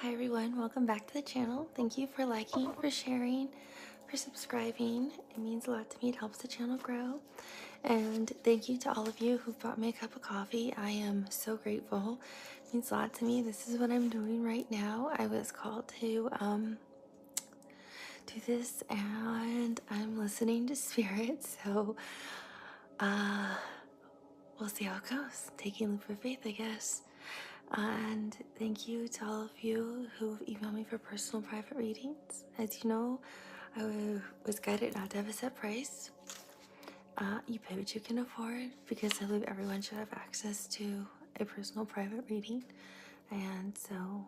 Hi everyone, welcome back to the channel. Thank you for liking, for sharing, for subscribing. It means a lot to me. It helps the channel grow. And thank you to all of you who bought me a cup of coffee. I am so grateful. It means a lot to me. This is what I'm doing right now. I was called to do this and I'm listening to spirit. So we'll see how it goes. Taking a leap of faith, I guess. And thank you to all of you who've emailed me for personal private readings. As you know, I was guided not to have a set price. You pay what you can afford because I believe everyone should have access to a personal private reading. And so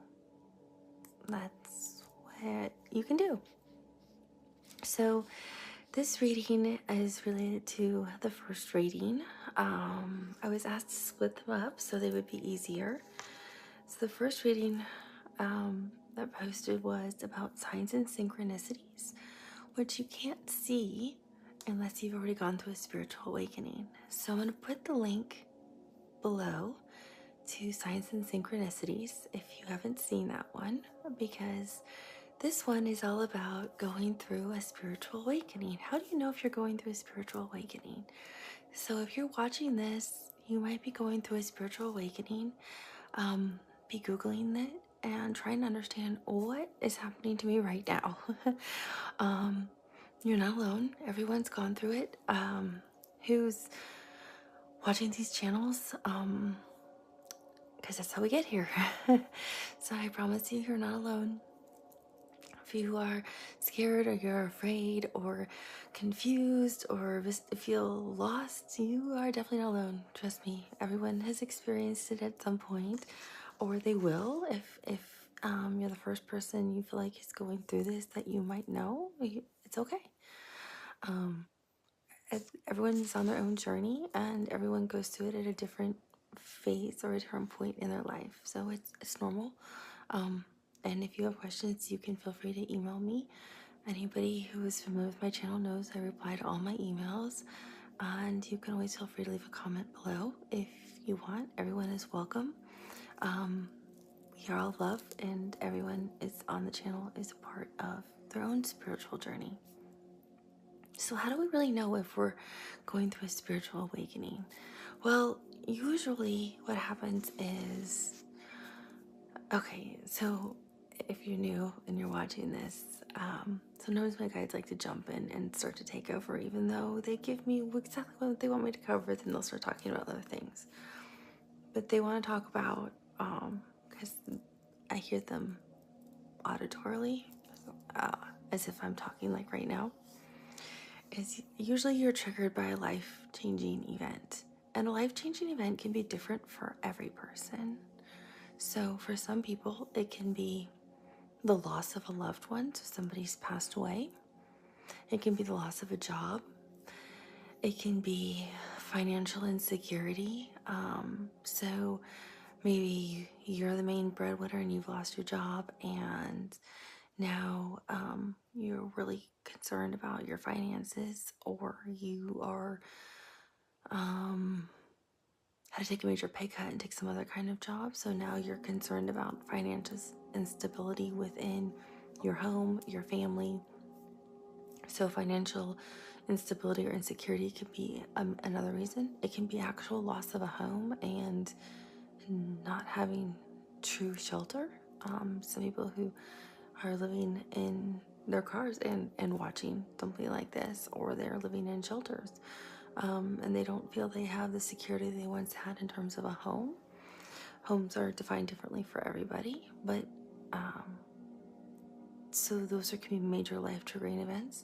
that's what you can do. So this reading is related to the first reading. I was asked to split them up so they would be easier. So the first reading that posted was about signs and synchronicities, which you can't see unless you've already gone through a spiritual awakening. So I'm going to put the link below to signs and synchronicities if you haven't seen that one, because this one is all about going through a spiritual awakening. How do you know if you're going through a spiritual awakening? So if you're watching this, you might be going through a spiritual awakening. Be Googling it and trying to understand what is happening to me right now. You're not alone. Everyone's gone through it. Who's watching these channels? Because that's how we get here. So I promise you're not alone. If you are scared or you're afraid or confused or just feel lost, you are definitely not alone. Trust me, everyone has experienced it at some point, or they will if you're the first person you feel like is going through this that you might know. It's okay. Everyone's on their own journey and everyone goes through it at a different phase or a different point in their life, so it's normal. And if you have questions, you can feel free to email me. Anybody who is familiar with my channel knows I reply to all my emails, and you can always feel free to leave a comment below if you want. Everyone is welcome. We are all love, and everyone is on the channel is a part of their own spiritual journey. So how do we really know if we're going through a spiritual awakening? Well, usually what happens is, okay, so if you're new and you're watching this, sometimes my guides like to jump in and start to take over, even though they give me exactly what they want me to cover, then they'll start talking about other things. But they want to talk about, because I hear them auditorily, as if I'm talking like right now, is usually you're triggered by a life-changing event. And a life-changing event can be different for every person. So for some people, it can be the loss of a loved one, so somebody's passed away. It can be the loss of a job. It can be financial insecurity. So maybe you're the main breadwinner and you've lost your job, and now you're really concerned about your finances, or you are had to take a major pay cut and take some other kind of job. So now you're concerned about financial instability within your home, your family. So financial instability or insecurity could be another reason. It can be actual loss of a home and not having true shelter. Some people who are living in their cars and watching something like this, or they're living in shelters, and they don't feel they have the security they once had in terms of a home. Homes are defined differently for everybody, but so those can be major life triggering events.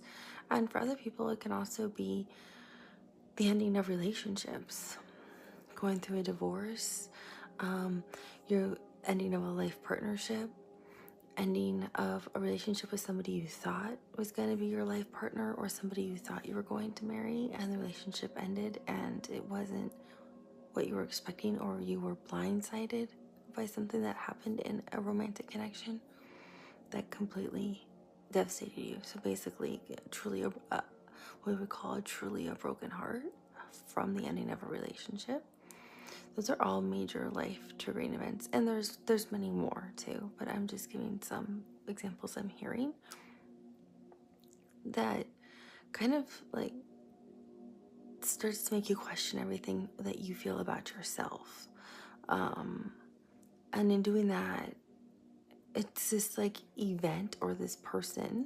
And for other people, it can also be the ending of relationships, going through a divorce, your ending of a life partnership, ending of a relationship with somebody you thought was going to be your life partner, or somebody you thought you were going to marry, and the relationship ended and it wasn't what you were expecting, or you were blindsided by something that happened in a romantic connection that completely devastated you. So basically, truly what we would call truly a broken heart from the ending of a relationship. those are all major life triggering events, and there's many more too, but I'm just giving some examples I'm hearing that kind of like starts to make you question everything that you feel about yourself. And in doing that, it's this like event or this person,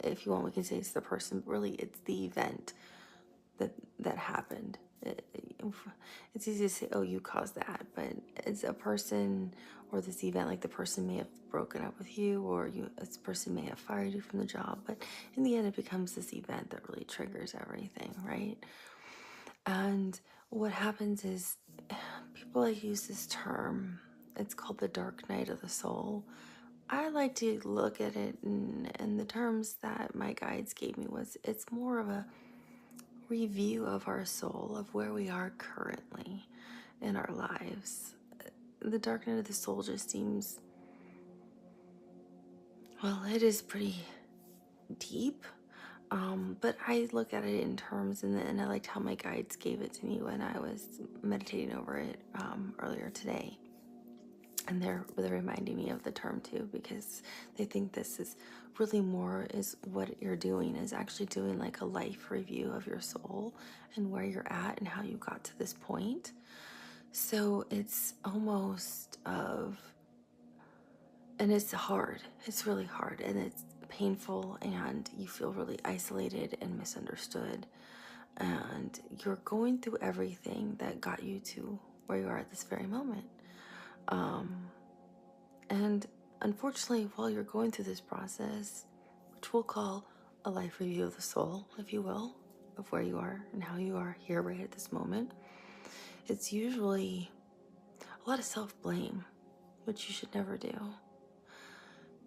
if you want, we can say it's the person, but really it's the event that happened. It's easy to say, oh, you caused that, but it's a person or this event. Like the person may have broken up with you, or this person may have fired you from the job, but in the end it becomes this event that really triggers everything, right? And what happens is people like use this term, it's called the dark night of the soul. I like to look at it, and the terms that my guides gave me was, it's more of a review of our soul, of where we are currently in our lives. The dark night of the soul just seems, well, it is pretty deep. But I look at it in terms, and I liked how my guides gave it to me when I was meditating over it earlier today. And they're reminding me of the term too, because they think this is really more, is what you're doing is actually doing like a life review of your soul and where you're at and how you got to this point. So it's almost of, and it's hard, it's really hard, and it's painful, and you feel really isolated and misunderstood, and you're going through everything that got you to where you are at this very moment. And unfortunately, while you're going through this process, which we'll call a life review of the soul, if you will, of where you are and how you are here right at this moment, it's usually a lot of self-blame, which you should never do.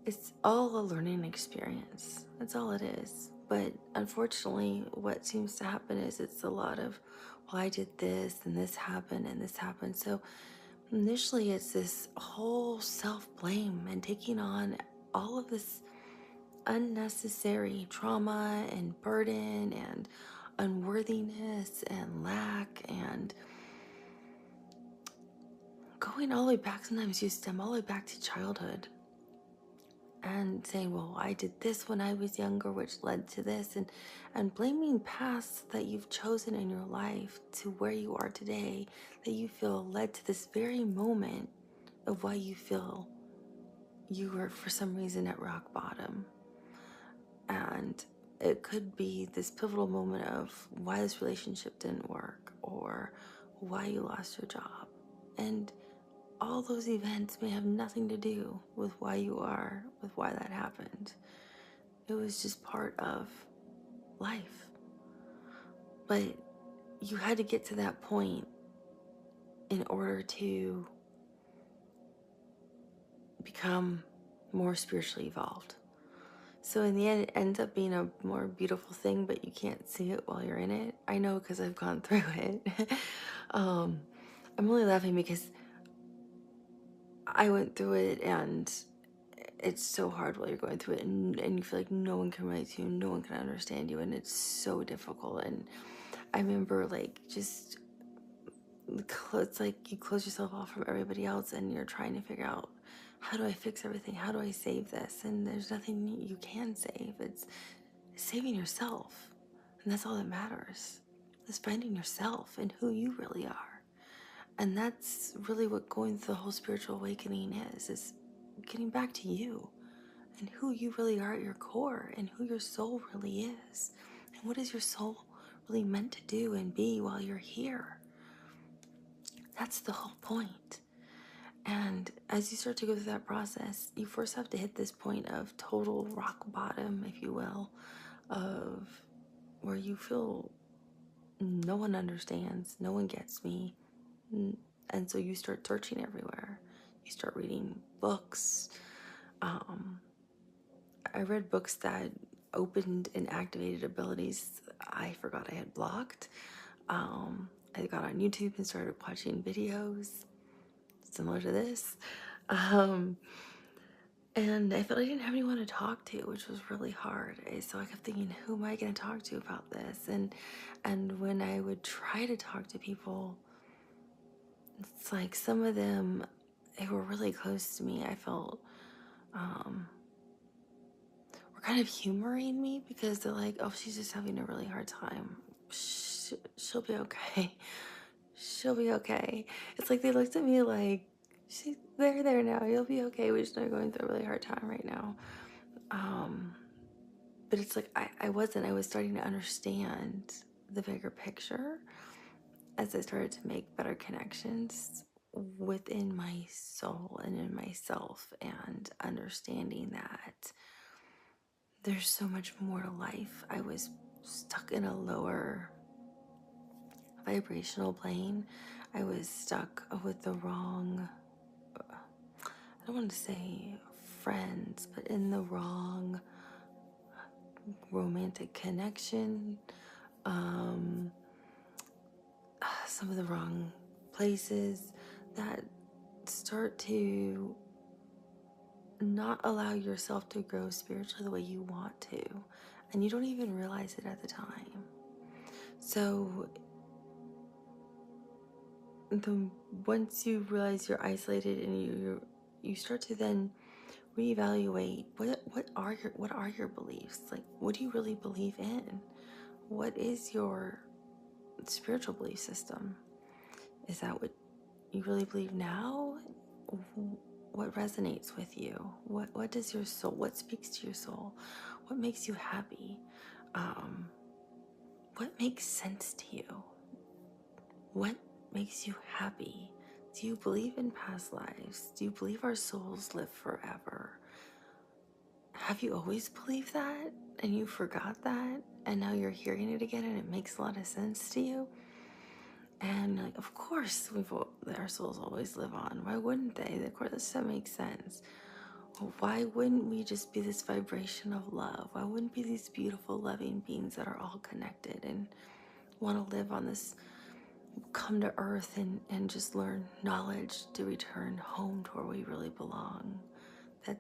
It's all a learning experience. That's all it is. But unfortunately, what seems to happen is it's a lot of, well, I did this and this happened and this happened. So initially, it's this whole self-blame and taking on all of this unnecessary trauma and burden and unworthiness and lack, and going all the way back. Sometimes you stem all the way back to childhood and saying, well, I did this when I was younger, which led to this, and blaming paths that you've chosen in your life to where you are today, that you feel led to this very moment of why you feel you were for some reason at rock bottom. And it could be this pivotal moment of why this relationship didn't work, or why you lost your job. And all those events may have nothing to do with why you are, with why that happened. It was just part of life. But you had to get to that point in order to become more spiritually evolved. So in the end, it ends up being a more beautiful thing, but you can't see it while you're in it. I know, because I've gone through it. I'm only laughing because I went through it, and it's so hard while you're going through it, and you feel like no one can relate to you, no one can understand you, and it's so difficult. And I remember like just, it's like you close yourself off from everybody else, and you're trying to figure out, how do I fix everything? How do I save this? And there's nothing you can save. It's saving yourself. And that's all that matters. Is finding yourself and who you really are. And that's really what going through the whole spiritual awakening is getting back to you and who you really are at your core, and who your soul really is. And what is your soul really meant to do and be while you're here? That's the whole point. And as you start to go through that process, you first have to hit this point of total rock bottom, if you will, of where you feel no one understands, no one gets me. And so you start searching everywhere. You start reading books. I read books that opened and activated abilities I forgot I had blocked. I got on YouTube and started watching videos similar to this. And I felt I didn't have anyone to talk to, which was really hard. So I kept thinking, who am I going to talk to about this? And when I would try to talk to people, it's like some of them, they were really close to me. I felt um, were kind of humoring me because they're like, oh, she's just having a really hard time. She'll be okay. She'll be okay. It's like they looked at me like, they're there now. You'll be okay. We just know you're going through a really hard time right now. Um, but it's like I wasn't. I was starting to understand the bigger picture as I started to make better connections within my soul and in myself, and understanding that there's so much more to life. I was stuck in a lower vibrational plane. I was stuck with the wrong, I don't want to say friends, but in the wrong romantic connection, some of the wrong places that start to not allow yourself to grow spiritually the way you want to, and you don't even realize it at the time. So once you realize you're isolated, and you start to then reevaluate what are your beliefs. Like, what do you really believe in? What is your spiritual belief system? Is that what you really believe now? What resonates with you? What does your soul, what speaks to your soul? What makes you happy? What makes sense to you? What makes you happy? Do you believe in past lives? Do you believe our souls live forever? Have you always believed that and you forgot that, and now you're hearing it again and it makes a lot of sense to you? And like, of course, our souls always live on. Why wouldn't they? Of course, that makes sense. Well, why wouldn't we just be this vibration of love? Why wouldn't be these beautiful, loving beings that are all connected and want to live on this, come to earth and just learn knowledge to return home to where we really belong? That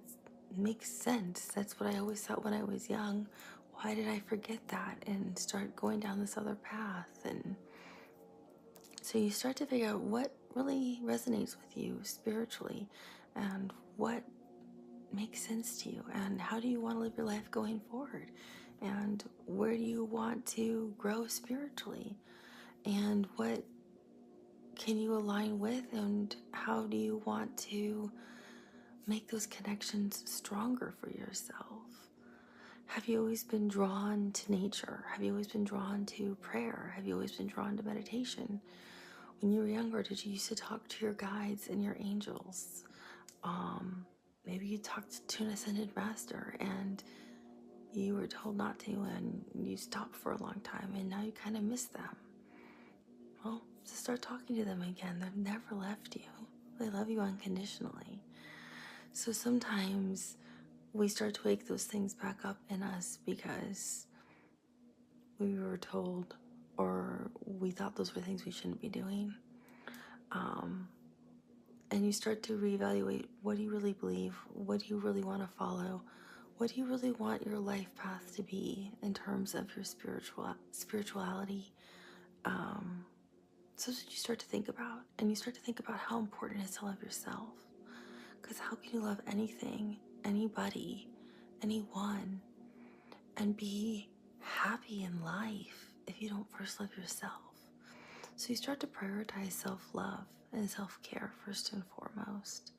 makes sense. That's what I always thought when I was young. Why did I forget that and start going down this other path? And so you start to figure out what really resonates with you spiritually, and what makes sense to you, and how do you want to live your life going forward, and where do you want to grow spiritually, and what can you align with, and how do you want to make those connections stronger for yourself. Have you always been drawn to nature? Have you always been drawn to prayer? Have you always been drawn to meditation? When you were younger, did you used to talk to your guides and your angels? Maybe you talked to an ascended master and you were told not to, and you stopped for a long time, and now you kind of miss them. Well, just start talking to them again. They've never left you. They love you unconditionally. So sometimes we start to wake those things back up in us because we were told, or we thought those were things we shouldn't be doing. And you start to reevaluate, what do you really believe? What do you really want to follow? What do you really want your life path to be in terms of your spirituality? So that's what you start to think about. And you start to think about how important it is to love yourself. Because how can you love anything, anybody, anyone, and be happy in life if you don't first love yourself? So you start to prioritize self-love and self-care first and foremost,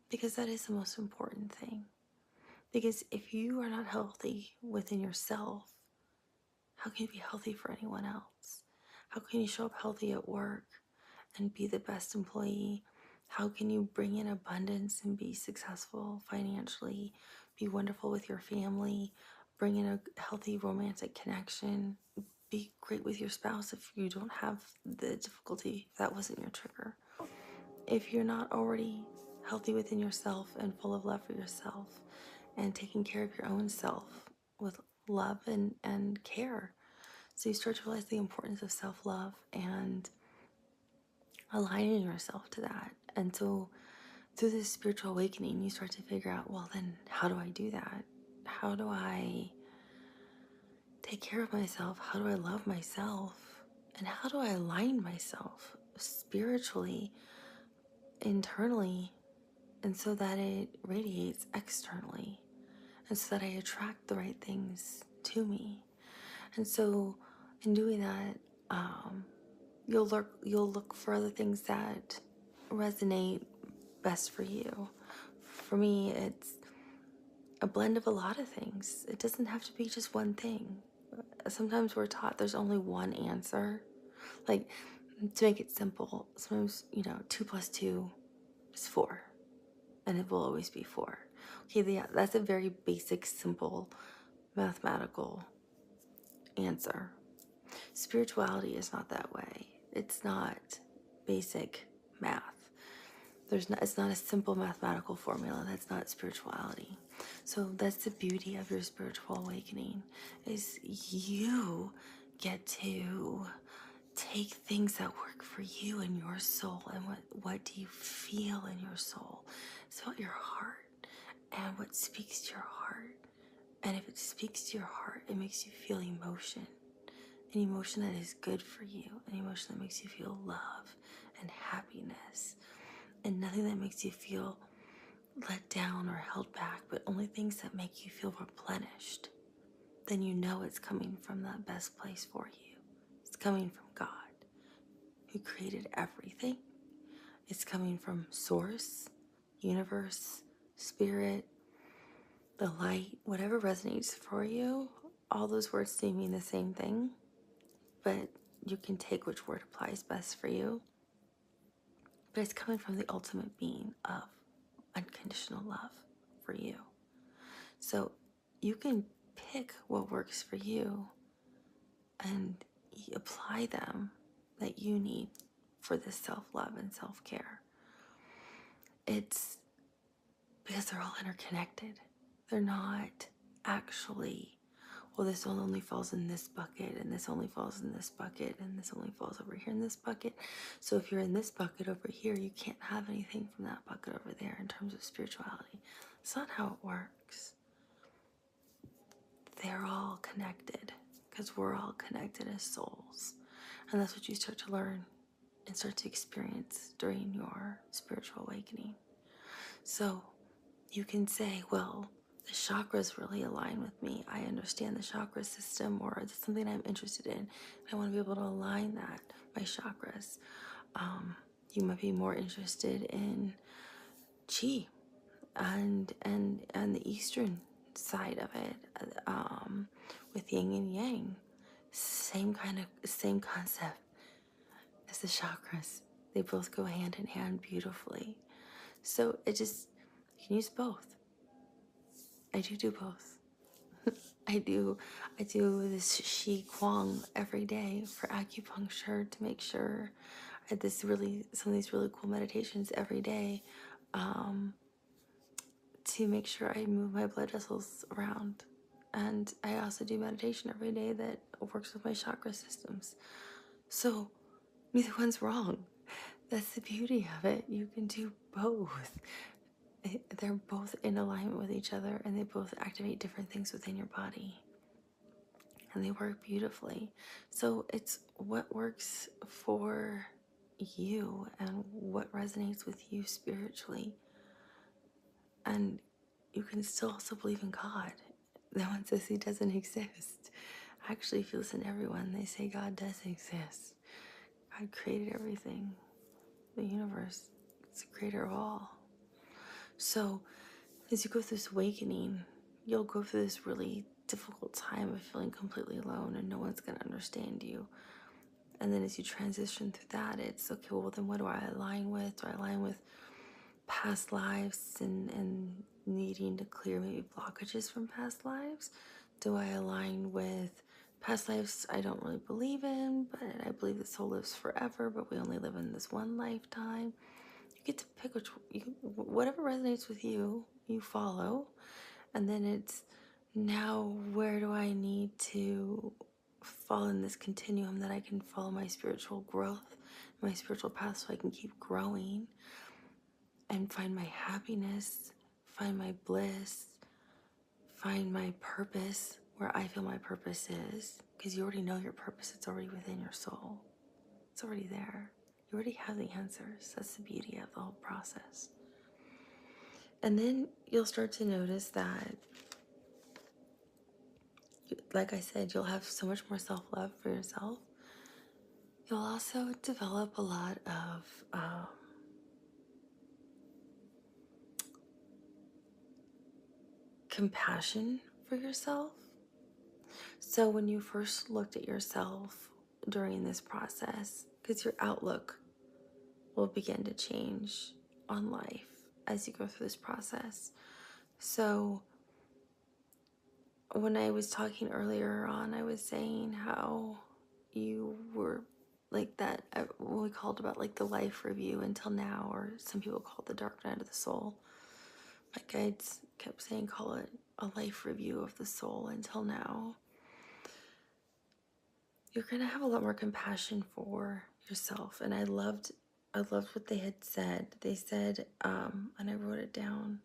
because that is the most important thing. Because if you are not healthy within yourself, how can you be healthy for anyone else? How can you show up healthy at work and be the best employee? How can you bring in abundance and be successful financially, be wonderful with your family, bring in a healthy romantic connection, be great with your spouse if you don't have the difficulty, if that wasn't your trigger? If you're not already healthy within yourself and full of love for yourself and taking care of your own self with love and care. So you start to realize the importance of self-love and aligning yourself to that. And so through this spiritual awakening, you start to figure out, well, then how do I do that? How do I take care of myself? How do I love myself? And how do I align myself spiritually, internally, and so that it radiates externally, and so that I attract the right things to me. And so, in doing that, you'll look for the things that resonate best for you. For me, it's a blend of a lot of things. It doesn't have to be just one thing. Sometimes we're taught there's only one answer. Like, to make it simple, sometimes, 2 plus 2 is 4, and it will always be 4. Okay, yeah, that's a very basic, simple mathematical answer. Spirituality is not that way. It's not basic math. It's not a simple mathematical formula. That's not spirituality. So that's the beauty of your spiritual awakening, is you get to take things that work for you and your soul, and what do you feel in your soul. It's about your heart and what speaks to your heart. And if it speaks to your heart, it makes you feel emotion. An emotion that is good for you, an emotion that makes you feel love and happiness, and nothing that makes you feel let down or held back, but only things that make you feel replenished. Then you know it's coming from that best place for you. It's coming from God, who created everything. It's coming from Source, Universe, Spirit, the light, whatever resonates for you. All those words do mean the same thing, but you can take which word applies best for you. But it's coming from the ultimate being of unconditional love for you. So you can pick what works for you and apply them that you need for this self-love and self-care. It's because they're all interconnected. They're not actually, well, this one only falls in this bucket, and this only falls in this bucket, and this only falls over here in this bucket. So if you're in this bucket over here, you can't have anything from that bucket over there in terms of spirituality. It's not how it works. They're all connected, because we're all connected as souls. And that's what you start to learn and start to experience during your spiritual awakening. So you can say, well, the chakras really align with me. I understand the chakra system, or it's something I'm interested in. I want to be able to align that, my chakras. You might be more interested in chi and the eastern side of it, with yin and yang. Same concept as the chakras. They both go hand in hand beautifully. So you can use both. I do both. I do this Qi Kuang every day for acupuncture, to make sure I had some of these really cool meditations every day, to make sure I move my blood vessels around. And I also do meditation every day that works with my chakra systems. So neither one's wrong. That's the beauty of it. You can do both. They're both in alignment with each other, and they both activate different things within your body. And they work beautifully. So it's what works for you and what resonates with you spiritually. And you can still also believe in God. No one says he doesn't exist. Actually, if you listen to everyone, they say God does exist. God created everything. The universe, it's the creator of all. So as you go through this awakening, you'll go through this really difficult time of feeling completely alone and no one's going to understand you. And then as you transition through that, it's okay, well, then what do I align with? Do I align with past lives and needing to clear maybe blockages from past lives? Do I align with past lives I don't really believe in, but I believe the soul lives forever, but we only live in this one lifetime? You get to pick whatever resonates with you, you follow. And then it's, now where do I need to fall in this continuum that I can follow my spiritual growth, my spiritual path, so I can keep growing and find my happiness, find my bliss, find my purpose where I feel my purpose is. Because you already know your purpose. It's already within your soul. It's already there. You already have the answers. That's the beauty of the whole process. And then you'll start to notice that, like I said, you'll have so much more self-love for yourself. You'll also develop a lot of compassion for yourself. So when you first looked at yourself during this process, because your outlook will begin to change on life as you go through this process. So when I was talking earlier on, I was saying how you were like that, what we called about like the life review until now, or some people call it the dark night of the soul. My guides kept saying, call it a life review of the soul until now. You're going to have a lot more compassion for yourself. And I loved what they had said. They said, and I wrote it down.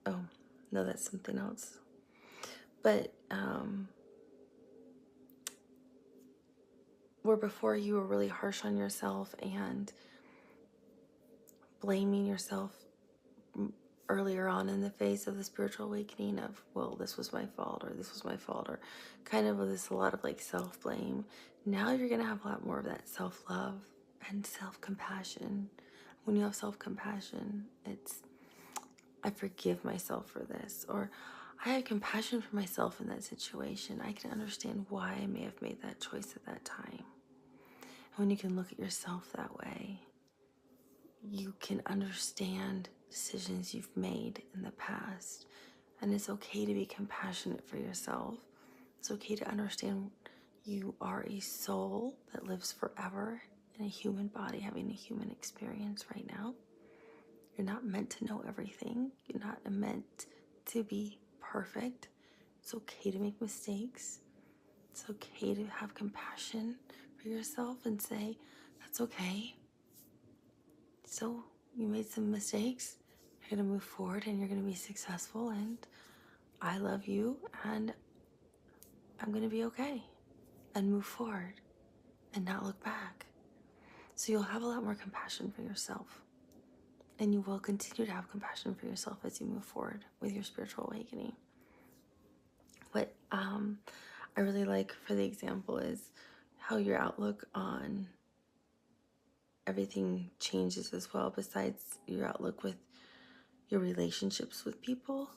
Oh, no, that's something else. But where before you were really harsh on yourself and blaming yourself earlier on in the phase of the spiritual awakening of, well, this was my fault, or this was my fault, or kind of this a lot of like self-blame. Now you're going to have a lot more of that self-love and self-compassion. When you have self-compassion, it's, I forgive myself for this, or I have compassion for myself in that situation. I can understand why I may have made that choice at that time. And when you can look at yourself that way, you can understand decisions you've made in the past. And it's okay to be compassionate for yourself. It's okay to understand you are a soul that lives forever in a human body, having a human experience right now. You're not meant to know everything. You're not meant to be perfect. It's okay to make mistakes. It's okay to have compassion for yourself and say, that's okay. So you made some mistakes. You're going to move forward and you're going to be successful, and I love you and I'm going to be okay, and move forward and not look back. So you'll have a lot more compassion for yourself, and you will continue to have compassion for yourself as you move forward with your spiritual awakening. What I really like for the example is how your outlook on everything changes as well, besides your outlook with your relationships with people.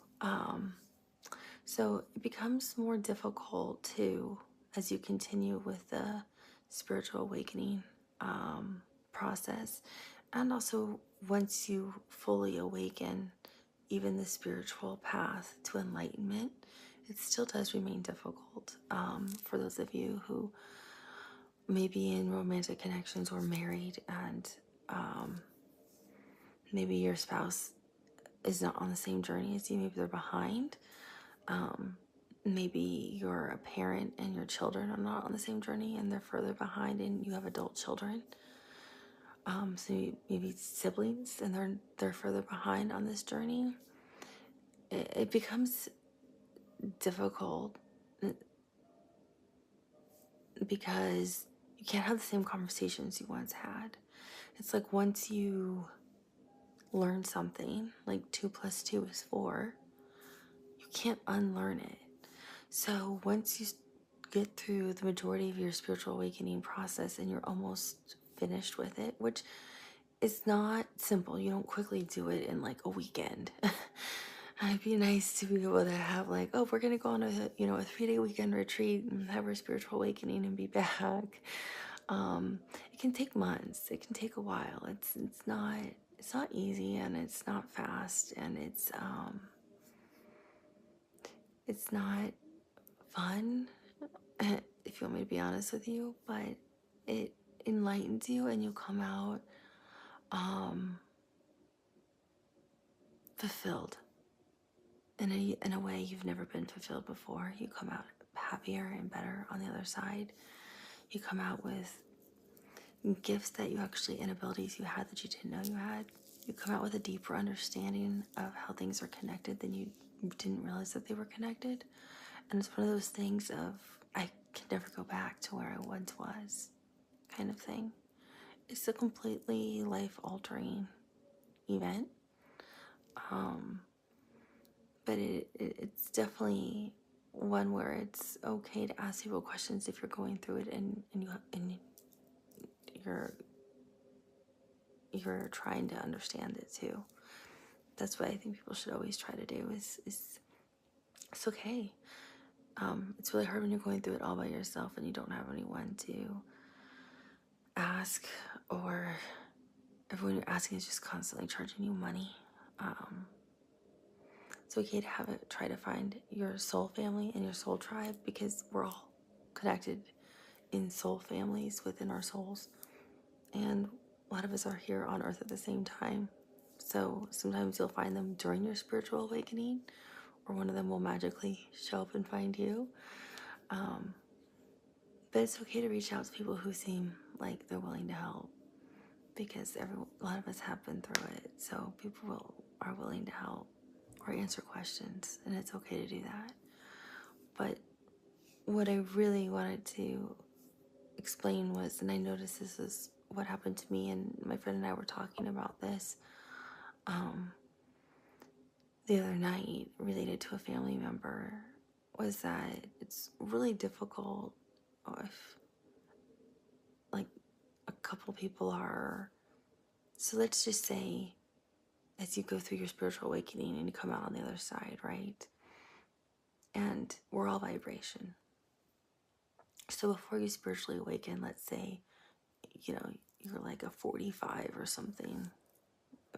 So it becomes more difficult too as you continue with the spiritual awakening process. And also once you fully awaken, even the spiritual path to enlightenment, it still does remain difficult for those of you who may be in romantic connections or married, and maybe your spouse is not on the same journey as you. Maybe they're behind. Maybe you're a parent and your children are not on the same journey and they're further behind, and you have adult children. So maybe siblings and they're further behind on this journey. It becomes difficult because you can't have the same conversations you once had. It's like once you learn something, like 2 + 2 is 4, you can't unlearn it. So once you get through the majority of your spiritual awakening process and you're almost finished with it, which is not simple. You don't quickly do it in like a weekend. It'd be nice to be able to have like, oh, we're gonna go on a 3-day weekend retreat and have our spiritual awakening and be back. It can take months. It can take a while. It's not easy, and it's not fast, and it's not fun, if you want me to be honest with you, but it enlightens you and you come out fulfilled in a way you've never been fulfilled before. You come out happier and better on the other side. You come out with gifts that you actually, and abilities you had that you didn't know you had. You come out with a deeper understanding of how things are connected than you didn't realize that they were connected. And it's one of those things of, I can never go back to where I once was, kind of thing. It's a completely life altering event. But it's definitely one where it's okay to ask people questions if you're going through it, and you're you're trying to understand it too. That's what I think people should always try to do is it's okay. It's really hard when you're going through it all by yourself and you don't have anyone to ask, or everyone you're asking is just constantly charging you money. It's okay to have it, try to find your soul family and your soul tribe, because we're all connected in soul families within our souls. And a lot of us are here on earth at the same time. So sometimes you'll find them during your spiritual awakening, or one of them will magically show up and find you. But it's okay to reach out to people who seem like they're willing to help, because a lot of us have been through it. So people are willing to help or answer questions, and it's okay to do that. But what I really wanted to explain was, and I noticed this is what happened to me, and my friend and I were talking about this the other night related to a family member, was that it's really difficult if, like, a couple people are, so let's just say, as you go through your spiritual awakening and you come out on the other side, right? And we're all vibration. So before you spiritually awaken, let's say, you're like a 45 or something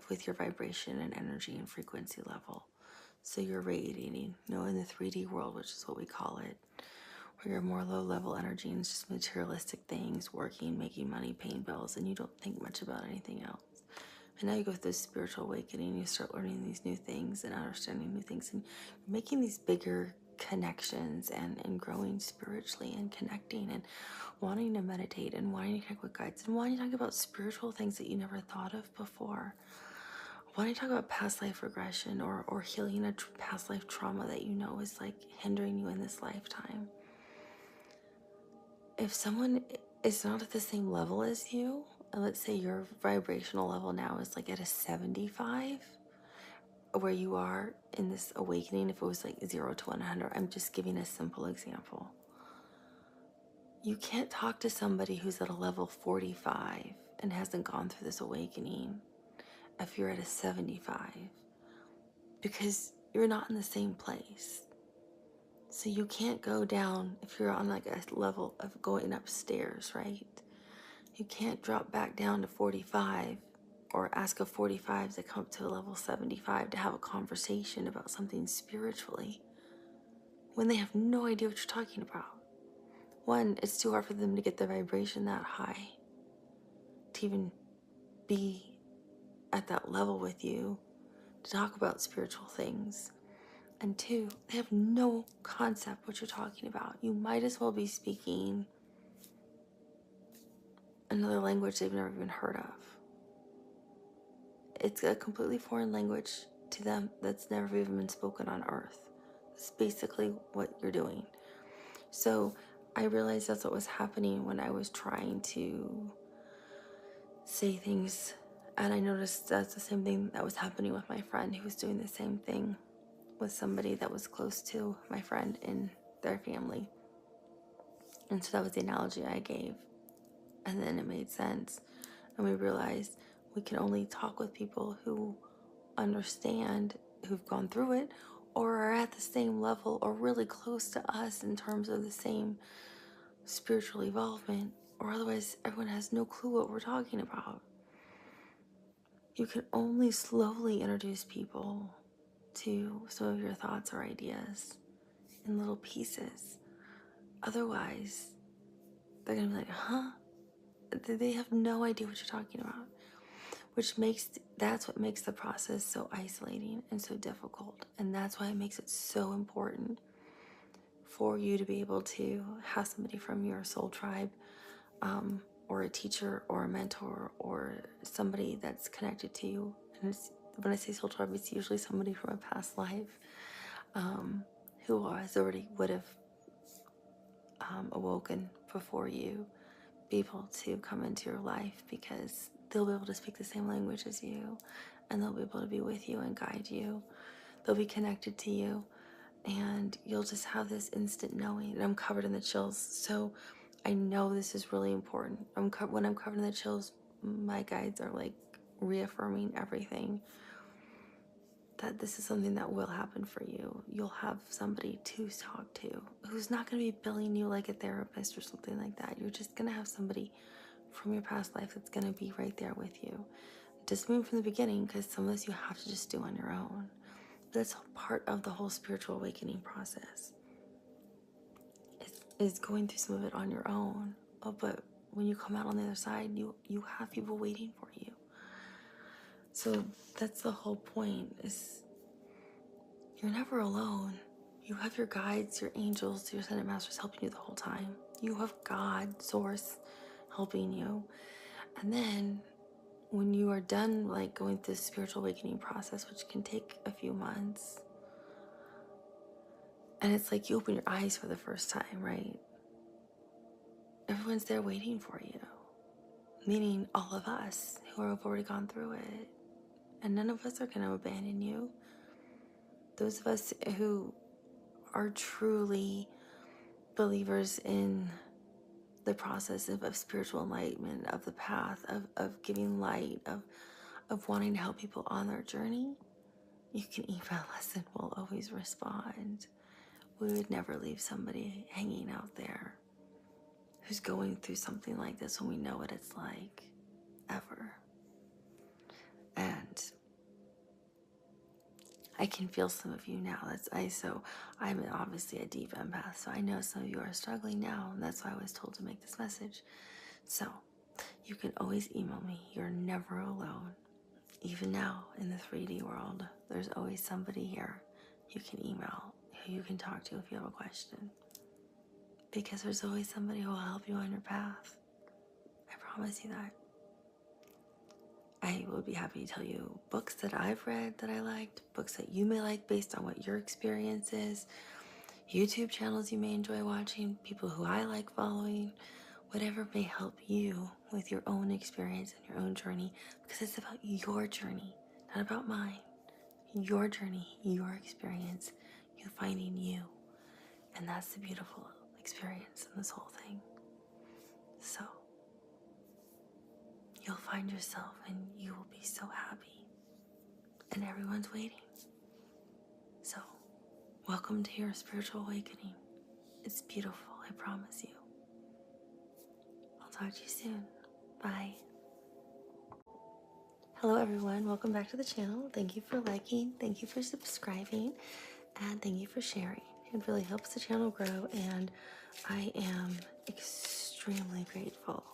with your vibration and energy and frequency level. So you're radiating, in the 3D world, which is what we call it, where you're more low level energy and it's just materialistic things, working, making money, paying bills, and you don't think much about anything else. And now you go through this spiritual awakening, you start learning these new things and understanding new things, and you're making these bigger connections and growing spiritually and connecting and wanting to meditate and wanting to connect with guides and wanting to talk about spiritual things that you never thought of before. Wanting to talk about past life regression or healing a past life trauma that you know is like hindering you in this lifetime. If someone is not at the same level as you, and let's say your vibrational level now is like at a 75, where you are in this awakening, if it was like 0 to 100, I'm just giving a simple example. You can't talk to somebody who's at a level 45 and hasn't gone through this awakening if you're at a 75, because you're not in the same place. So you can't go down if you're on like a level of going upstairs, right? You can't drop back down to 45 or ask a 45 to come up to a level 75 to have a conversation about something spiritually when they have no idea what you're talking about. One, it's too hard for them to get the vibration that high to even be at that level with you to talk about spiritual things. And two, they have no concept what you're talking about. You might as well be speaking another language they've never even heard of. It's a completely foreign language to them that's never even been spoken on earth. It's basically what you're doing. So I realized that's what was happening when I was trying to say things. And I noticed that's the same thing that was happening with my friend who was doing the same thing with somebody that was close to my friend in their family. And so that was the analogy I gave. And then it made sense. And we realized we can only talk with people who understand, who've gone through it, or are at the same level or really close to us in terms of the same spiritual evolvement, or otherwise everyone has no clue what we're talking about. You can only slowly introduce people to some of your thoughts or ideas in little pieces. Otherwise, they're gonna be like, huh? They have no idea what you're talking about. That's what makes the process so isolating and so difficult. And that's why it makes it so important for you to be able to have somebody from your soul tribe or a teacher or a mentor or somebody that's connected to you. And when I say soul tribe, it's usually somebody from a past life who would have awoken before you, be able to come into your life, because they'll be able to speak the same language as you, and they'll be able to be with you and guide you. They'll be connected to you, and you'll just have this instant knowing. And I'm covered in the chills, so I know this is really important. When I'm covered in the chills, my guides are like reaffirming everything, that this is something that will happen for you. You'll have somebody to talk to who's not going to be billing you like a therapist or something like that. You're just going to have somebody from your past life that's going to be right there with you. Just mean from the beginning, because some of this you have to just do on your own. But that's part of the whole spiritual awakening process. Is going through some of it on your own. Oh, but when you come out on the other side, you have people waiting for you. So that's the whole point, is you're never alone. You have your guides, your angels, your ascended masters helping you the whole time. You have God, source, helping you. And then when you are done like going through the spiritual awakening process, which can take a few months, and it's like you open your eyes for the first time, right? Everyone's there waiting for you, meaning all of us who have already gone through it. And none of us are going to abandon you. Those of us who are truly believers in the process of spiritual enlightenment, of the path, of giving light, of wanting to help people on their journey, you can email us and we'll always respond. We would never leave somebody hanging out there who's going through something like this when we know what it's like, ever. And I can feel some of you now. I'm obviously a deep empath, so I know some of you are struggling now, and that's why I was told to make this message. So you can always email me. You're never alone. Even now in the 3D world, there's always somebody here you can email, who you can talk to if you have a question. Because there's always somebody who will help you on your path. I promise you that. I will be happy to tell you books that I've read that I liked, books that you may like based on what your experience is, YouTube channels you may enjoy watching, people who I like following, whatever may help you with your own experience and your own journey, because it's about your journey, not about mine. Your journey, your experience, you finding you. And that's the beautiful experience in this whole thing. So you'll find yourself and you will be so happy. And everyone's waiting. So welcome to your spiritual awakening. It's beautiful, I promise you. I'll talk to you soon. Bye. Hello everyone, welcome back to the channel. Thank you for liking, thank you for subscribing, and thank you for sharing. It really helps the channel grow, and I am extremely grateful.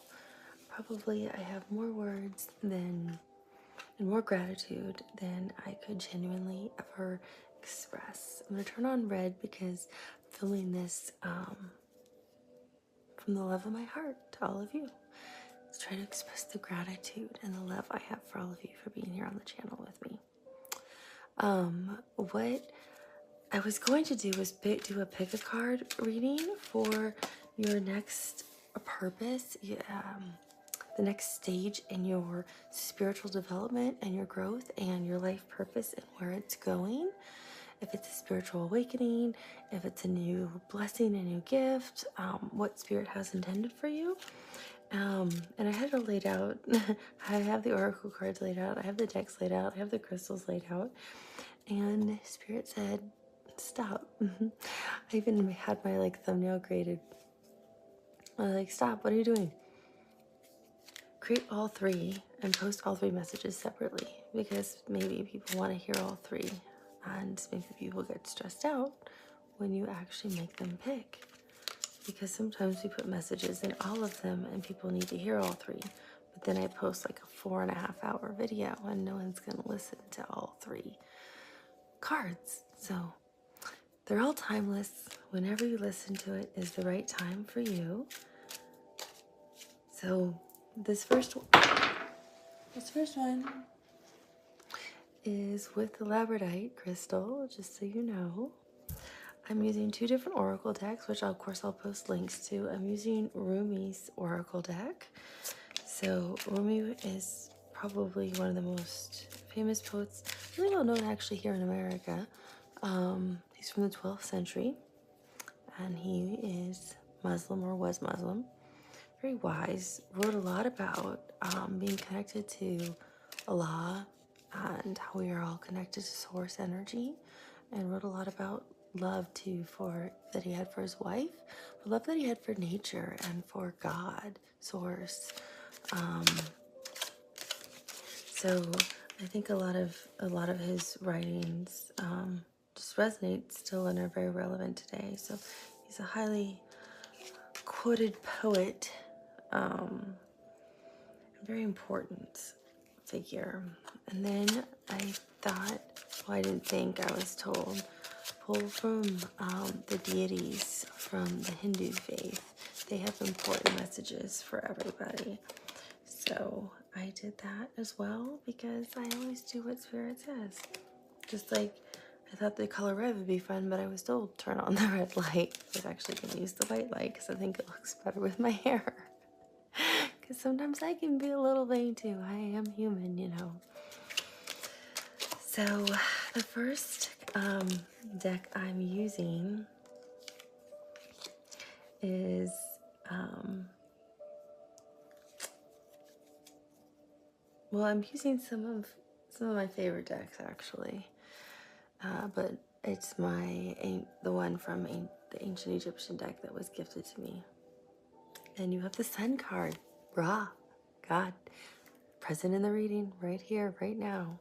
Probably I have more words and more gratitude than I could genuinely ever express. I'm gonna turn on red because I'm filming this from the love of my heart to all of you. Let's try to express the gratitude and the love I have for all of you for being here on the channel with me. What I was going to do was do a pick a card reading for your next purpose, the next stage in your spiritual development and your growth and your life purpose and where it's going. If it's a spiritual awakening, if it's a new blessing, a new gift, what Spirit has intended for you. And I had it all laid out. I have the oracle cards laid out. I have the decks laid out. I have the crystals laid out. And Spirit said, stop. I even had my thumbnail graded. I was like, stop, what are you doing? Create all three and post all three messages separately, because maybe people want to hear all three, and maybe people get stressed out when you actually make them pick, because sometimes we put messages in all of them and people need to hear all three, but then I post like a 4.5 hour video and no one's gonna listen to all three cards. So they're all timeless. Whenever you listen to it is the right time for you. So This first one is with the labradorite crystal, just so you know. I'm using 2 different oracle decks, which of course I'll post links to. I'm using Rumi's oracle deck. So Rumi is probably one of the most famous poets, really well known actually here in America. He's from the 12th century, and he is Muslim, or was Muslim. Very wise. Wrote a lot about being connected to Allah and how we are all connected to source energy, and wrote a lot about love too, for that he had for his wife, but love that he had for nature and for God, source. So I think a lot of his writings just resonate still and are very relevant today. So he's a highly quoted poet, very important figure. And then I thought, well, I didn't think, I was told, pull from the deities from the Hindu faith. They have important messages for everybody. So I did that as well, because I always do what Spirit says. Just like I thought the color red would be fun, but I was told turn on the red light. I was actually going to use the white light because I think it looks better with my hair. Because sometimes I can be a little vain too. I am human, you know. So the first deck I'm using is well, I'm using some of my favorite decks actually, but it's the one from the ancient Egyptian deck that was gifted to me. And you have the Sun card, Ra, God, present in the reading right here, right now.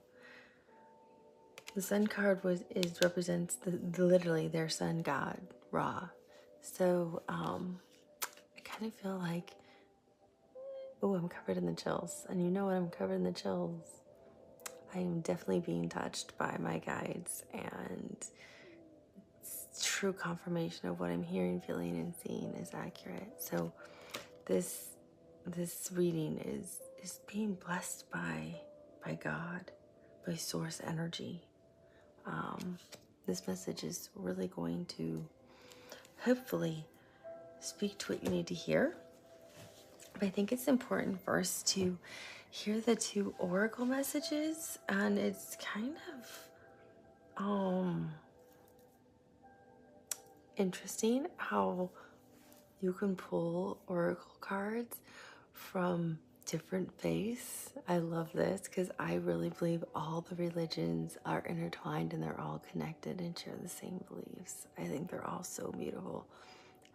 The Sun card represents literally their sun god, Ra. So I kind of feel like, oh, I'm covered in the chills. And you know what? I'm covered in the chills. I am definitely being touched by my guides, and true confirmation of what I'm hearing, feeling, and seeing is accurate. So this reading is being blessed by God, by source energy. This message is really going to hopefully speak to what you need to hear. But I think it's important first to hear the 2 oracle messages, and it's kind of interesting how you can pull oracle cards from different faiths. I love this because I really believe all the religions are intertwined and they're all connected and share the same beliefs. I think they're all so beautiful,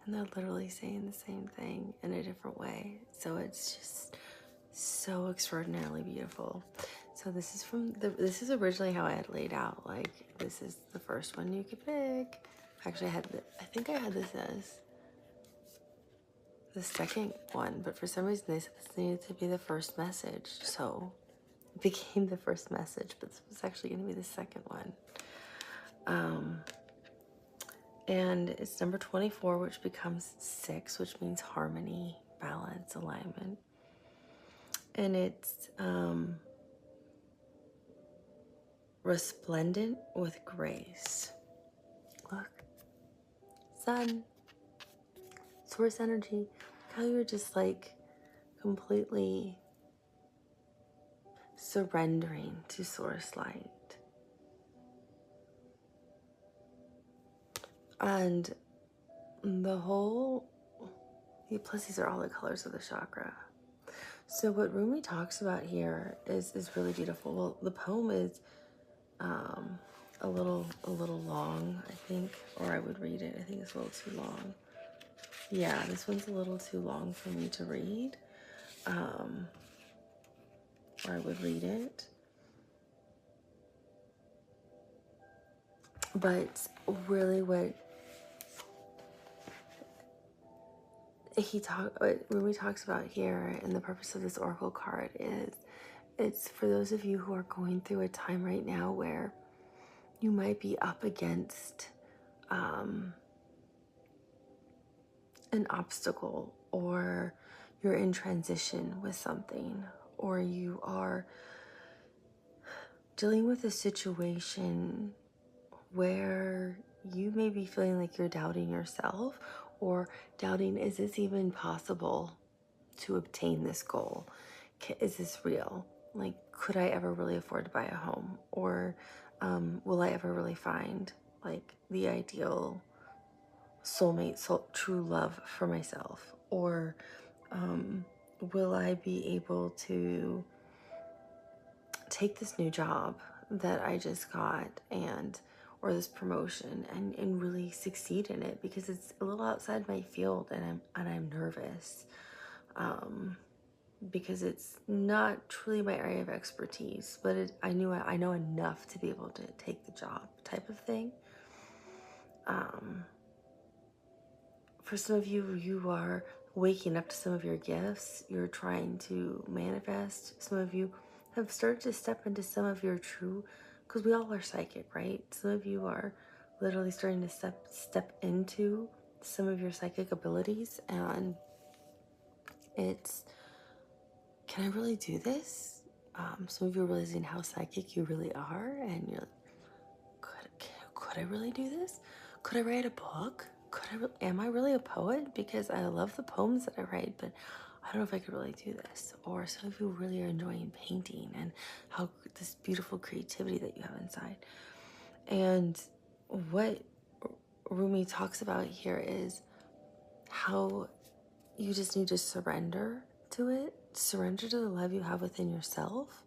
and they're literally saying the same thing in a different way. So it's just so extraordinarily beautiful. So this is originally how I had laid out. Like, this is the first one you could pick. Actually, I think I had this as the second one, but for some reason they said this needed to be the first message, so it became the first message, but this was actually going to be the second one. And it's number 24, which becomes 6, which means harmony, balance, alignment. And it's resplendent with grace. Look, sun, source energy, how you're just like completely surrendering to source light. And plus these are all the colors of the chakra. So what Rumi talks about here is really beautiful. Well, the poem is a little long, I think, or I would read it. I think it's a little too long. Yeah, this one's a little too long for me to read. Or I would read it. But really what Rumi talks about here, and the purpose of this oracle card is, it's for those of you who are going through a time right now where you might be up against an obstacle, or you're in transition with something, or you are dealing with a situation where you may be feeling like you're doubting yourself, or doubting, is this even possible to obtain this goal? Is this real? Like, could I ever really afford to buy a home? Or will I ever really find like the ideal soulmate, true love for myself? Or will I be able to take this new job that I just got, and or this promotion, and really succeed in it, because it's a little outside my field, and I'm nervous because it's not truly my area of expertise, but I know enough to be able to take the job, type of thing. For some of you, you are waking up to some of your gifts. You're trying to manifest. Some of you have started to step into some of your true, because we all are psychic, right? Some of you are literally starting to step into some of your psychic abilities, and it's, can I really do this? Some of you are realizing how psychic you really are, and you're like, could I really do this? Could I write a book? Am I really a poet? Because I love the poems that I write, but I don't know if I could really do this. Or some of you really are enjoying painting and how this beautiful creativity that you have inside. And what Rumi talks about here is how you just need to surrender to it, surrender to the love you have within yourself,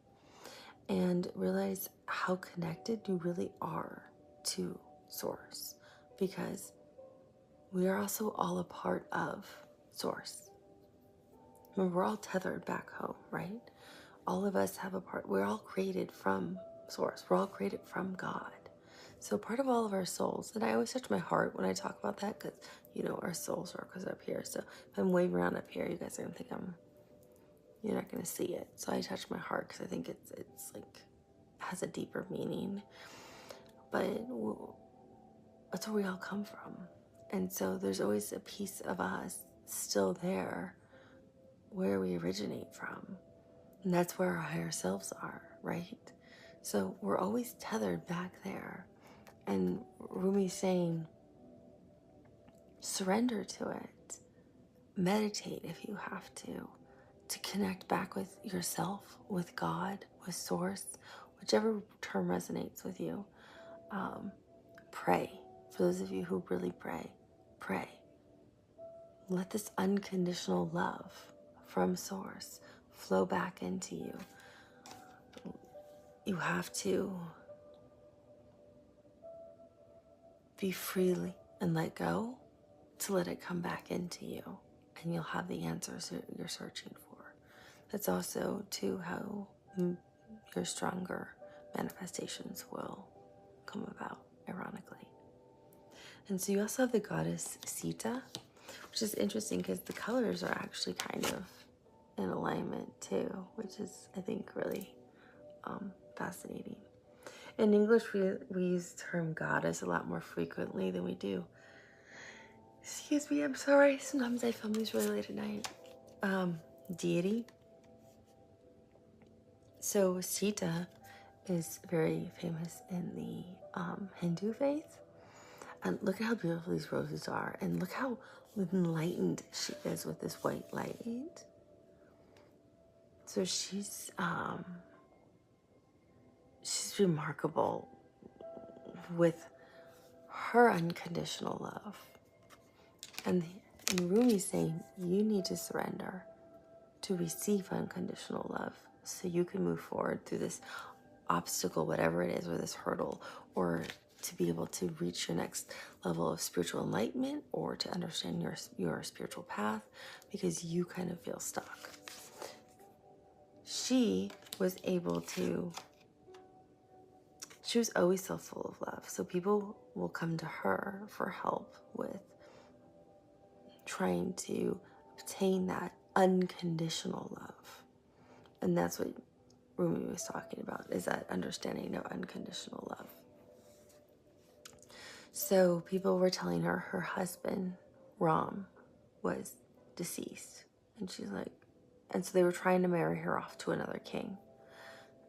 and realize how connected you really are to Source, because we are also all a part of Source. Remember, we're all tethered back home, right? All of us have a part. We're all created from Source. We're all created from God. So part of all of our souls, and I always touch my heart when I talk about that, because, you know, our soul circles up here. So if I'm waving around up here, you guys are going to think you're not going to see it. So I touch my heart because I think it's like, has a deeper meaning. But that's where we all come from. And so there's always a piece of us still there where we originate from. And that's where our higher selves are, right? So we're always tethered back there. And Rumi's saying, surrender to it. Meditate if you have to connect back with yourself, with God, with Source, whichever term resonates with you. Pray. For those of you who really pray. Let this unconditional love from Source flow back into you. You have to be freely and let go to let it come back into you, and you'll have the answers you're searching for. That's also too how your stronger manifestations will come about, ironically. And so you also have the goddess Sita, which is interesting because the colors are actually kind of in alignment too, which is, I think, really fascinating. In English, we use the term goddess a lot more frequently than we do. Excuse me, I'm sorry. Sometimes I film these really late at night. Deity. So Sita is very famous in the Hindu faith. And look at how beautiful these roses are. And look how enlightened she is with this white light. So she's remarkable with her unconditional love. And Rumi's saying you need to surrender to receive unconditional love so you can move forward through this obstacle, whatever it is, or this hurdle, or to be able to reach your next level of spiritual enlightenment, or to understand your spiritual path, because you kind of feel stuck. She was always so full of love. So people will come to her for help with trying to obtain that unconditional love. And that's what Rumi was talking about, is that understanding of unconditional love. So people were telling her husband, Ram, was deceased And she's like, and so they were trying to marry her off to another king.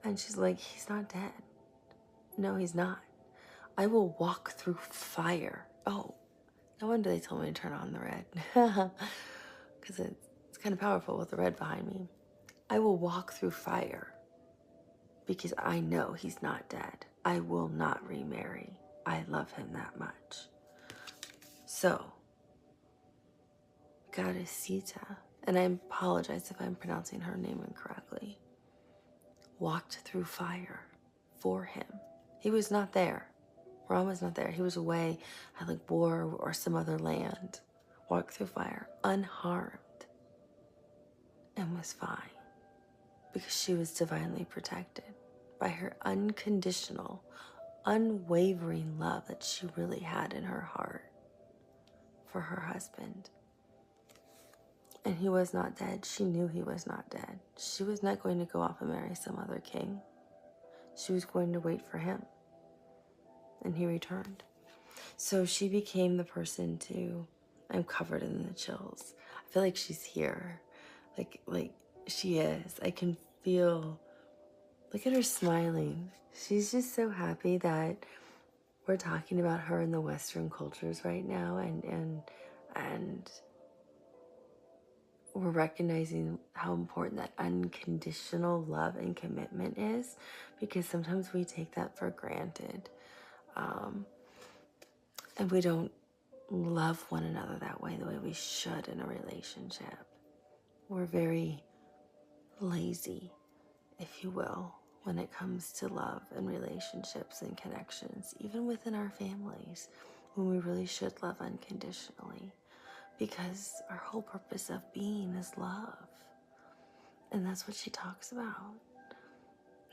And she's like, he's not dead. No, he's not. I will walk through fire. Oh, no wonder they told me to turn on the red. Because it's kind of powerful with the red behind me. I will walk through fire because I know he's not dead. I will not remarry. I love him that much. So, Goddess Sita, and I apologize if I'm pronouncing her name incorrectly, walked through fire for him. He was not there. Ram was not there. He was away at like war or some other land. Walked through fire unharmed and was fine because she was divinely protected by her unconditional, unwavering love that she really had in her heart for her husband. And he was not dead. She knew he was not dead. She was not going to go off and marry some other king. She was going to wait for him. And he returned. So she became the person to, I'm covered in the chills. I feel like she's here. Like she is. I can feel, look at her smiling. She's just so happy that we're talking about her in the Western cultures right now, and we're recognizing how important that unconditional love and commitment is, because sometimes we take that for granted. And we don't love one another that way, the way we should in a relationship. We're very lazy, if you will, when it comes to love and relationships and connections, even within our families, when we really should love unconditionally, because our whole purpose of being is love. And that's what she talks about.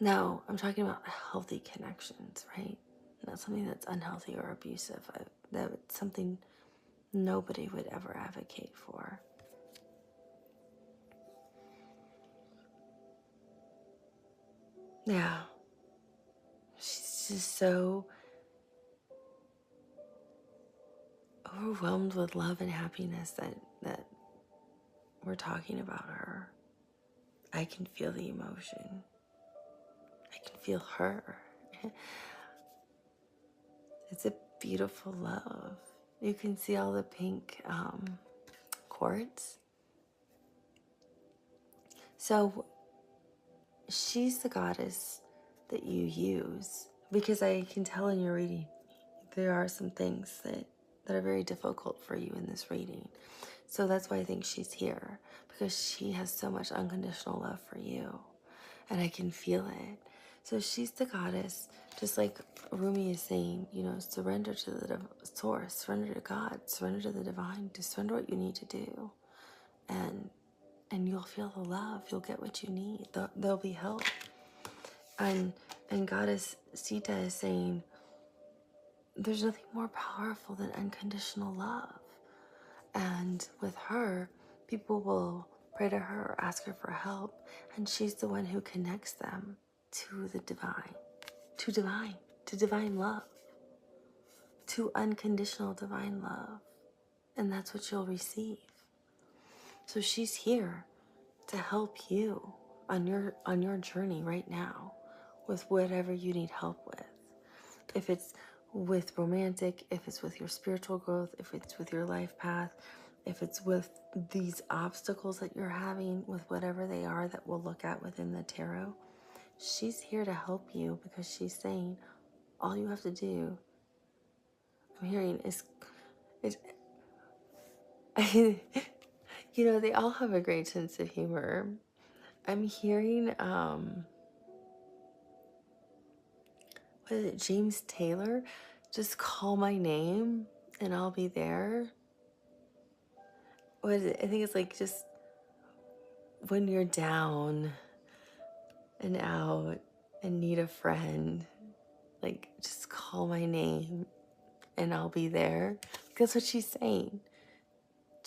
Now, I'm talking about healthy connections, right? Not something that's unhealthy or abusive. That's something nobody would ever advocate for. Yeah. She's just so overwhelmed with love and happiness that we're talking about her. I can feel the emotion. I can feel her. It's a beautiful love. You can see all the pink quartz. So she's the goddess that you use, because I can tell in your reading there are some things that are very difficult for you in this reading. So that's why I think she's here, because she has so much unconditional love for you, and I can feel it. So she's the goddess, just like Rumi is saying, you know, surrender to the source, surrender to God, surrender to the divine, to surrender what you need to do, and you'll feel the love. You'll get what you need. There'll be help. And Goddess Sita is saying, there's nothing more powerful than unconditional love. And with her, people will pray to her or ask her for help, and she's the one who connects them to the divine, to divine love, to unconditional divine love. And that's what you'll receive. So she's here to help you on your journey right now with whatever you need help with. If it's with romantic, if it's with your spiritual growth, if it's with your life path, if it's with these obstacles that you're having, with whatever they are that we'll look at within the tarot, she's here to help you, because she's saying all you have to do, I'm hearing, is you know, they all have a great sense of humor. I'm hearing, what is it, James Taylor, just call my name and I'll be there. What is it? I think it's like, just when you're down and out and need a friend, like, just call my name and I'll be there. That's what she's saying.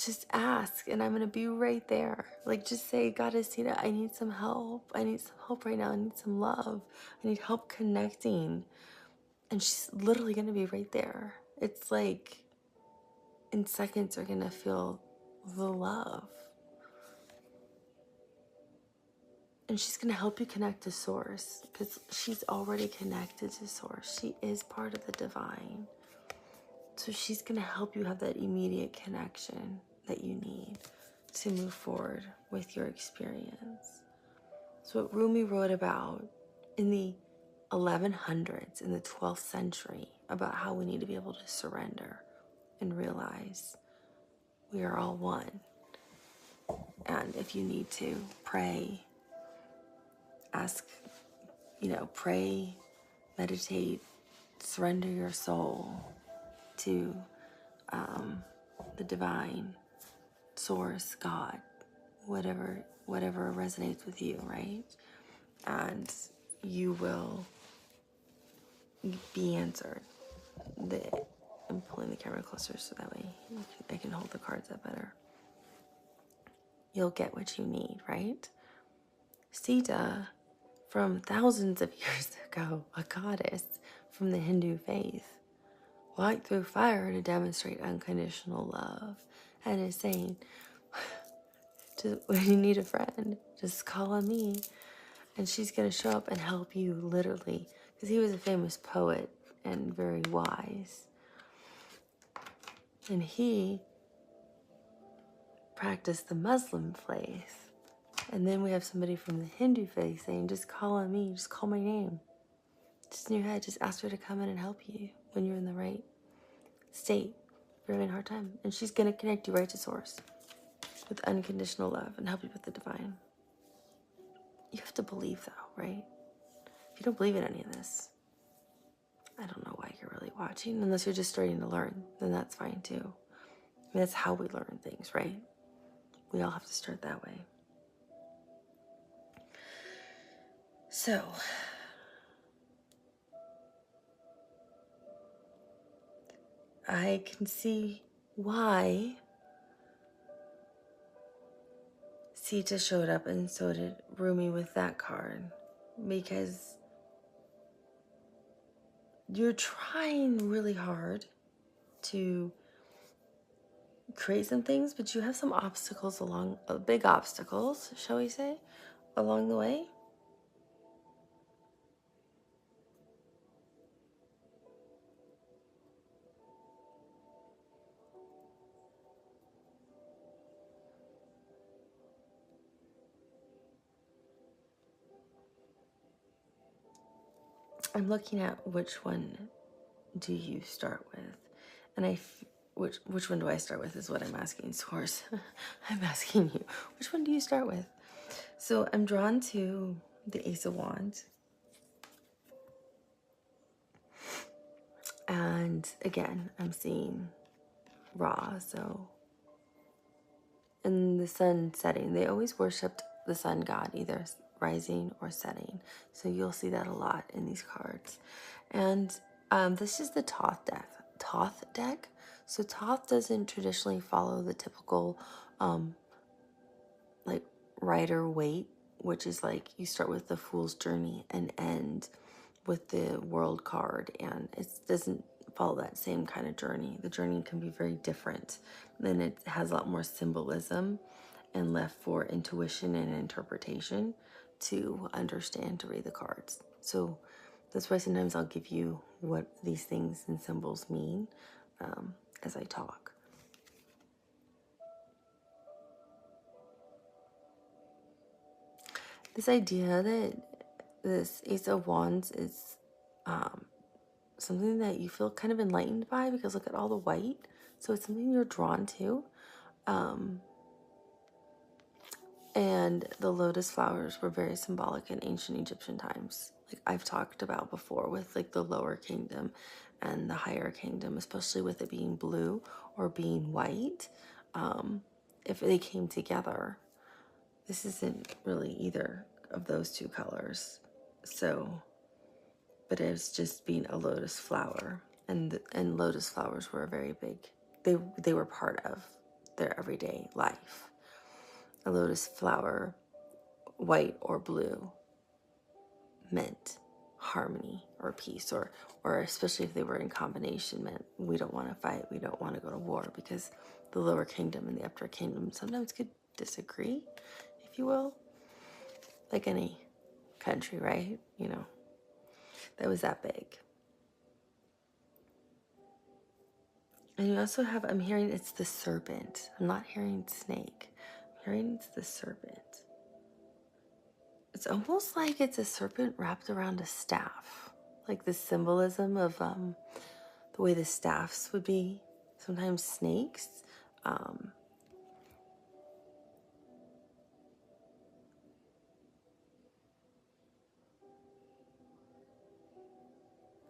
Just ask and I'm going to be right there. Like, just say, Goddess Sita, I need some help. I need some help right now. I need some love. I need help connecting. And she's literally going to be right there. It's like, in seconds, you're going to feel the love. And she's going to help you connect to Source because she's already connected to Source. She is part of the divine. So she's going to help you have that immediate connection that you need to move forward with your experience. So what Rumi wrote about in the 1100s, in the 12th century, about how we need to be able to surrender and realize we are all one. And if you need to pray, ask, pray, meditate, surrender your soul to the divine source, God, whatever resonates with you, right? And you will be answered. I'm pulling the camera closer so that way I can hold the cards up better. You'll get what you need, right? Sita, from thousands of years ago, a goddess from the Hindu faith, walked through fire to demonstrate unconditional love, and is saying, when you need a friend, just call on me. And she's going to show up and help you, literally, because he was a famous poet and very wise. And he practiced the Muslim faith. And then we have somebody from the Hindu faith saying, just call on me, just call my name. Just in your head, just ask her to come in and help you when you're in the right state. If you're having a hard time. And she's going to connect you right to Source with unconditional love and help you with the divine. You have to believe, though, right? If you don't believe in any of this, I don't know why you're really watching, unless you're just starting to learn, then that's fine too. I mean, that's how we learn things, right? We all have to start that way. So, I can see why Sita showed up, and so did Rumi with that card, because you're trying really hard to create some things, but you have some obstacles big obstacles, shall we say, along the way. I'm looking at which one do you start with, and which one do I start with is what I'm asking Source. I'm asking you, which one do you start with? So I'm drawn to the Ace of Wands, and again I'm seeing Ra. So in the sun setting, they always worshipped the sun god, either rising or setting. So you'll see that a lot in these cards. And this is the Thoth deck. So Thoth doesn't traditionally follow the typical like Rider Waite, which is like you start with the Fool's Journey and end with the World card, and it doesn't follow that same kind of journey. The journey can be very different, and it has a lot more symbolism and left for intuition and interpretation to understand, to read the cards. So that's why sometimes I'll give you what these things and symbols mean as I talk. This idea that this Ace of Wands is something that you feel kind of enlightened by, because look at all the white. So it's something you're drawn to. And the lotus flowers were very symbolic in ancient Egyptian times. Like I've talked about before with like the lower kingdom and the higher kingdom, especially with it being blue or being white. If they came together, this isn't really either of those two colors. So, but it's just being a lotus flower, and lotus flowers were a very big, they were part of their everyday life. A lotus flower, white or blue, meant harmony or peace, or especially if they were in combination, meant we don't want to fight, we don't want to go to war, because the lower kingdom and the upper kingdom sometimes could disagree, if you will. like any country, right? You know, that was that big. And you also have, I'm hearing it's the serpent. I'm not hearing snake. I'm hearing it's the serpent. It's almost like it's a serpent wrapped around a staff. Like the symbolism of the way the staffs would be. Sometimes snakes.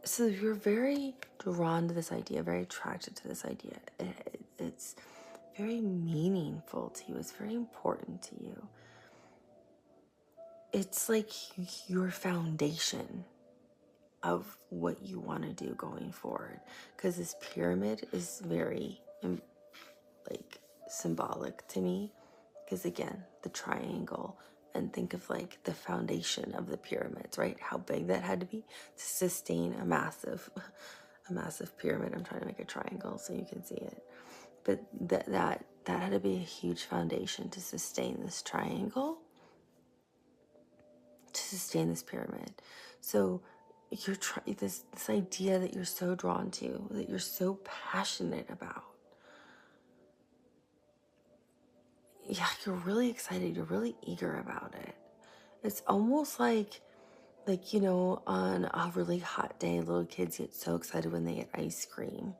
So you're very drawn to this idea, very attracted to this idea. It's very meaningful to you. It's very important to you. It's like your foundation of what you want to do going forward. Because this pyramid is very like symbolic to me. Because again, the triangle, and think of like the foundation of the pyramids, right? How big that had to be to sustain a massive pyramid. I'm trying to make a triangle so you can see it. But that had to be a huge foundation to sustain this triangle, to sustain this pyramid. So you're this idea that you're so drawn to, that you're so passionate about. Yeah, you're really excited. You're really eager about it. It's almost like, you know, on a really hot day, little kids get so excited when they get ice cream.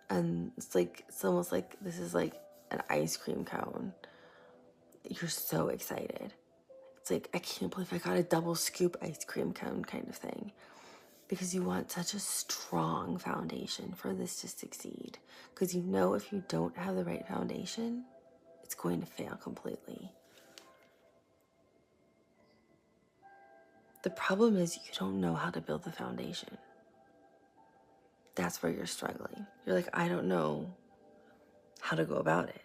And it's almost like this is like an ice cream cone. You're so excited. It's like, I can't believe I got a double scoop ice cream cone kind of thing. Because you want such a strong foundation for this to succeed. Because you know if you don't have the right foundation, it's going to fail completely. The problem is you don't know how to build the foundation. That's where you're struggling. You're like, I don't know how to go about it.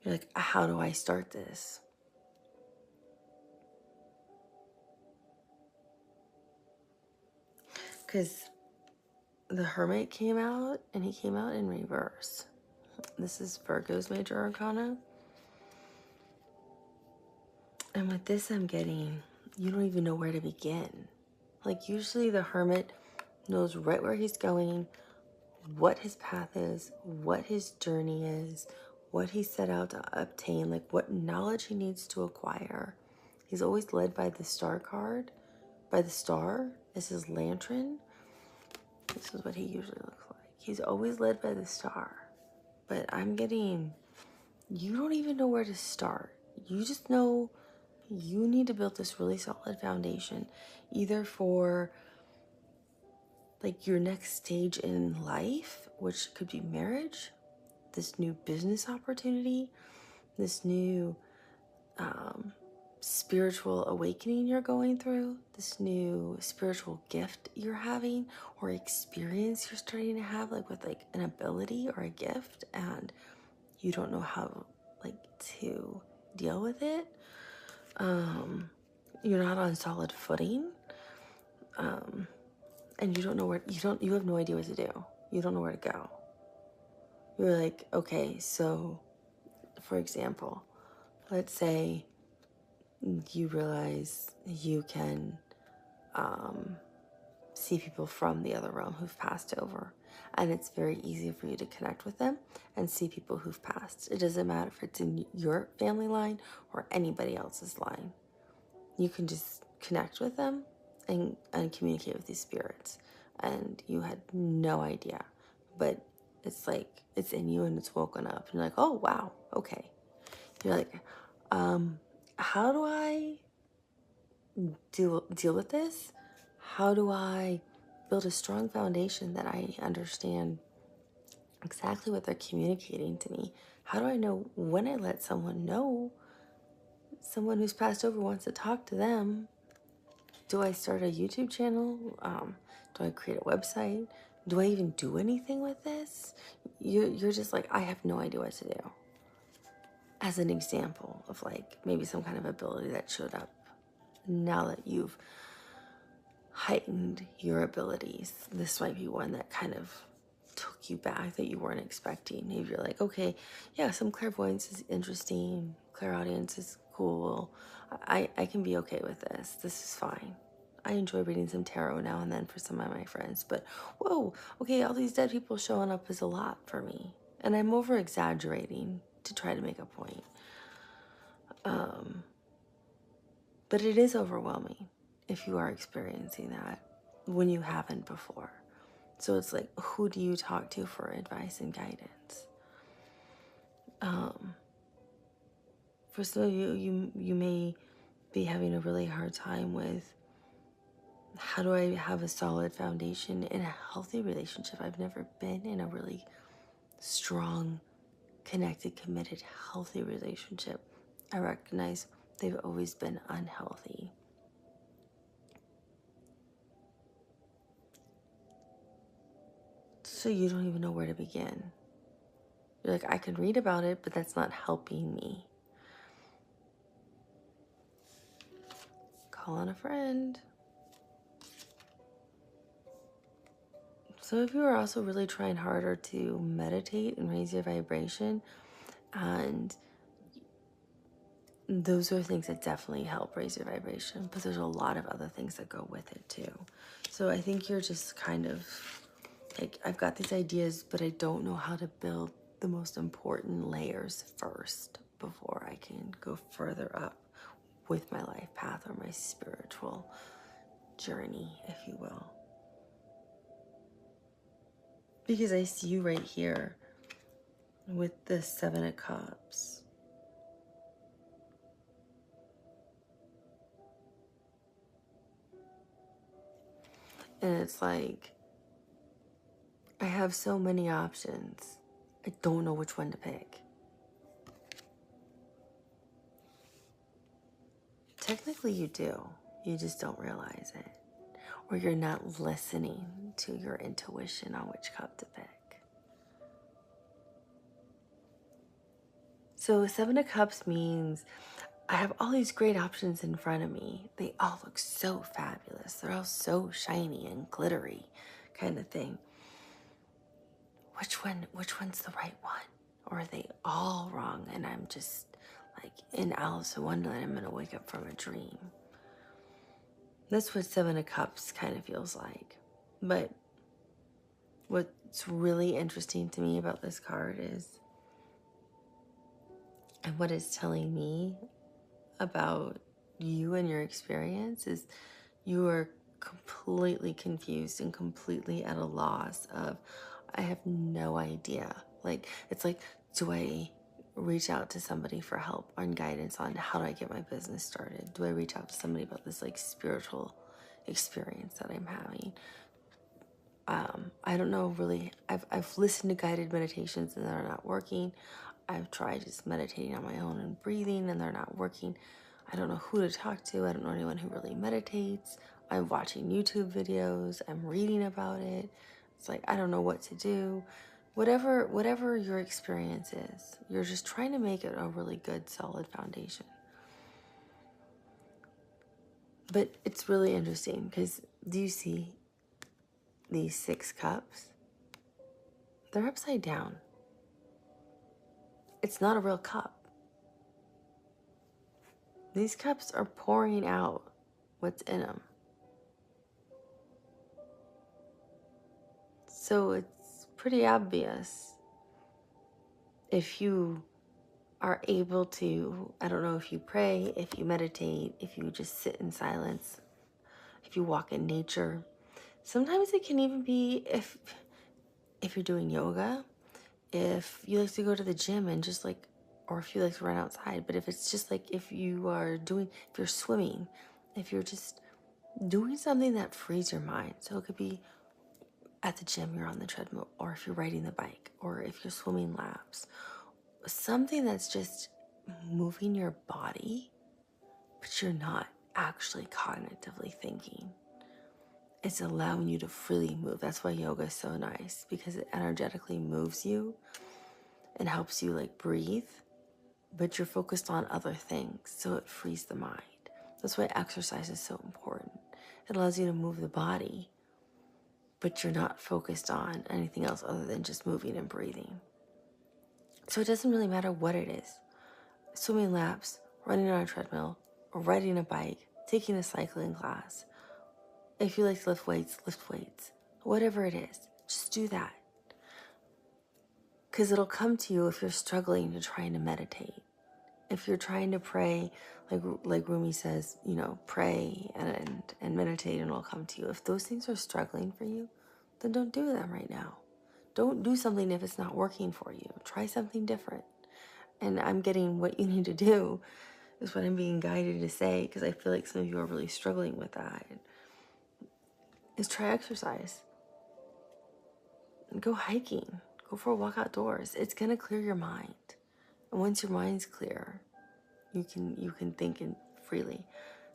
You're like, how do I start this? Because the Hermit came out, and he came out in reverse. This is Virgo's major arcana. And with this, I'm getting, you don't even know where to begin. Like, usually the Hermit knows right where he's going, what his path is, what his journey is, what he set out to obtain, like what knowledge he needs to acquire. He's always led by the star card. By the star is his lantern. This is what he usually looks like. He's always led by the star. But I'm getting, you don't even know where to start. You just know you need to build this really solid foundation, either for like your next stage in life, which could be marriage, this new business opportunity, this new spiritual awakening you're going through, this new spiritual gift you're having, or experience you're starting to have, like with like an ability or a gift, and you don't know how like to deal with it. You're not on solid footing, and you don't know where, you have no idea what to do. You don't know where to go. You're like, okay, so for example, let's say you realize you can see people from the other realm who've passed over, and it's very easy for you to connect with them and see people who've passed. It doesn't matter if it's in your family line or anybody else's line. You can just connect with them and communicate with these spirits, and you had no idea, but it's like it's in you and it's woken up, and you're like, oh wow, okay. You're like, how do I deal with this? How do I build a strong foundation that I understand exactly what they're communicating to me? How do I know when I let someone know someone who's passed over wants to talk to them? Do I start a YouTube channel? Do I create a website? Do I even do anything with this? You're just like, I have no idea what to do. As an example of like maybe some kind of ability that showed up now that you've heightened your abilities. This might be one that kind of took knock you back that you weren't expecting. Maybe you're like, okay, yeah, some clairvoyance is interesting, clairaudience is cool. I can be okay with this. This is fine. I enjoy reading some tarot now and then for some of my friends, but whoa, okay, all these dead people showing up is a lot for me. And I'm over exaggerating to try to make a point. But it is overwhelming if you are experiencing that when you haven't before. So it's like, who do you talk to for advice and guidance? For some of you, you may be having a really hard time with, how do I have a solid foundation in a healthy relationship? I've never been in a really strong, connected, committed, healthy relationship. I recognize they've always been unhealthy. So you don't even know where to begin. You're like, I can read about it, but that's not helping me. Call on a friend. Some of you are also really trying harder to meditate and raise your vibration. And those are things that definitely help raise your vibration. But there's a lot of other things that go with it too. So I think you're just kind of like, I've got these ideas, but I don't know how to build the most important layers first before I can go further up with my life path or my spiritual journey, if you will. Because I see you right here with the Seven of Cups. And it's like, I have so many options. I don't know which one to pick. Technically you do. You just don't realize it. Or you're not listening to your intuition on which cup to pick. So Seven of Cups means I have all these great options in front of me. They all look so fabulous. They're all so shiny and glittery kind of thing. Which one's the right one? Or are they all wrong and I'm just like in Alice in Wonderland, I'm gonna wake up from a dream. That's what Seven of Cups kind of feels like. But what's really interesting to me about this card is, and what it's telling me about you and your experience is, you are completely confused and completely at a loss of, I have no idea. Like, it's like, do I reach out to somebody for help and guidance on how do I get my business started? Do I reach out to somebody about this like spiritual experience that I'm having? I don't know really. I've listened to guided meditations and they're not working. I've tried just meditating on my own and breathing and they're not working. I don't know who to talk to. I don't know anyone who really meditates. I'm watching YouTube videos. I'm reading about it. It's like, I don't know what to do. Whatever your experience is, you're just trying to make it a really good, solid foundation. But it's really interesting because, do you see these 6 cups? They're upside down. It's not a real cup. These cups are pouring out what's in them. So it's pretty obvious if you are able to, I don't know if you pray, if you meditate, if you just sit in silence, if you walk in nature. Sometimes it can even be if you're doing yoga, if you like to go to the gym and just like, or if you like to run outside, but if it's just like, if you're swimming, if you're just doing something that frees your mind. So it could be at the gym, you're on the treadmill, or if you're riding the bike, or if you're swimming laps, something that's just moving your body, but you're not actually cognitively thinking. It's allowing you to freely move. That's why yoga is so nice, because it energetically moves you and helps you like breathe, but you're focused on other things, so it frees the mind. That's why exercise is so important. It allows you to move the body, but you're not focused on anything else other than just moving and breathing. So it doesn't really matter what it is. Swimming laps, running on a treadmill, or riding a bike, taking a cycling class. If you like to lift weights, lift weights. Whatever it is, just do that. Because it'll come to you if you're struggling to trying to meditate. If you're trying to pray, like Rumi says, pray and meditate and it'll come to you. If those things are struggling for you, then don't do them right now. Don't do something if it's not working for you. Try something different. And I'm getting what you need to do is what I'm being guided to say, because I feel like some of you are really struggling with that, is try exercise. And go hiking. Go for a walk outdoors. It's going to clear your mind. And once your mind's clear, you can think freely.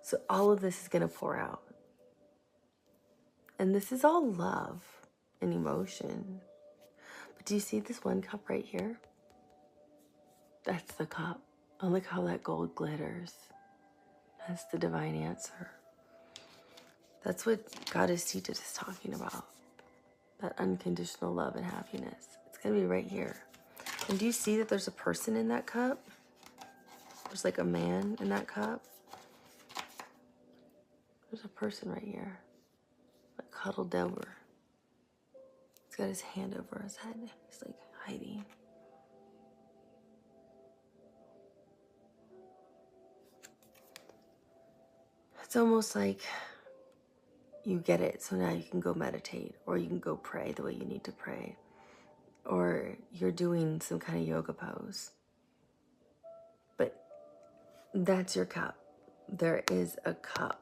So all of this is going to pour out. And this is all love and emotion. But do you see this one cup right here? That's the cup. And look how that gold glitters. That's the divine answer. That's what Goddess Sita is talking about. That unconditional love and happiness. It's going to be right here. And do you see that there's a person in that cup? There's like a man in that cup. There's a person right here. Like cuddled over. He's got his hand over his head. He's like hiding. It's almost like you get it, so now you can go meditate, or you can go pray the way you need to pray, or you're doing some kind of yoga pose. But that's your cup. There is a cup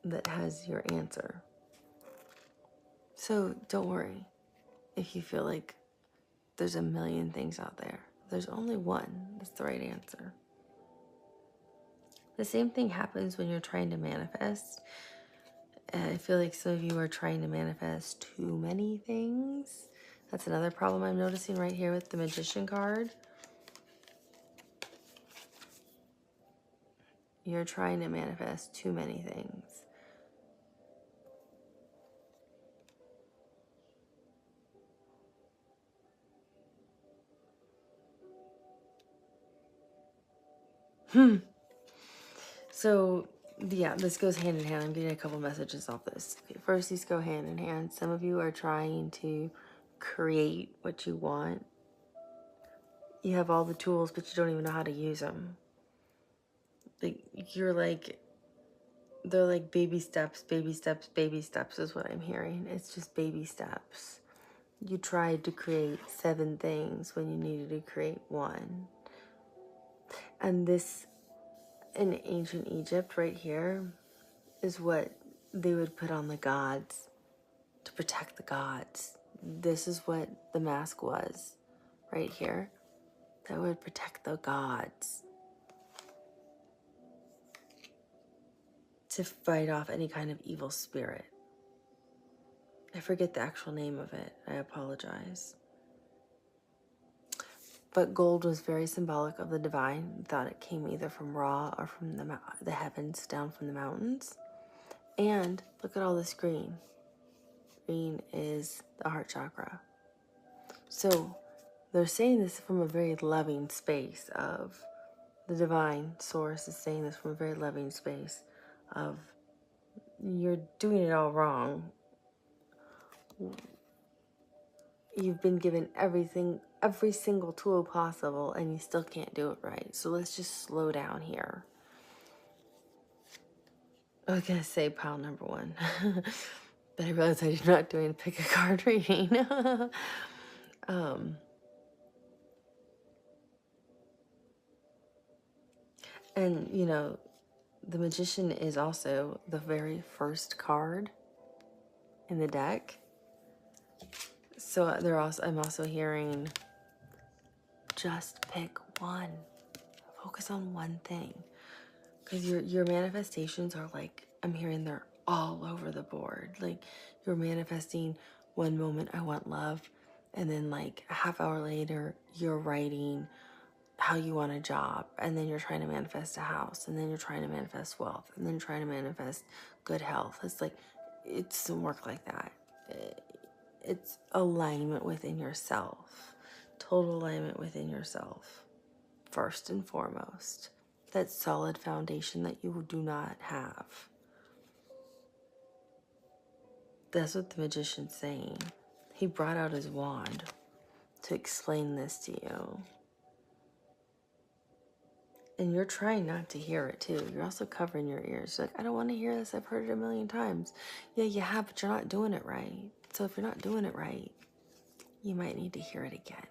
that has your answer. So don't worry if you feel like there's a million things out there. There's only one that's the right answer. The same thing happens when you're trying to manifest. I feel like some of you are trying to manifest too many things. That's another problem I'm noticing right here with the Magician card. You're trying to manifest too many things. So, yeah, this goes hand in hand. I'm getting a couple messages off this. Okay, first, these go hand in hand. Some of you are trying to create what you want. You have all the tools, but you don't even know how to use them. They're like baby steps, baby steps, baby steps is what I'm hearing. It's just baby steps. You tried to create 7 things when you needed to create 1. And this, in ancient Egypt right here, is what they would put on the gods to protect the gods. This is what the mask was right here. That would protect the gods. To fight off any kind of evil spirit. I forget the actual name of it. I apologize. But gold was very symbolic of the divine. Thought it came either from Ra or from the heavens, down from the mountains. And look at all this green. Green is the heart chakra. So they're saying this from a very loving space of the divine source is saying this from a very loving space of you're doing it all wrong. You've been given everything, every single tool possible, and you still can't do it right. So let's just slow down here. I was going to say pile number 1. But I realized I'm not doing a pick a card reading. And, the Magician is also the very first card in the deck. So I'm also hearing just pick one. Focus on one thing. Because your manifestations are like, I'm hearing they're all over the board. Like you're manifesting one moment, I want love. And then like a half hour later, you're writing how you want a job. And then you're trying to manifest a house. And then you're trying to manifest wealth. And then trying to manifest good health. It's like, it doesn't work like that. it's alignment within yourself. Total alignment within yourself. First and foremost. That solid foundation that you do not have. That's what the magician's saying. He brought out his wand to explain this to you. And you're trying not to hear it too. You're also covering your ears. You're like, I don't want to hear this. I've heard it a million times. Yeah, you have, but you're not doing it right. So if you're not doing it right, you might need to hear it again.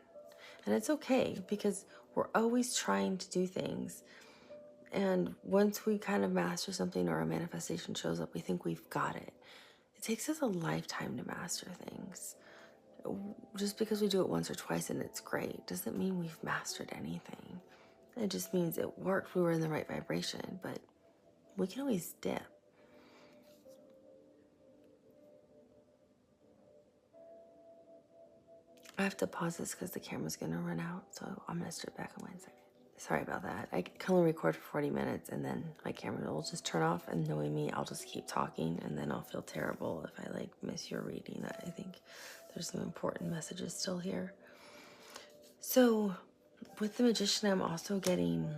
And it's okay, because we're always trying to do things. And once we kind of master something or a manifestation shows up, we think we've got it. It takes us a lifetime to master things. Just because we do it once or twice and it's great doesn't mean we've mastered anything. It just means it worked. We were in the right vibration, but we can always dip. I have to pause this because the camera's going to run out, so I'm going to strip back in 1 second. Sorry about that. I can only record for 40 minutes and then my camera will just turn off, and knowing me, I'll just keep talking and then I'll feel terrible if I miss your reading. I think there's some important messages still here. So with the magician, I'm also getting,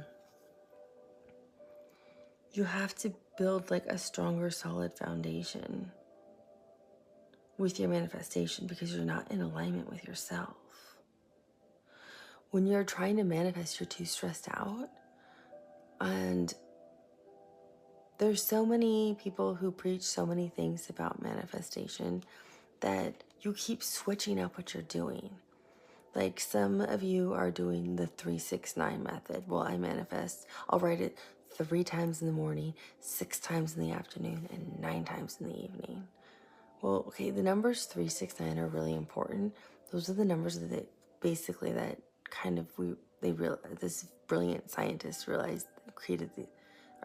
you have to build a stronger, solid foundation with your manifestation, because you're not in alignment with yourself. When you're trying to manifest, you're too stressed out. And there's so many people who preach so many things about manifestation that you keep switching up what you're doing. Like some of you are doing the 3-6-9 method. Well, I manifest, I'll write it 3 times in the morning, 6 times in the afternoon, and 9 times in the evening. Well, okay, the numbers 3, 6, 9 are really important. Those are the numbers that basically that kind of this brilliant scientist realized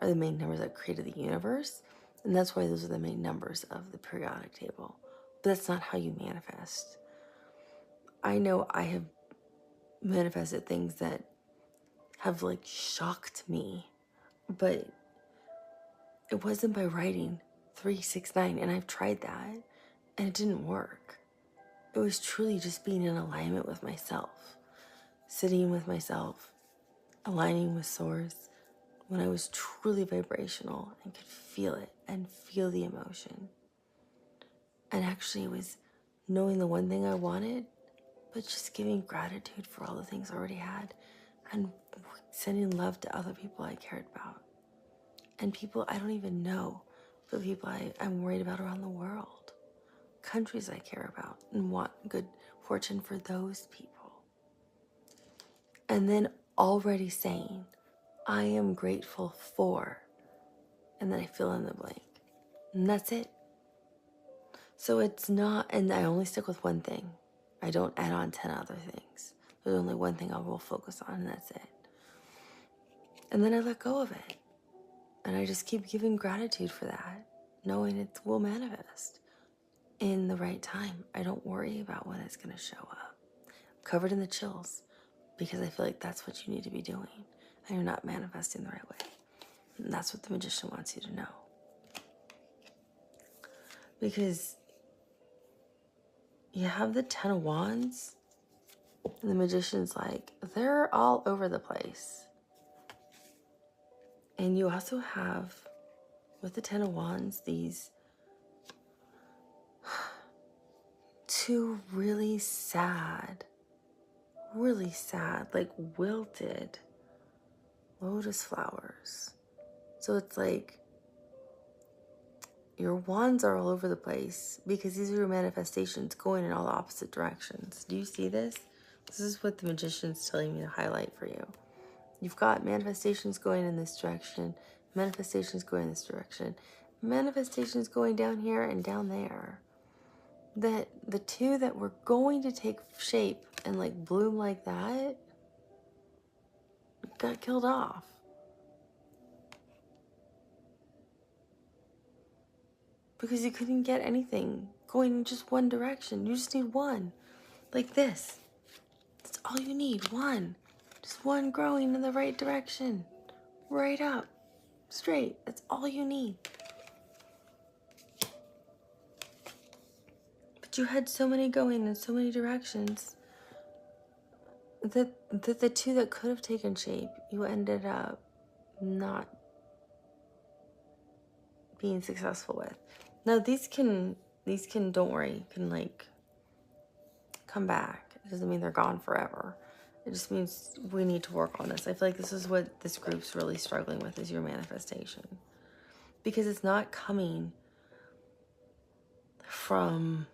are the main numbers that created the universe. And that's why those are the main numbers of the periodic table. But that's not how you manifest. I know I have manifested things that have shocked me, but it wasn't by writing 3, 6, 9, and I've tried that and it didn't work. It was truly just being in alignment with myself, sitting with myself, aligning with source, when I was truly vibrational and could feel it and feel the emotion. And actually it was knowing the one thing I wanted, but just giving gratitude for all the things I already had, and sending love to other people I cared about. And people I don't even know, but people I'm worried about around the world. Countries I care about and want good fortune for those people. And then already saying, I am grateful for, and then I fill in the blank. And that's it. So it's not, and I only stick with one thing. I don't add on 10 other things. There's only one thing I will focus on, and that's it. And then I let go of it. And I just keep giving gratitude for that, knowing it will manifest in the right time. I don't worry about when it's going to show up. I'm covered in the chills because I feel like that's what you need to be doing, and you're not manifesting the right way. And that's what the magician wants you to know. Because you have the 10 of Wands, and the magician's they're all over the place. And you also have, with the 10 of Wands, these 2 really sad, wilted lotus flowers. So it's your wands are all over the place because these are your manifestations going in all the opposite directions. Do you see this? This is what the magician's telling me to highlight for you. You've got manifestations going in this direction, manifestations going in this direction, manifestations going down here and down there. That the 2 that were going to take shape and bloom like that got killed off. Because you couldn't get anything going in just one direction. You just need one. Like this. That's all you need. One. Just one growing in the right direction. Right up. Straight. That's all you need. But But you had so many going in so many directions that the two that could have taken shape, you ended up not being successful with. Now these can, don't worry, can like come back. It doesn't mean they're gone forever. It just means we need to work on this. I feel like this is what this group's really struggling with, is your manifestation. Because it's not coming from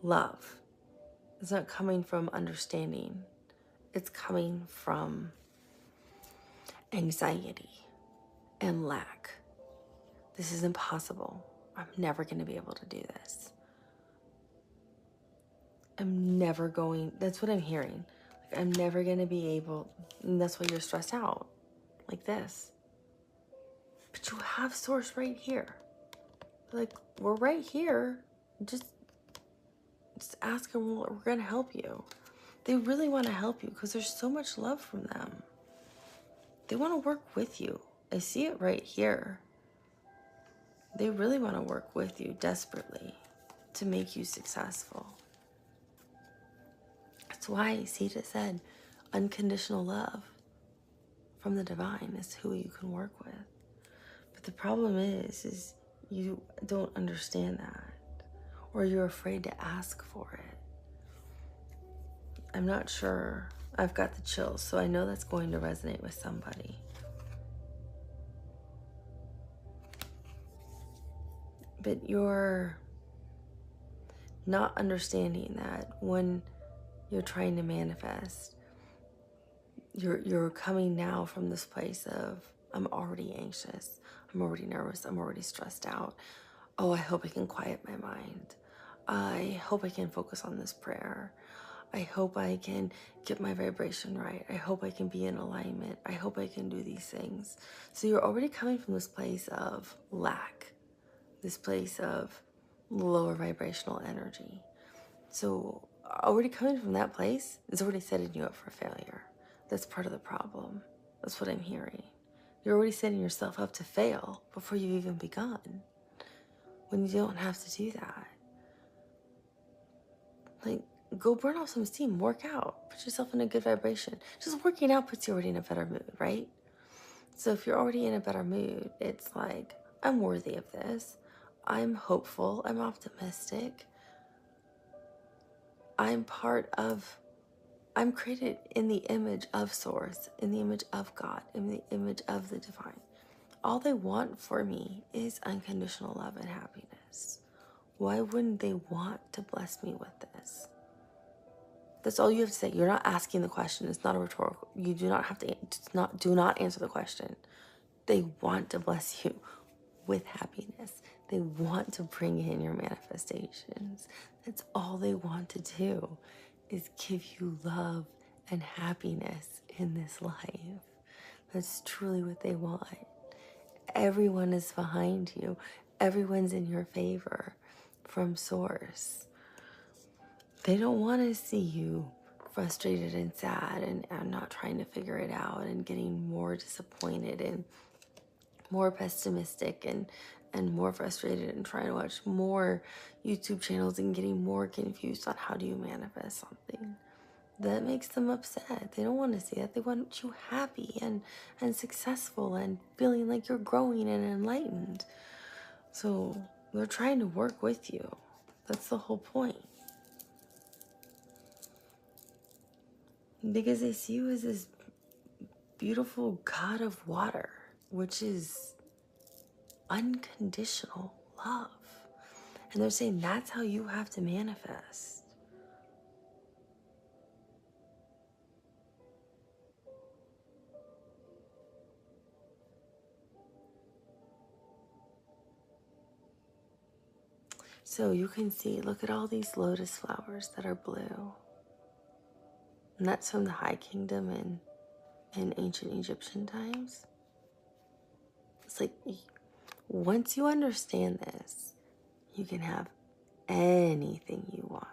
love. It's not coming from understanding. It's coming from anxiety and lack. This is impossible. I'm never going to be able to do this. I'm never going, that's what I'm hearing. Like, I'm never going to be able, and that's why you're stressed out like this. But you have source right here. Like, we're right here. Just ask them, we're going to help you. They really want to help you because there's so much love from them. They want to work with you. I see it right here. They really want to work with you desperately to make you successful. That's why Sita said unconditional love from the divine is who you can work with. But the problem is you don't understand that, or you're afraid to ask for it. I'm not sure. I've got the chills, so I know that's going to resonate with somebody. But you're not understanding that when you're trying to manifest, you're coming now from this place of, I'm already anxious, I'm already nervous, I'm already stressed out. Oh, I hope I can quiet my mind. I hope I can focus on this prayer. I hope I can get my vibration right. I hope I can be in alignment. I hope I can do these things. So you're already coming from this place of lack, this place of lower vibrational energy. So already coming from that place is already setting you up for failure. That's part of the problem. That's what I'm hearing. You're already setting yourself up to fail before you've even begun, when you don't have to do that. Like, go burn off some steam, work out, put yourself in a good vibration. Just working out puts you already in a better mood, right? So if you're already in a better mood, it's like, I'm worthy of this. I'm hopeful, I'm optimistic. I'm created in the image of Source, in the image of God, in the image of the divine. All they want for me is unconditional love and happiness. Why wouldn't they want to bless me with this? That's all you have to say. You're not asking the question. It's not a rhetorical. You do not have to, do not answer the question. They want to bless you with happiness. They want to bring in your manifestations. That's all they want to do, is give you love and happiness in this life. That's truly what they want. Everyone is behind you. Everyone's in your favor from Source. They don't want to see you frustrated and sad and not trying to figure it out and getting more disappointed and more pessimistic and more frustrated and trying to watch more YouTube channels and getting more confused on how do you manifest something. That makes them upset. They don't want to see that. They want you happy and successful and feeling like you're growing and enlightened. So they're trying to work with you. That's the whole point. Because they see you as this beautiful god of water, which is unconditional love. And they're saying that's how you have to manifest. So you can see, look at all these lotus flowers that are blue. And that's from the High Kingdom in ancient Egyptian times. It's like, once you understand this, you can have anything you want.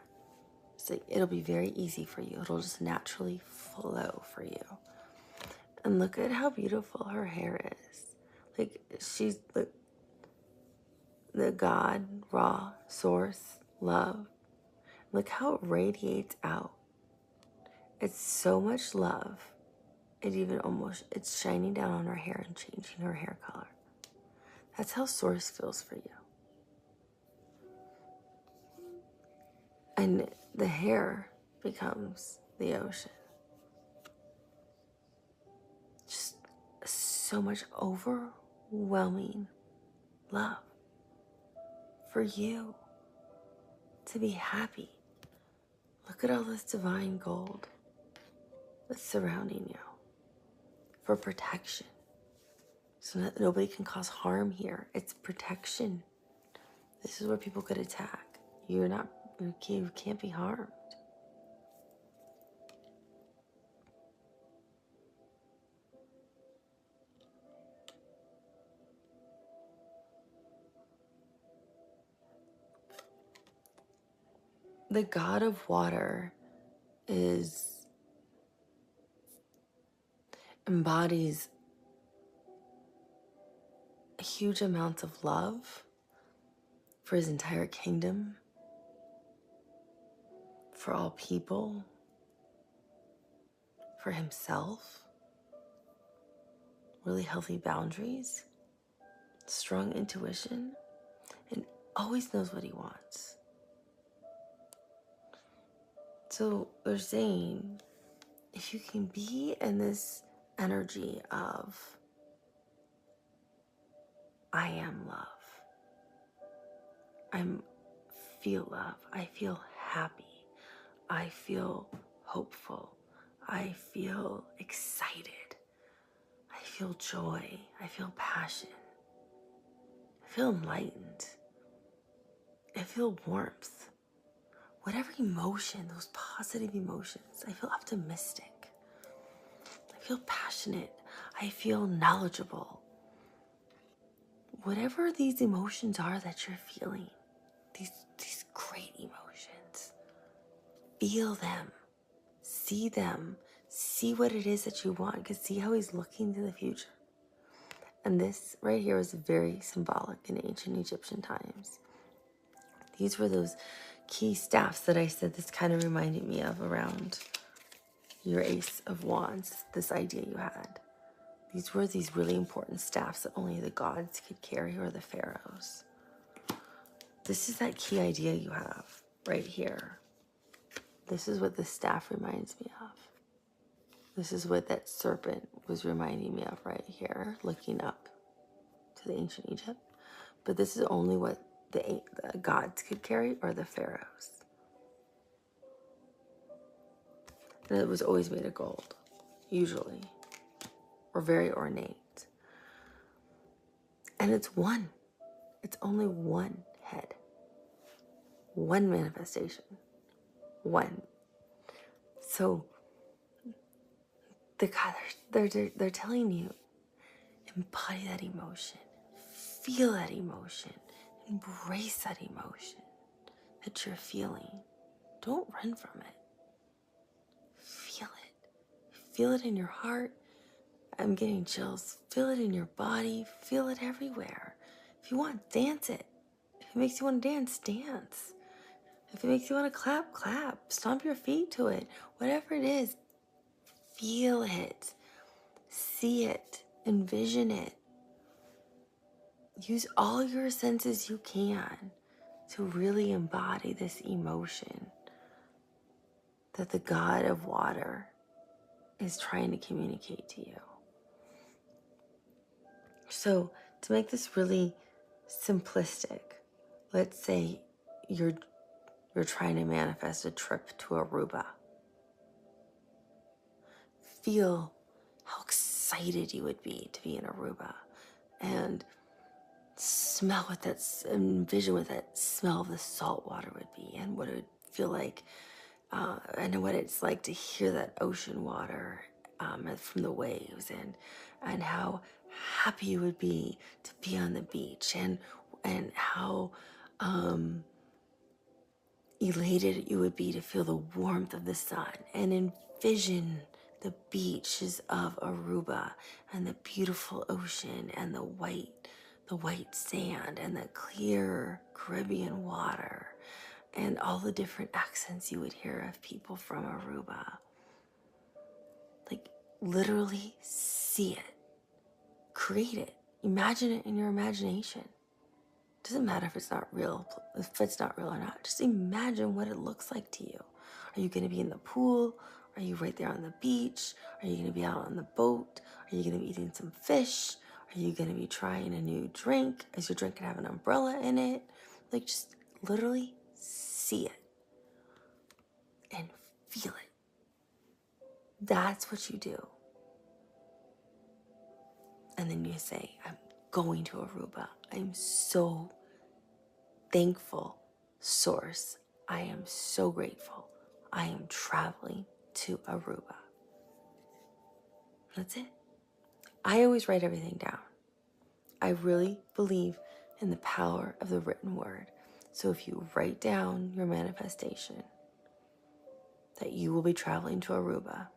It's like, it'll be very easy for you. It'll just naturally flow for you. And look at how beautiful her hair is. Like, she's, the God, raw, source, love. Look how it radiates out. It's so much love. It's shining down on her hair and changing her hair color. That's how source feels for you. And the hair becomes the ocean. Just so much overwhelming love for you to be happy. Look at all this divine gold that's surrounding you for protection. So that nobody can cause harm here. It's protection. This is where people could attack. You can't be harmed. The God of water embodies a huge amount of love for his entire kingdom, for all people, for himself, really healthy boundaries, strong intuition, and always knows what he wants. So they're saying, if you can be in this energy of, I am love, I feel love, I feel happy, I feel hopeful, I feel excited, I feel joy, I feel passion, I feel enlightened, I feel warmth. Whatever emotion, those positive emotions, I feel optimistic, I feel passionate, I feel knowledgeable. Whatever these emotions are that you're feeling, these great emotions, feel them, see what it is that you want, because see how he's looking to the future. And this right here is very symbolic in ancient Egyptian times. These were those key staffs that I said this kind of reminded me of around your Ace of Wands, this idea you had. These were these really important staffs that only the gods could carry, or the pharaohs. This is that key idea you have right here. This is what the staff reminds me of. This is what that serpent was reminding me of right here, looking up to the ancient Egypt. But this is only what the gods could carry, or the pharaohs. And it was always made of gold, usually, or very ornate. And it's one. It's only one head. One manifestation. One. So the God, they're telling you, embody that emotion, feel that emotion, embrace that emotion that you're feeling. Don't run from it. Feel it. Feel it in your heart. I'm getting chills. Feel it in your body. Feel it everywhere. If you want, dance it. If it makes you want to dance, dance. If it makes you want to clap, clap. Stomp your feet to it. Whatever it is, feel it. See it. Envision it. Use all your senses you can to really embody this emotion that the God of water is trying to communicate to you. So to make this really simplistic, let's say you're trying to manifest a trip to Aruba. Feel how excited you would be to be in Aruba, and smell what envision what that smell of the salt water would be, and what it would feel like, and what it's like to hear that ocean water from the waves, and how happy you would be to be on the beach, and how elated you would be to feel the warmth of the sun, and envision the beaches of Aruba and the beautiful ocean and the white the white sand and the clear Caribbean water and all the different accents you would hear of people from Aruba. Like, literally see it, create it, imagine it in your imagination. Doesn't matter if it's not real or not. Just imagine what it looks like to you. Are you going to be in the pool? Are you right there on the beach? Are you going to be out on the boat? Are you going to be eating some fish? Are you going to be trying a new drink? Is your drink going to have an umbrella in it? Like, just literally see it and feel it. That's what you do. And then you say, I'm going to Aruba. I'm so thankful, Source. I am so grateful. I am traveling to Aruba. That's it. I always write everything down. I really believe in the power of the written word. So if you write down your manifestation, that you will be traveling to Aruba,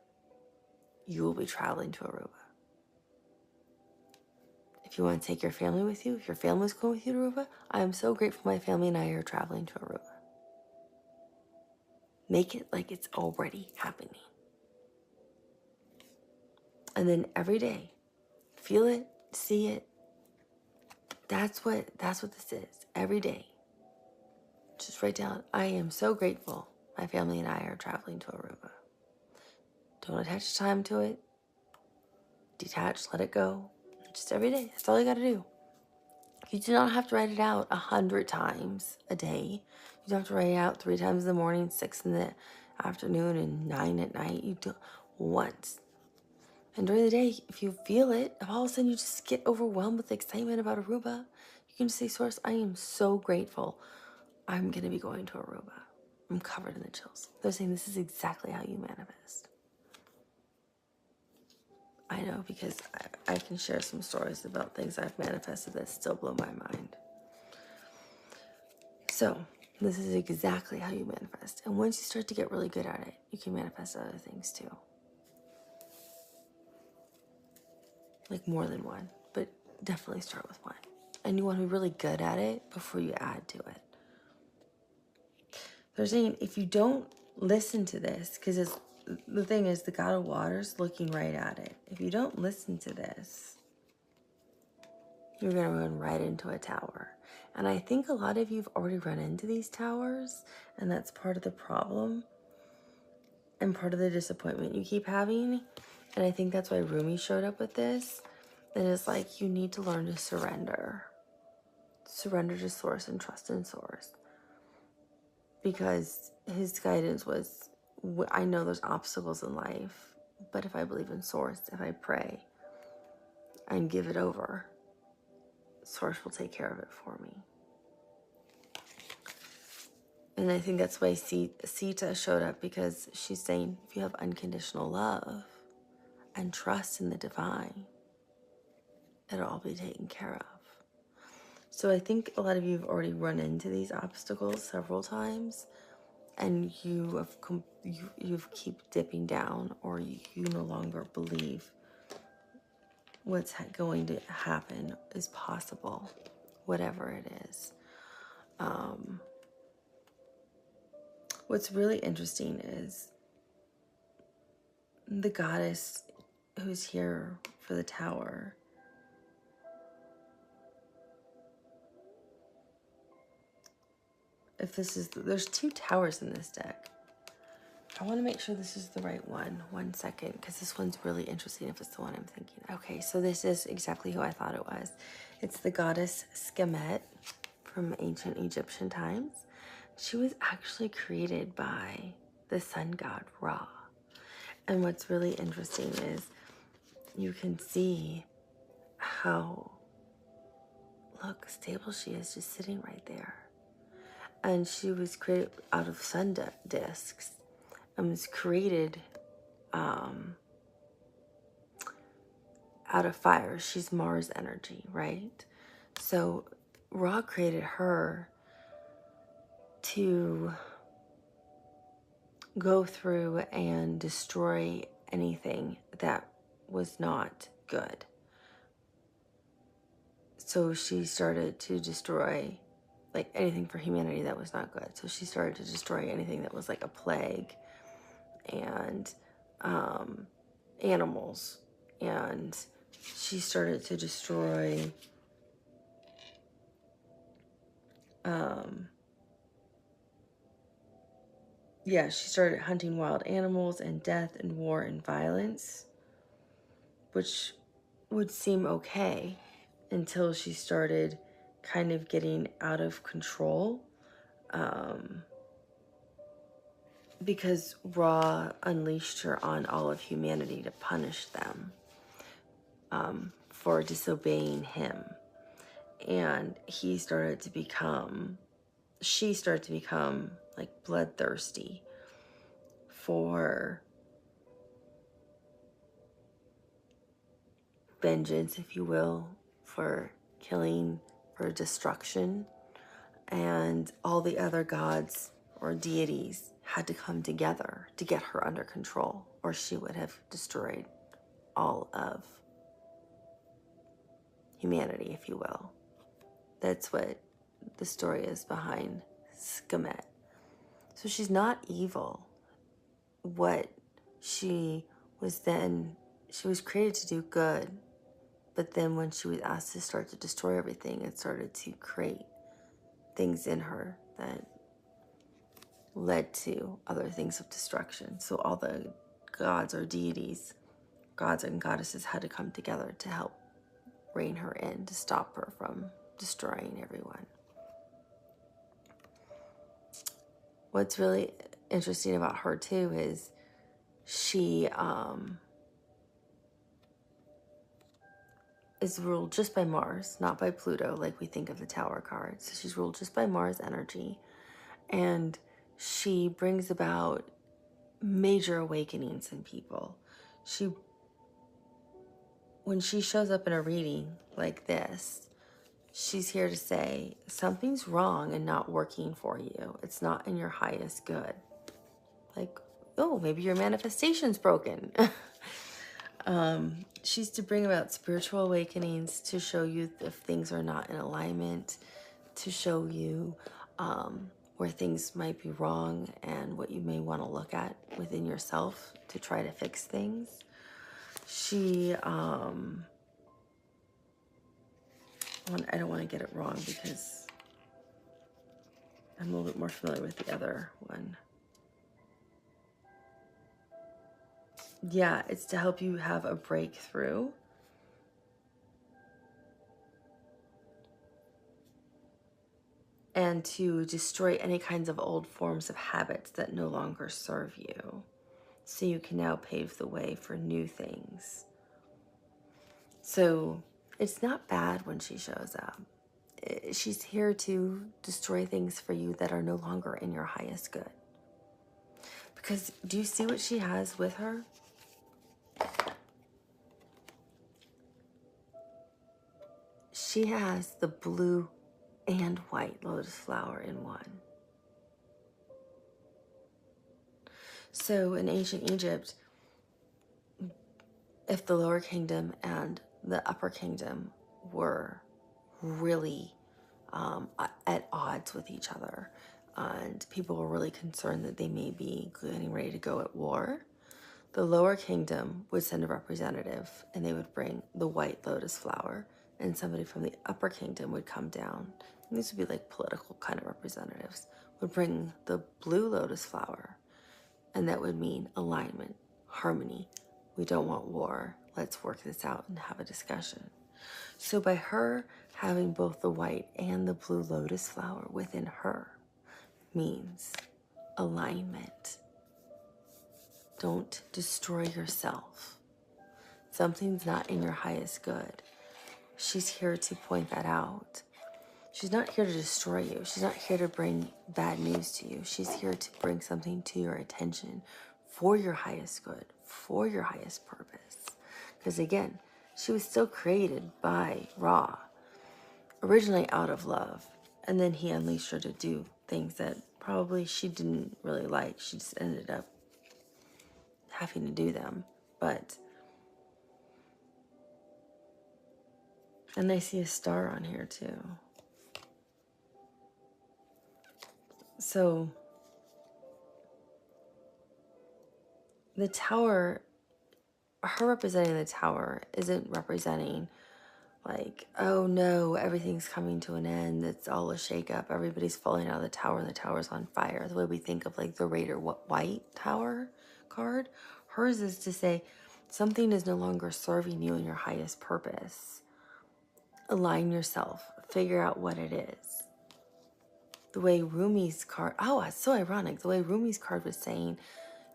you will be traveling to Aruba. If you want to take your family with you, if your family's going with you to Aruba, I am so grateful my family and I are traveling to Aruba. Make it like it's already happening. And then every day, feel it, see it. That's what this is. Every day. Just write down, I am so grateful my family and I are traveling to Aruba. Don't attach time to it. Detach, let it go. Just every day. That's all you got to do. You do not have to write it out 100 times a day. You don't have to write it out 3 times in the morning, 6 in the afternoon, and 9 at night. You do it once. And during the day, if you feel it, if all of a sudden you just get overwhelmed with excitement about Aruba, you can just say, Source, I am so grateful. I'm going to be going to Aruba. I'm covered in the chills. They're saying this is exactly how you manifest. I know, because I can share some stories about things I've manifested that still blow my mind. So this is exactly how you manifest. And once you start to get really good at it, you can manifest other things too. Like more than one, but definitely start with one. And you want to be really good at it before you add to it. They're saying if you don't listen to this, because the thing is, the God of Water's looking right at it. If you don't listen to this, you're going to run right into a tower. And I think a lot of you have already run into these towers, and that's part of the problem and part of the disappointment you keep having. And I think that's why Rumi showed up with this. And it's like, you need to learn to surrender. Surrender to Source and trust in Source. Because his guidance was, I know there's obstacles in life, but if I believe in Source, if I pray and give it over, Source will take care of it for me. And I think that's why Sita showed up, because she's saying, if you have unconditional love and trust in the divine, it'll all be taken care of. So I think a lot of you have already run into these obstacles several times, and you keep dipping down, or you no longer believe what's going to happen is possible, whatever it is. What's really interesting is the goddess who's here for the tower. If this is, there's 2 towers in this deck. I want to make sure this is the right one. 1 second, because this one's really interesting if it's the one I'm thinking. Okay, so this is exactly who I thought it was. It's the goddess Skemet from ancient Egyptian times. She was actually created by the sun god Ra. And what's really interesting is you can see how, look, stable she is, just sitting right there. And she was created out of sun discs and was created out of fire. She's Mars energy, right? So Ra created her to go through and destroy anything that was not good. So she started to destroy like anything for humanity that was not good. So she started to destroy anything that was like a plague and animals. And she started to destroy she started hunting wild animals and death and war and violence, which would seem okay until she started kind of getting out of control, because Ra unleashed her on all of humanity to punish them for disobeying him. And she started to become like bloodthirsty for vengeance, if you will, for killing, for destruction. And all the other gods or deities had to come together to get her under control, or she would have destroyed all of humanity, if you will. That's what the story is behind Skemet. So she's not evil. What she was created to do good, but then when she was asked to start to destroy everything, it started to create things in her that led to other things of destruction. So all the gods or deities, gods and goddesses had to come together to help rein her in, to stop her from destroying everyone. What's really interesting about her too is she is ruled just by Mars, not by Pluto like we think of the Tower card. So she's ruled just by Mars energy, and she brings about major awakenings in people. When she shows up in a reading like this, she's here to say something's wrong and not working for you. It's not in your highest good. Like, oh, maybe your manifestation's broken. She's to bring about spiritual awakenings, to show you if things are not in alignment, to show you where things might be wrong and what you may want to look at within yourself to try to fix things. She, I don't want to get it wrong because I'm a little bit more familiar with the other one. Yeah, it's to help you have a breakthrough. And to destroy any kinds of old forms of habits that no longer serve you. So you can now pave the way for new things. So it's not bad when she shows up. She's here to destroy things for you that are no longer in your highest good. Because do you see what she has with her? She has the blue and white lotus flower in one. So in ancient Egypt, if the lower kingdom and the upper kingdom were really at odds with each other, and people were really concerned that they may be getting ready to go at war, the lower kingdom would send a representative and they would bring the white lotus flower, and somebody from the upper kingdom would come down, and these would be like political kind of representatives, would bring the blue lotus flower, and that would mean alignment, harmony. We don't want war. Let's work this out and have a discussion. So by her having both the white and the blue lotus flower within her means alignment. Don't destroy yourself. Something's not in your highest good. She's here to point that out. She's not here to destroy you. She's not here to bring bad news to you. She's here to bring something to your attention for your highest good, for your highest purpose. Because again, she was still created by Ra, originally out of love. And then he unleashed her to do things that probably she didn't really like. She just ended up having to do them. But And I see a star on here too. So the tower, her representing the tower isn't representing like, oh no, everything's coming to an end. It's all a shakeup. Everybody's falling out of the tower and the tower's on fire. The way we think of like the red or white tower card. Hers is to say something is no longer serving you in your highest purpose. Align yourself. Figure out what it is. The way Rumi's card, oh, it's so ironic. The way Rumi's card was saying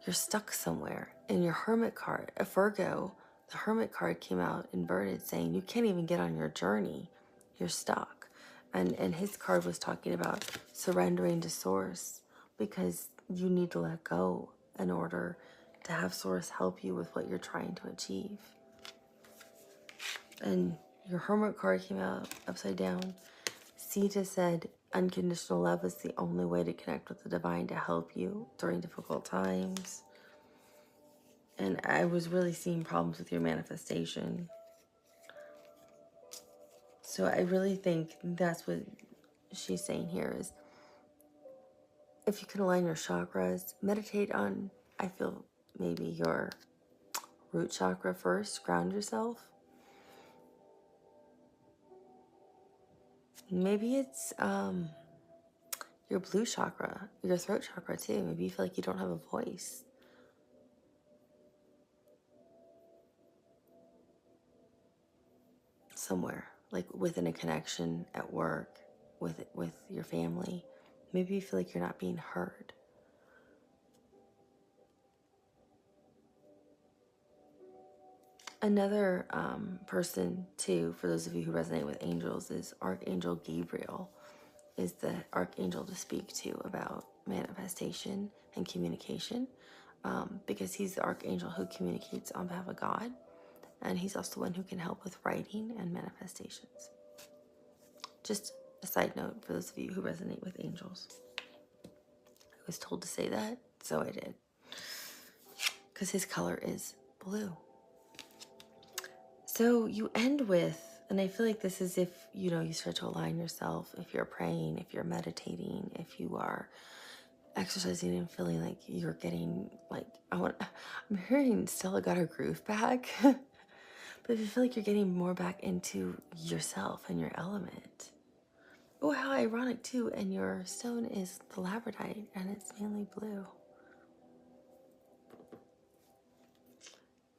you're stuck somewhere. In your Hermit card, a Virgo, the Hermit card came out inverted saying you can't even get on your journey. You're stuck. And his card was talking about surrendering to Source because you need to let go in order to have Source help you with what you're trying to achieve. And your Hermit card came out upside down. Sita said, unconditional love is the only way to connect with the divine to help you during difficult times. And I was really seeing problems with your manifestation. So I really think that's what she's saying here is if you can align your chakras, meditate on, I feel maybe your root chakra first, ground yourself. Maybe it's your blue chakra, your throat chakra too. Maybe you feel like you don't have a voice. Somewhere, like within a connection at work, with your family. Maybe you feel like you're not being heard. Another person, too, for those of you who resonate with angels, is Archangel Gabriel, is the archangel to speak to about manifestation and communication, because he's the archangel who communicates on behalf of God, and he's also the one who can help with writing and manifestations. Just a side note for those of you who resonate with angels. I was told to say that, so I did, because his color is blue. So you end with, and I feel like this is if, you start to align yourself, if you're praying, if you're meditating, if you are exercising and feeling like you're getting, like, I'm hearing Stella got her groove back. But if you feel like you're getting more back into yourself and your element. Oh, how ironic too. And your stone is the labradorite and it's mainly blue.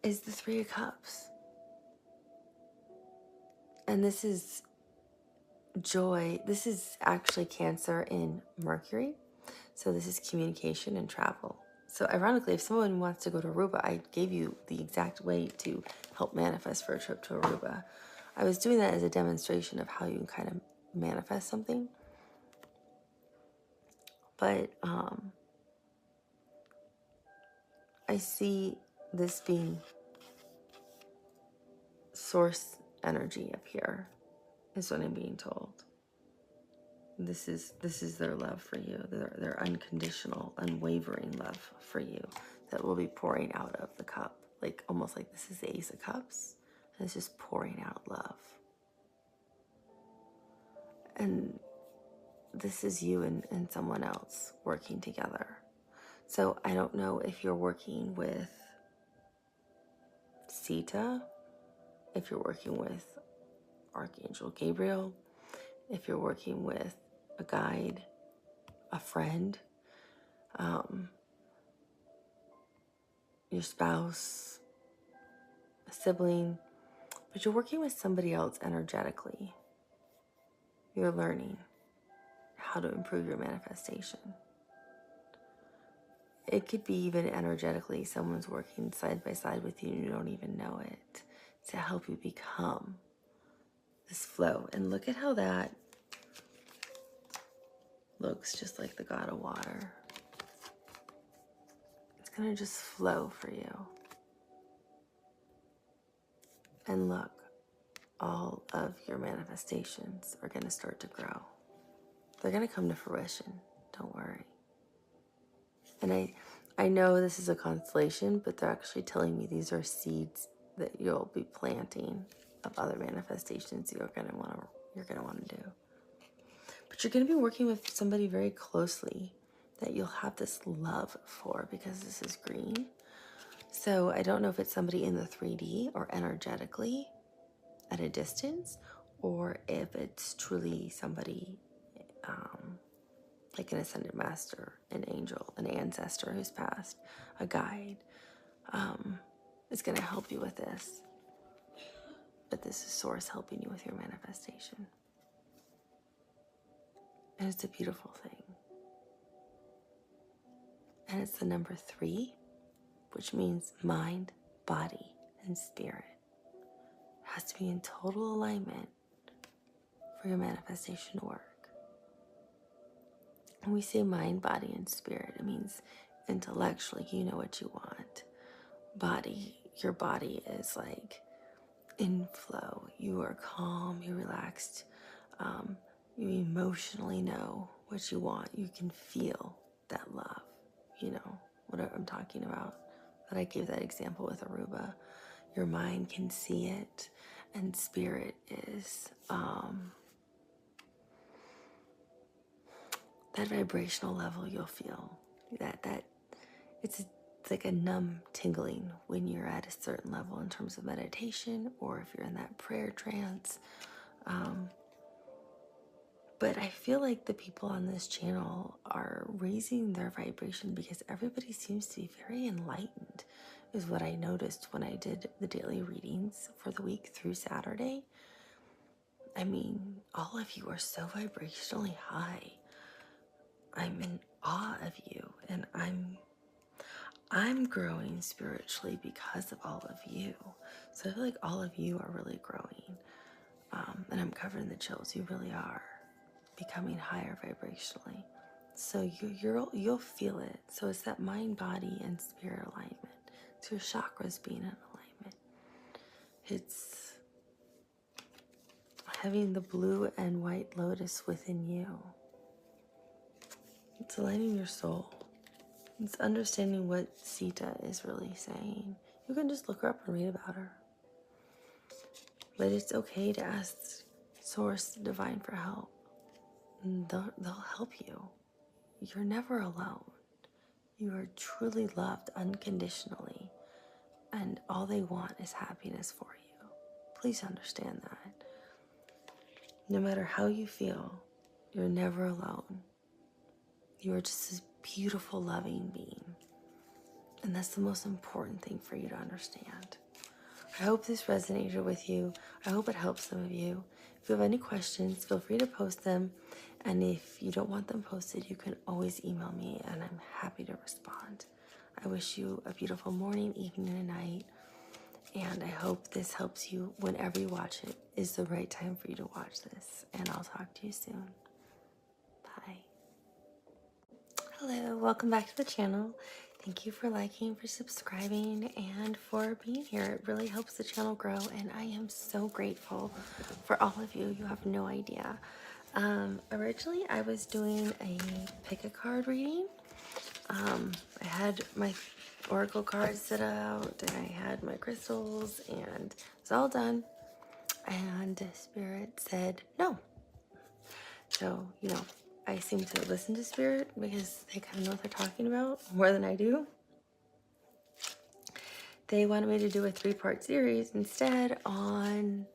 Is the Three of Cups. And this is joy. This is actually Cancer in Mercury. So this is communication and travel. So ironically, if someone wants to go to Aruba, I gave you the exact way to help manifest for a trip to Aruba. I was doing that as a demonstration of how you can kind of manifest something. But I see this being source energy up here, is what I'm being told. This is their love for you, their unconditional, unwavering love for you that will be pouring out of the cup, like almost like this is the Ace of Cups, and it's just pouring out love. And this is you and someone else working together. So I don't know if you're working with Sita, if you're working with Archangel Gabriel, if you're working with a guide, a friend, your spouse, a sibling, but you're working with somebody else energetically. You're learning how to improve your manifestation. It could be even energetically someone's working side by side with you and you don't even know it, to help you become this flow. And look at how that looks, just like the god of water. It's going to just flow for you. And look, all of your manifestations are going to start to grow. They're going to come to fruition. Don't worry. And I know this is a constellation, but they're actually telling me these are seeds that you'll be planting of other manifestations you're gonna want to do. But you're gonna be working with somebody very closely that you'll have this love for, because this is green. So I don't know if it's somebody in the 3D or energetically at a distance, or if it's truly somebody like an ascended master, an angel, an ancestor who's passed, a guide, is going to help you with this. But this is Source helping you with your manifestation. And it's a beautiful thing. And it's the number 3, which means mind, body, and spirit. It has to be in total alignment for your manifestation to work. When we say mind, body, and spirit, it means intellectually you know what you want. Body, your body is like in flow. You are calm, you're relaxed. You emotionally know what you want. You can feel that love. You know what I'm talking about. That I gave that example with Aruba. Your mind can see it, and spirit is that vibrational level you'll feel. It's like a numb tingling when you're at a certain level in terms of meditation, or if you're in that prayer trance. But I feel like the people on this channel are raising their vibration because everybody seems to be very enlightened, is what I noticed when I did the daily readings for the week through Saturday. I mean, all of you are so vibrationally high. I'm in awe of you, and I'm growing spiritually because of all of you. So I feel like all of you are really growing, and I'm covering the chills. You really are becoming higher vibrationally. So you'll feel it. So it's that mind, body, and spirit alignment. It's your chakras being in alignment. It's having the blue and white lotus within you. It's aligning your soul. It's understanding what Sita is really saying. You can just look her up and read about her. But it's okay to ask Source Divine for help. And they'll help you. You're never alone. You are truly loved unconditionally. And all they want is happiness for you. Please understand that. No matter how you feel, you're never alone. You are just this beautiful, loving being. And that's the most important thing for you to understand. I hope this resonated with you. I hope it helps some of you. If you have any questions, feel free to post them. And if you don't want them posted, you can always email me, and I'm happy to respond. I wish you a beautiful morning, evening, and night. And I hope this helps you whenever you watch it. Is the right time for you to watch this. And I'll talk to you soon. Bye. Hello, welcome back to the channel. Thank you for liking, for subscribing, and for being here. It really helps the channel grow, and I am so grateful for all of you. You have no idea. Originally, I was doing a pick a card reading. I had my oracle cards set out, and I had my crystals, and it was all done. And Spirit said no. So, I seem to listen to Spirit because they kind of know what they're talking about more than I do. They wanted me to do a 3-part series instead on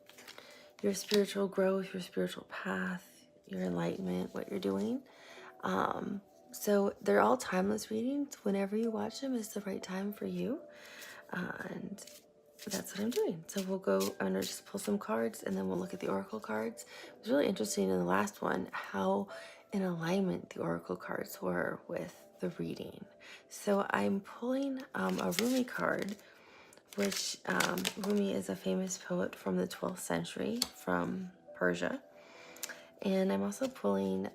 your spiritual growth, your spiritual path, your enlightenment, what you're doing. So they're all timeless readings. Whenever you watch them is the right time for you. And that's what I'm doing. So I'm gonna just pull some cards, and then we'll look at the oracle cards. It was really interesting in the last one how in alignment the oracle cards were with the reading. So I'm pulling a Rumi card, which Rumi is a famous poet from the 12th century from Persia. And I'm also pulling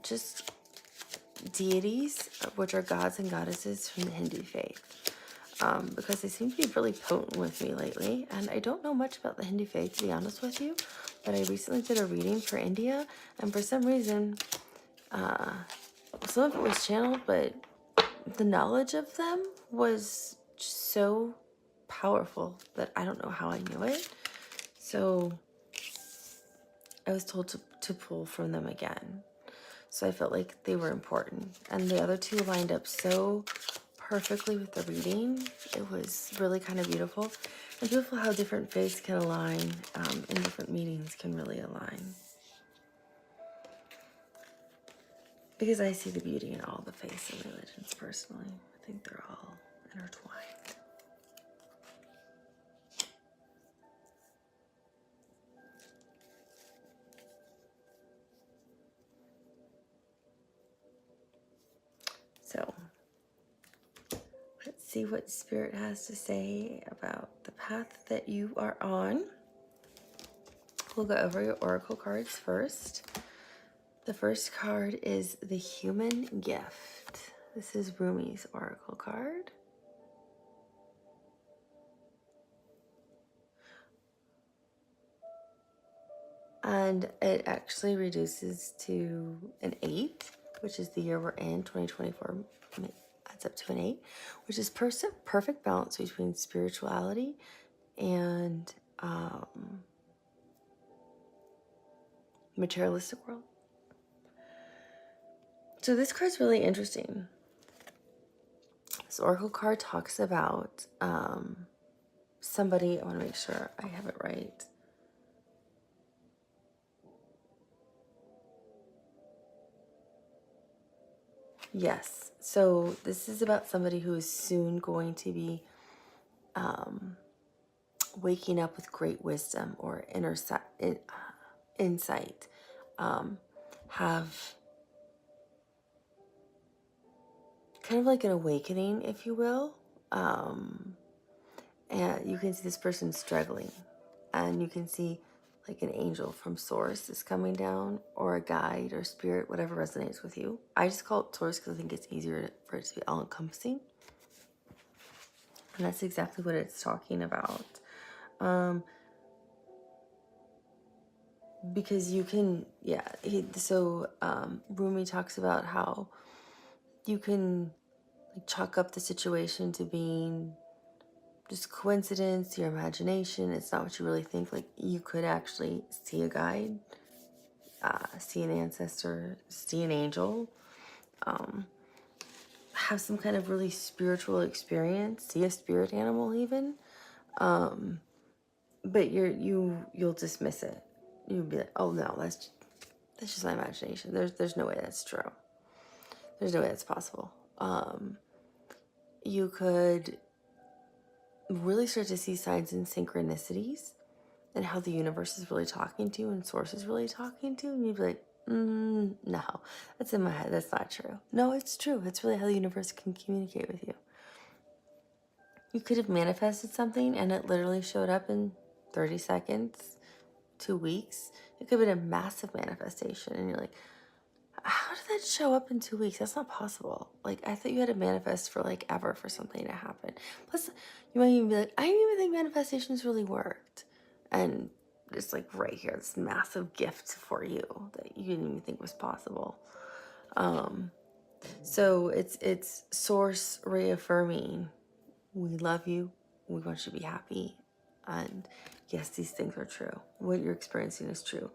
just deities, which are gods and goddesses from the Hindu faith. Because they seem to be really potent with me lately. And I don't know much about the Hindu faith, to be honest with you. But I recently did a reading for India. And for some reason, some of it was channeled, but the knowledge of them was so powerful that I don't know how I knew it. So I was told to pull from them again. So I felt like they were important. And the other two lined up so perfectly with the reading. It was really kind of beautiful. And beautiful how different faiths can align and different meanings can really align. Because I see the beauty in all the faiths and religions personally. I think they're all intertwined. So let's see what Spirit has to say about the path that you are on. We'll go over your oracle cards first. The first card is the Human Gift. This is Rumi's oracle card. And it actually reduces to an 8, which is the year we're in, 2024. Adds up to an 8, which is perfect balance between spirituality and materialistic world. So this card's really interesting. This oracle card talks about somebody, I want to make sure I have it right. Yes, so this is about somebody who is soon going to be waking up with great wisdom or insight, have kind of like an awakening, if you will. And you can see this person struggling, and you can see like an angel from source is coming down, or a guide or spirit, whatever resonates with you. I just call it source because I think it's easier for it to be all-encompassing. And that's exactly what it's talking about. Because you can, Rumi talks about how you can like chalk up the situation to being just coincidence, your imagination. It's not what you really think. Like, you could actually see a guide, see an ancestor, see an angel, have some kind of really spiritual experience, see a spirit animal even. But you'll dismiss it. You'll be like, oh no, that's just my imagination. There's no way that's true. There's no way that's possible. You could really start to see signs and synchronicities and how the universe is really talking to you and source is really talking to you. And you'd be like, no, that's in my head. That's not true. No, it's true. It's really how the universe can communicate with you. You could have manifested something and it literally showed up in 30 seconds, 2 weeks. It could have been a massive manifestation. And you're like, how did that show up in 2 weeks? That's not possible. Like, I thought you had to manifest for like ever for something to happen. Plus, you might even be like, I didn't even think manifestations really worked. And it's like right here, this massive gift for you that you didn't even think was possible. So it's source reaffirming, we love you, we want you to be happy, and yes, these things are true. What you're experiencing is true.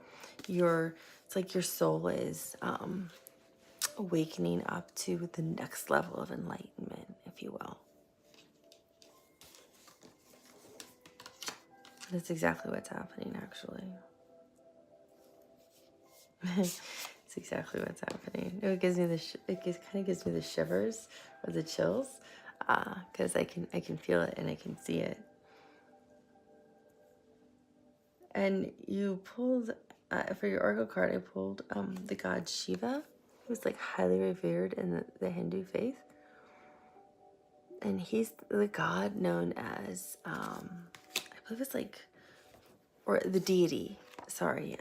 It's like your soul is awakening up to the next level of enlightenment, if you will. That's exactly what's happening, actually. It's exactly what's happening. It gives me kind of gives me the shivers or the chills, because I can feel it and I can see it. And you pulled for your oracle card. I pulled the god Shiva, who's like highly revered in the Hindu faith, and he's the god known as I believe it's like, or the deity. Sorry,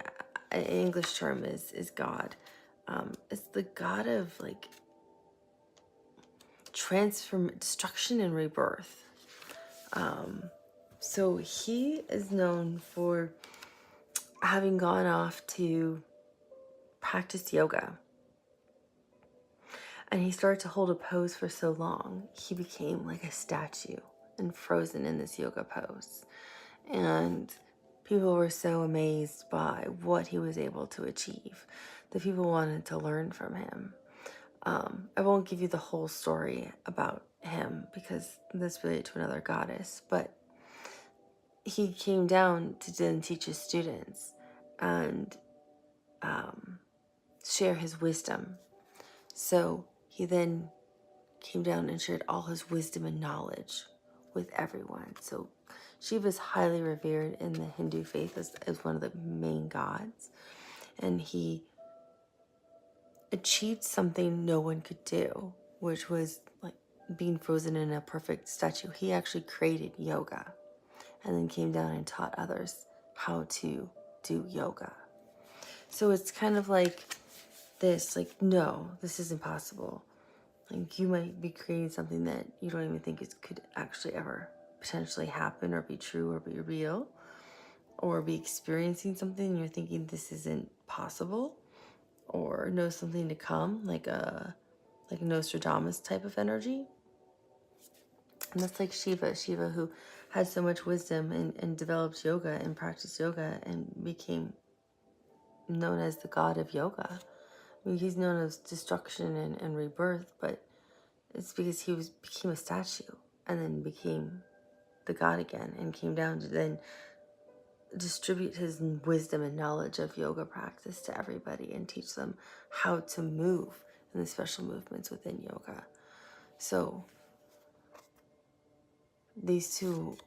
an English term is God. It's the god of like destruction and rebirth. So he is known for having gone off to practice yoga. And he started to hold a pose for so long, he became like a statue and frozen in this yoga pose. And people were so amazed by what he was able to achieve that people wanted to learn from him. I won't give you the whole story about him because that's related to another goddess, but he came down to then teach his students and share his wisdom. So he then came down and shared all his wisdom and knowledge with everyone. So Shiva is highly revered in the Hindu faith as one of the main gods. And he achieved something no one could do, which was like being frozen in a perfect statue. He actually created yoga and then came down and taught others how to do yoga. So it's kind of like this, like, no, this is impossible. Like, you might be creating something that you don't even think could actually ever potentially happen or be true or be real, or be experiencing something and you're thinking this isn't possible, or know something to come, like a Nostradamus type of energy. And that's like Shiva who had so much wisdom and developed yoga and practiced yoga and became known as the god of yoga. I mean, he's known as destruction and rebirth, but it's because he became a statue and then became the god again and came down to then distribute his wisdom and knowledge of yoga practice to everybody and teach them how to move in the special movements within yoga. So these two,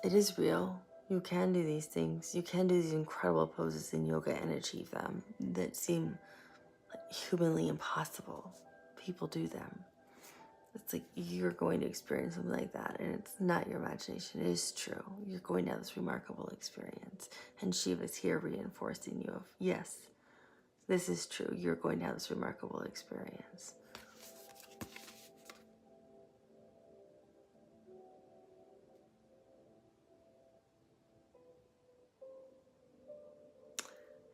it is real. You can do these things. You can do these incredible poses in yoga and achieve them that seem humanly impossible. People do them. It's like you're going to experience something like that, and it's not your imagination. It is true. You're going to have this remarkable experience. And Shiva's here reinforcing you of, yes, this is true. You're going to have this remarkable experience.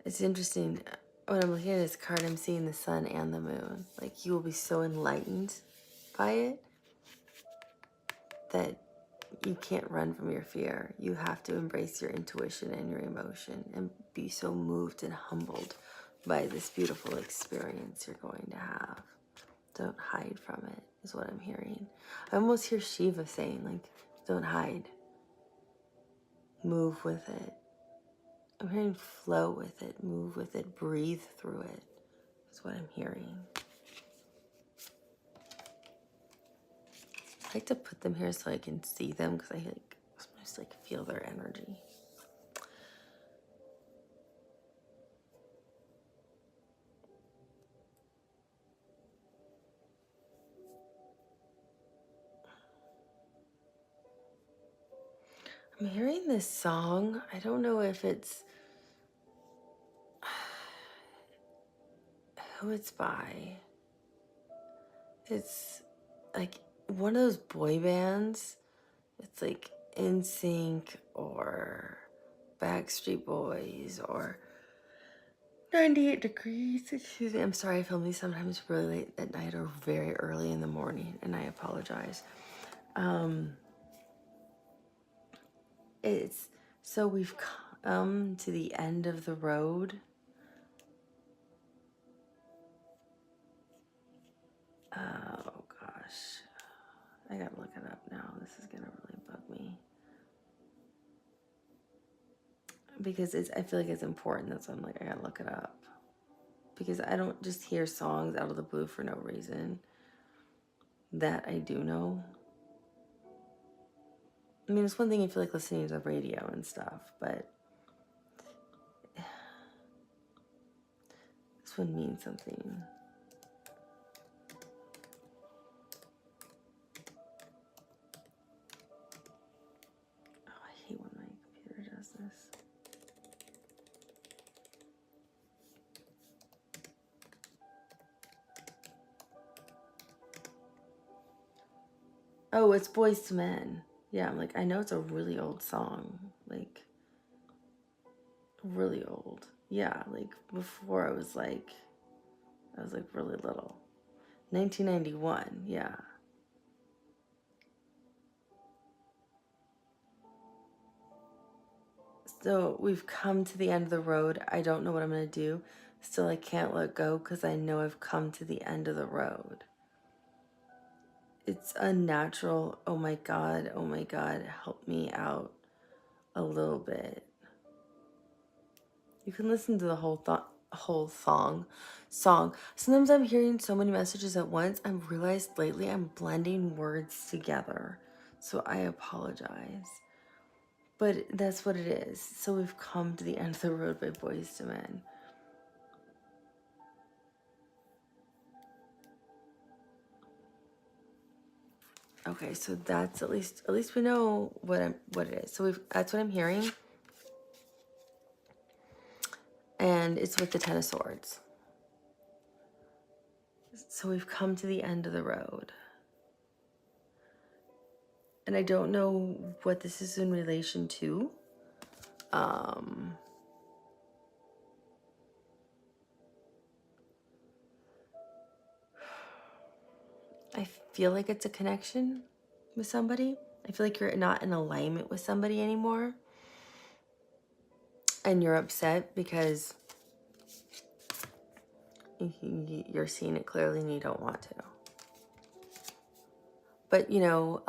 It's interesting. When I'm looking at this card, I'm seeing the sun and the moon. Like, you will be so enlightened by it that you can't run from your fear. You have to embrace your intuition and your emotion and be so moved and humbled by this beautiful experience you're going to have. Don't hide from it, is what I'm hearing. I almost hear Shiva saying, like, don't hide. Move with it. I'm hearing flow with it, move with it, breathe through it, is what I'm hearing. I like to put them here so I can see them because I sometimes feel their energy. I'm hearing this song. I don't know if it's who it's by. It's like one of those boy bands. It's like NSYNC or Backstreet Boys or 98 Degrees. Excuse me. I'm sorry, I film these sometimes really late at night or very early in the morning, and I apologize. So we've come to the end of the road. Oh gosh, I gotta look it up now. This is gonna really bug me because I feel like it's important. That's why I'm like, I gotta look it up because I don't just hear songs out of the blue for no reason. That I do know. I mean, it's one thing if you like listening to the radio and stuff, but this one means something. Oh, I hate when my computer does this. Oh, it's Boys to Men. Yeah, I'm like, I know it's a really old song. Like, really old. Yeah, like before I was like really little. 1991, yeah. So we've come to the end of the road. I don't know what I'm going to do. Still, I can't let go because I know I've come to the end of the road. It's unnatural. Oh my God, help me out a little bit. You can listen to the whole song. Sometimes I'm hearing so many messages at once. I've realized lately I'm blending words together. So I apologize. But that's what it is. So we've come to the end of the road by Boys to Men. Okay, so that's at least we know what it is. So that's what I'm hearing. And it's with the Ten of Swords. So we've come to the end of the road. And I don't know what this is in relation to. I feel like it's a connection with somebody. I feel like you're not in alignment with somebody anymore. And you're upset because you're seeing it clearly and you don't want to. But, you know,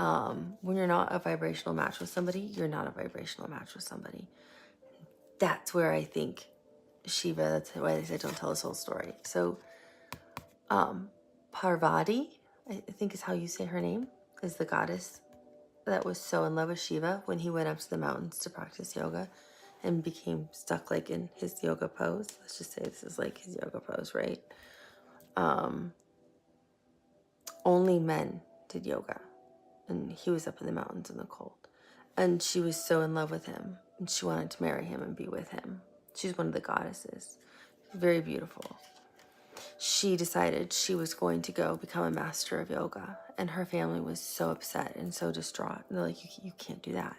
when you're not a vibrational match with somebody, you're not a vibrational match with somebody. That's where I think Shiva, that's why they say don't tell this whole story. So, Parvati, I think is how you say her name, is the goddess that was so in love with Shiva when he went up to the mountains to practice yoga and became stuck like in his yoga pose. Let's just say this is like his yoga pose, right? Only men did yoga. And he was up in the mountains in the cold. And she was so in love with him. And she wanted to marry him and be with him. She's one of the goddesses. Very beautiful. She decided she was going to go become a master of yoga. And her family was so upset and so distraught. And they're like, you can't do that.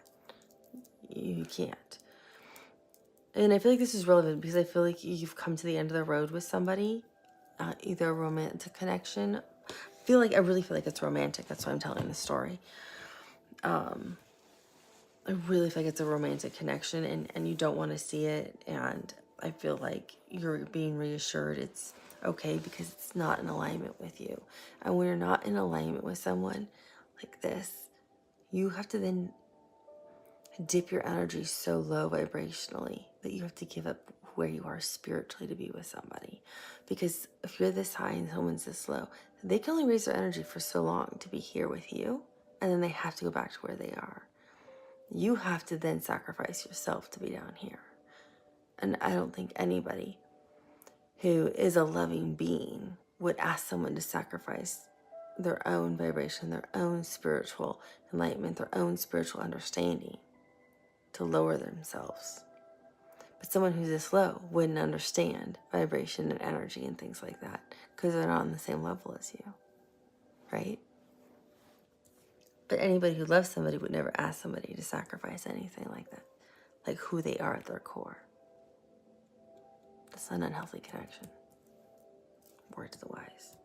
You can't. And I feel like this is relevant because I feel like you've come to the end of the road with somebody. Either a romantic connection. I really feel like it's romantic. That's why I'm telling the story. I really feel like it's a romantic connection and you don't want to see it. And I feel like you're being reassured it's okay because it's not in alignment with you. And when you're not in alignment with someone like this, you have to then dip your energy so low vibrationally that you have to give up where you are spiritually to be with somebody. Because if you're this high and someone's this low, they can only raise their energy for so long to be here with you. And then they have to go back to where they are. You have to then sacrifice yourself to be down here. And I don't think anybody who is a loving being would ask someone to sacrifice their own vibration, their own spiritual enlightenment, their own spiritual understanding to lower themselves. But someone who's this low wouldn't understand vibration and energy and things like that because they're not on the same level as you, right? But anybody who loves somebody would never ask somebody to sacrifice anything like that, like who they are at their core. That's an unhealthy connection. Word to the wise.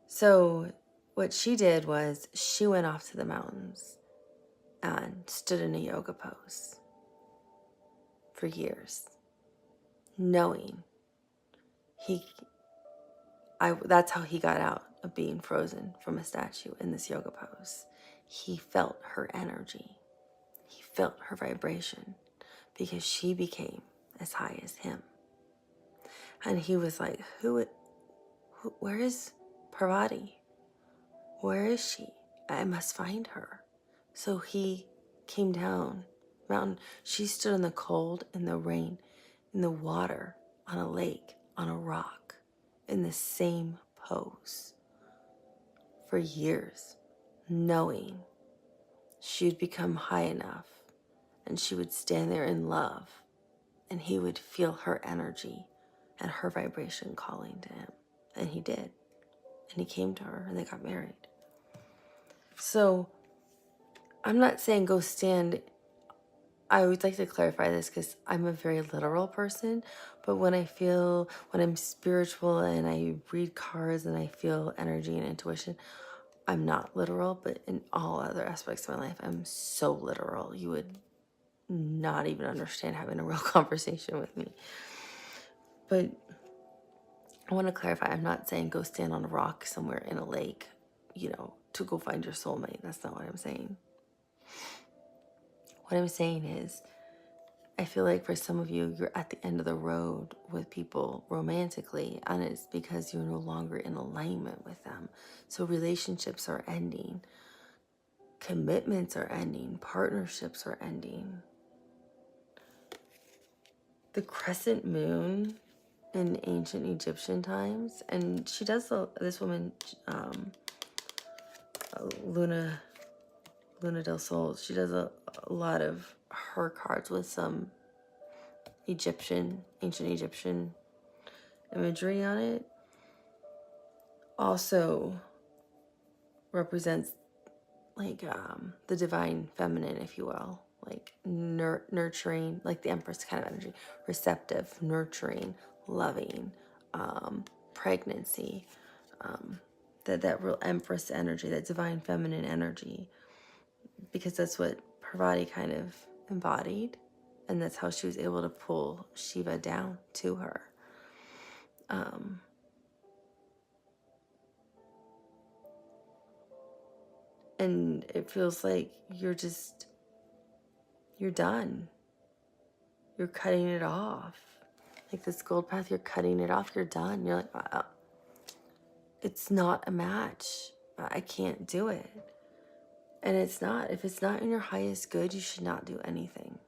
So what she did was she went off to the mountains and stood in a yoga pose for years, knowing that's how he got out of being frozen from a statue in this yoga pose. He felt her energy. He felt her vibration because she became as high as him. And he was like, where is Parvati? Where is she? I must find her. So he came down mountain. She stood in the cold, in the rain, in the water, on a lake, on a rock, in the same pose for years, knowing she'd become high enough and she would stand there in love and he would feel her energy and her vibration calling to him. And he did. And he came to her and they got married. So I'm not saying go stand. I always like to clarify this because I'm a very literal person. But when I'm spiritual and I read cards and I feel energy and intuition, I'm not literal. But in all other aspects of my life, I'm so literal. You would not even understand having a real conversation with me. But I want to clarify, I'm not saying go stand on a rock somewhere in a lake, to go find your soulmate. That's not what I'm saying. What I'm saying is, I feel like for some of you, you're at the end of the road with people romantically, and it's because you're no longer in alignment with them. So relationships are ending, commitments are ending, partnerships are ending. The crescent moon in ancient Egyptian times, and she does, this woman, Luna del Sol, she does a lot of her cards with some ancient Egyptian imagery on it. Also represents like the divine feminine, if you will, like nurturing, like the Empress kind of energy, receptive, nurturing, loving, pregnancy, that real Empress energy, that divine feminine energy, because that's what her body kind of embodied, and that's how she was able to pull Shiva down to her. And it feels like you're done. You're cutting it off. Like this gold path, you're cutting it off. You're done. You're like, it's not a match. I can't do it. And it's not. If it's not in your highest good, you should not do anything.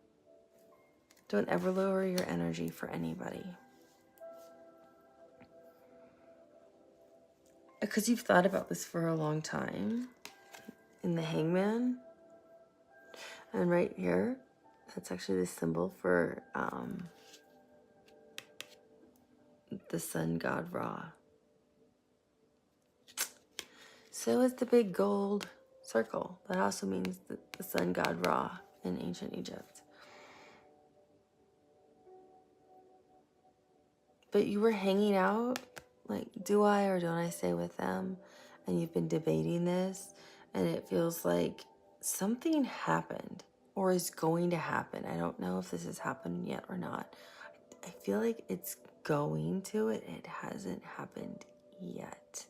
Don't ever lower your energy for anybody. Because you've thought about this for a long time. In the Hangman. And right here, that's actually the symbol for the sun god Ra. So is the big gold circle. That also means the sun god Ra in ancient Egypt. But you were hanging out, like, do I or don't I stay with them? And you've been debating this, and it feels like something happened or is going to happen. I don't know if this has happened yet or not. I feel like it's going to. It hasn't happened yet.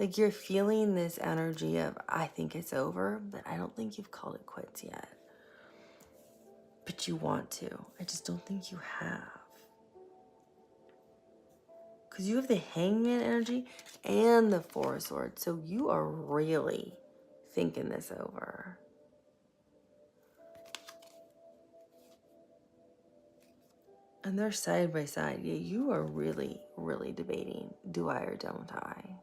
Like you're feeling this energy of, I think it's over, but I don't think you've called it quits yet. But you want to. I just don't think you have. Because you have the Hangman energy and the Four of Swords. So you are really thinking this over. And they're side by side. Yeah, you are really, really debating, do I or don't I?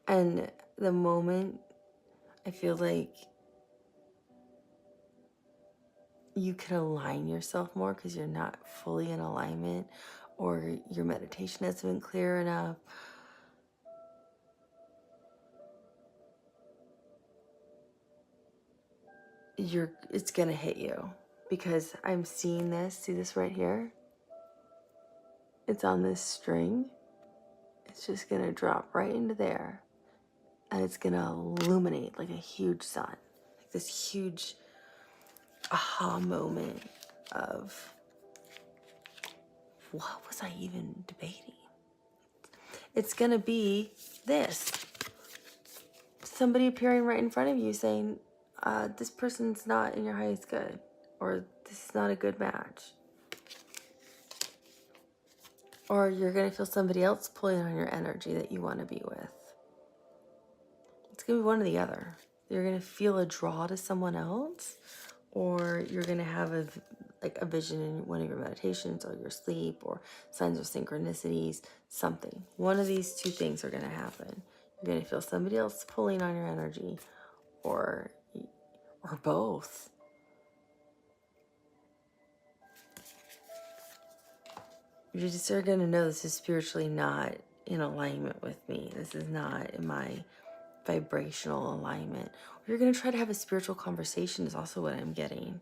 And the moment I feel like you can align yourself more because you're not fully in alignment, or your meditation hasn't been clear enough, it's gonna hit you. Because I'm seeing this, see this right here? It's on this string. It's just gonna drop right into there, and it's gonna illuminate like a huge sun, like this huge aha moment of, what was I even debating? It's gonna be this. Somebody appearing right in front of you saying, this person's not in your highest good, or this is not a good match. Or you're going to feel somebody else pulling on your energy that you want to be with. It's going to be one or the other. You're going to feel a draw to someone else, or you're going to have a vision in one of your meditations or your sleep, or signs of synchronicities, something. One of these two things are going to happen. You're going to feel somebody else pulling on your energy, or both. You just are going to know this is spiritually not in alignment with me. This is not in my vibrational alignment. Or you're going to try to have a spiritual conversation is also what I'm getting.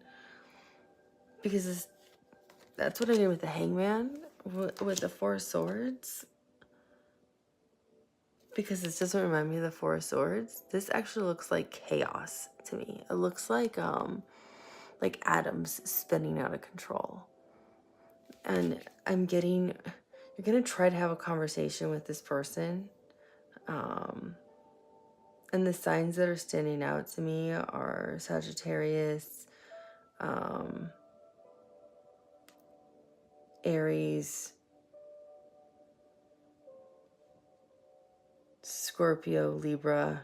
Because that's what I did with the Hangman, with the Four of Swords. Because this doesn't remind me of the Four of Swords. This actually looks like chaos to me. It looks like like atoms spinning out of control. And I'm getting, you're going to try to have a conversation with this person. And the signs that are standing out to me are Sagittarius, Aries, Scorpio, Libra,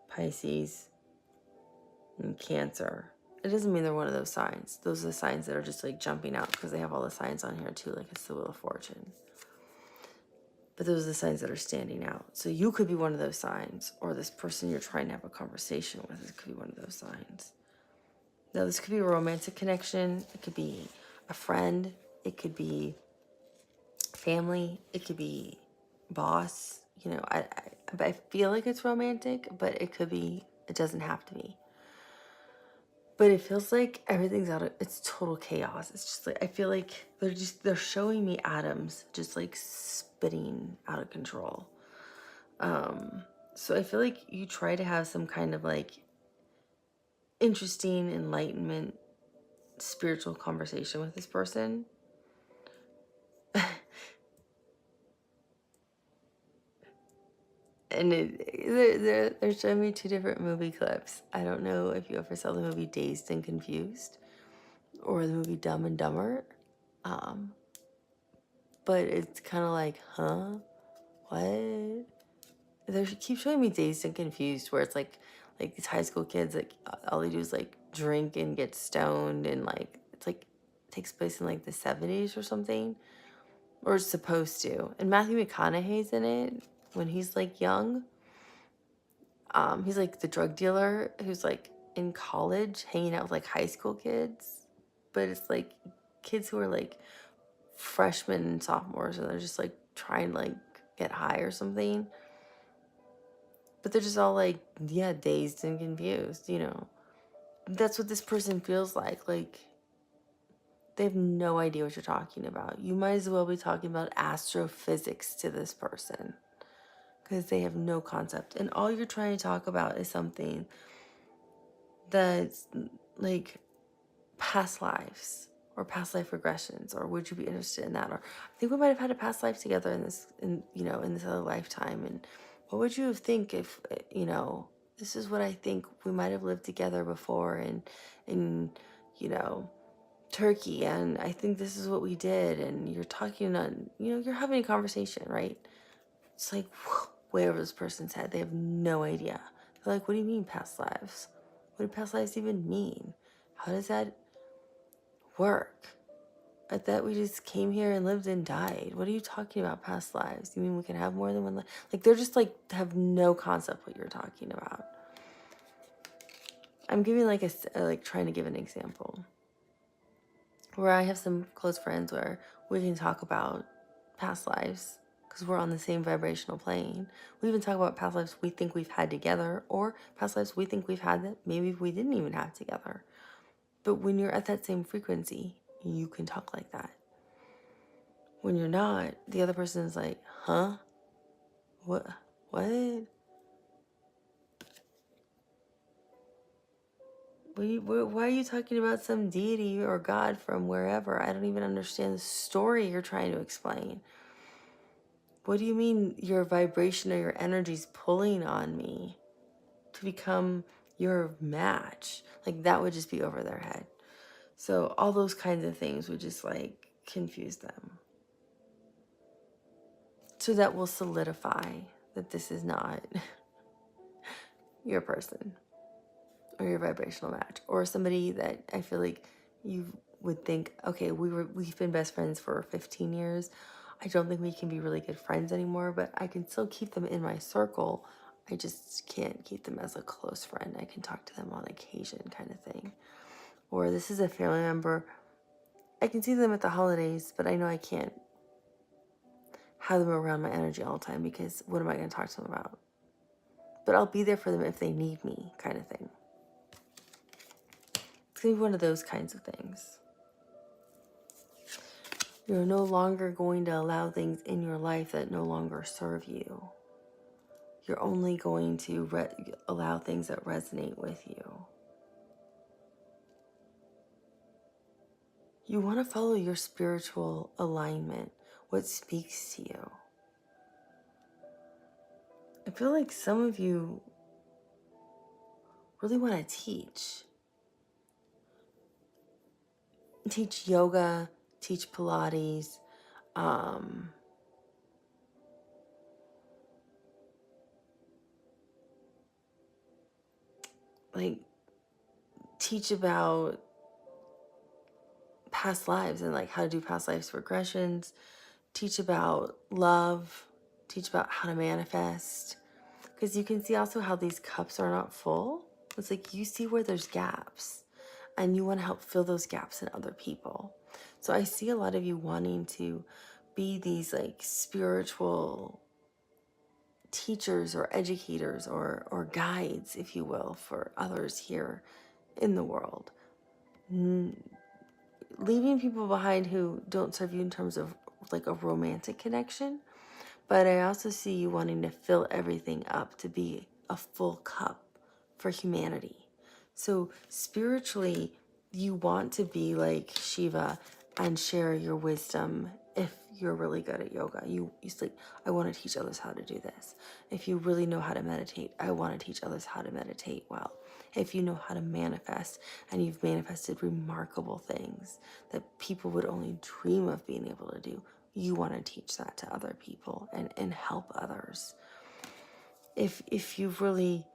Pisces, and Cancer. It doesn't mean they're one of those signs. Those are the signs that are just like jumping out because they have all the signs on here too, like it's the Wheel of Fortune. But those are the signs that are standing out. So you could be one of those signs, or this person you're trying to have a conversation with, it could be one of those signs. Now, this could be a romantic connection. It could be a friend. It could be family. It could be boss. You know, I feel like it's romantic, but it could be, it doesn't have to be. But it feels like everything's out of, it's total chaos. It's just like, I feel like they're showing me atoms just like spitting out of control. So I feel like you try to have some kind of like interesting enlightenment, spiritual conversation with this person. And they're showing me two different movie clips. I don't know if you ever saw the movie Dazed and Confused or the movie Dumb and Dumber. But it's kind of like, huh? What? They keep showing me Dazed and Confused, where it's like these high school kids, like all they do is like drink and get stoned, and like it's like it takes place in like the 70s or something, or it's supposed to. And Matthew McConaughey's in it when he's like young. He's like the drug dealer who's like in college, hanging out with like high school kids, but it's like kids who are like freshmen and sophomores, and they're just like trying to like get high or something. But they're just all like, yeah, dazed and confused, you know. That's what this person feels like. Like, they have no idea what you're talking about. You might as well be talking about astrophysics to this person because they have no concept. And all you're trying to talk about is something that's like past lives or past life regressions, or would you be interested in that? Or I think we might have had a past life together in this other lifetime. And what would you think if, this is what I think we might have lived together before in Turkey, and I think this is what we did. And you're talking on, you're having a conversation, right? It's like way over this person's head. They have no idea. They're like, what do you mean past lives? What do past lives even mean? How does that work? I thought we just came here and lived and died. What are you talking about, past lives? You mean we can have more than one life? Like, they're just like, have no concept what you're talking about. I'm giving trying to give an example where I have some close friends where we can talk about past lives because we're on the same vibrational plane. We even talk about past lives we think we've had together, or past lives we think we've had that maybe we didn't even have together. But when you're at that same frequency, you can talk like that. When you're not, the other person is like, huh? What? Why are you talking about some deity or God from wherever? I don't even understand the story you're trying to explain. What do you mean your vibration or your energy's pulling on me to become your match? Like, that would just be over their head. So all those kinds of things would just like confuse them. So that will solidify that this is not your person or your vibrational match, or somebody that I feel like you would think, okay, we've been best friends for 15 years. I don't think we can be really good friends anymore, but I can still keep them in my circle. I just can't keep them as a close friend. I can talk to them on occasion, kind of thing. Or this is a family member. I can see them at the holidays, but I know I can't have them around my energy all the time because what am I going to talk to them about? But I'll be there for them if they need me, kind of thing. It's going to be one of those kinds of things. You're no longer going to allow things in your life that no longer serve you. you're only going to allow things that resonate with you. You want to follow your spiritual alignment, what speaks to you. I feel like some of you really want to teach yoga, teach Pilates, like teach about past lives and like how to do past lives regressions, teach about love, teach about how to manifest. Because you can see also how these cups are not full. It's like you see where there's gaps and you want to help fill those gaps in other people. So I see a lot of you wanting to be these like spiritual teachers or educators or guides, if you will, for others here in the world. Leaving people behind who don't serve you in terms of like a romantic connection, but I also see you wanting to fill everything up to be a full cup for humanity. So spiritually, you want to be like Shiva and share your wisdom. If you're really good at yoga, you like, I want to teach others how to do this. If you really know how to meditate, I want to teach others how to meditate well. If you know how to manifest and you've manifested remarkable things that people would only dream of being able to do, you want to teach that to other people and help others. If you really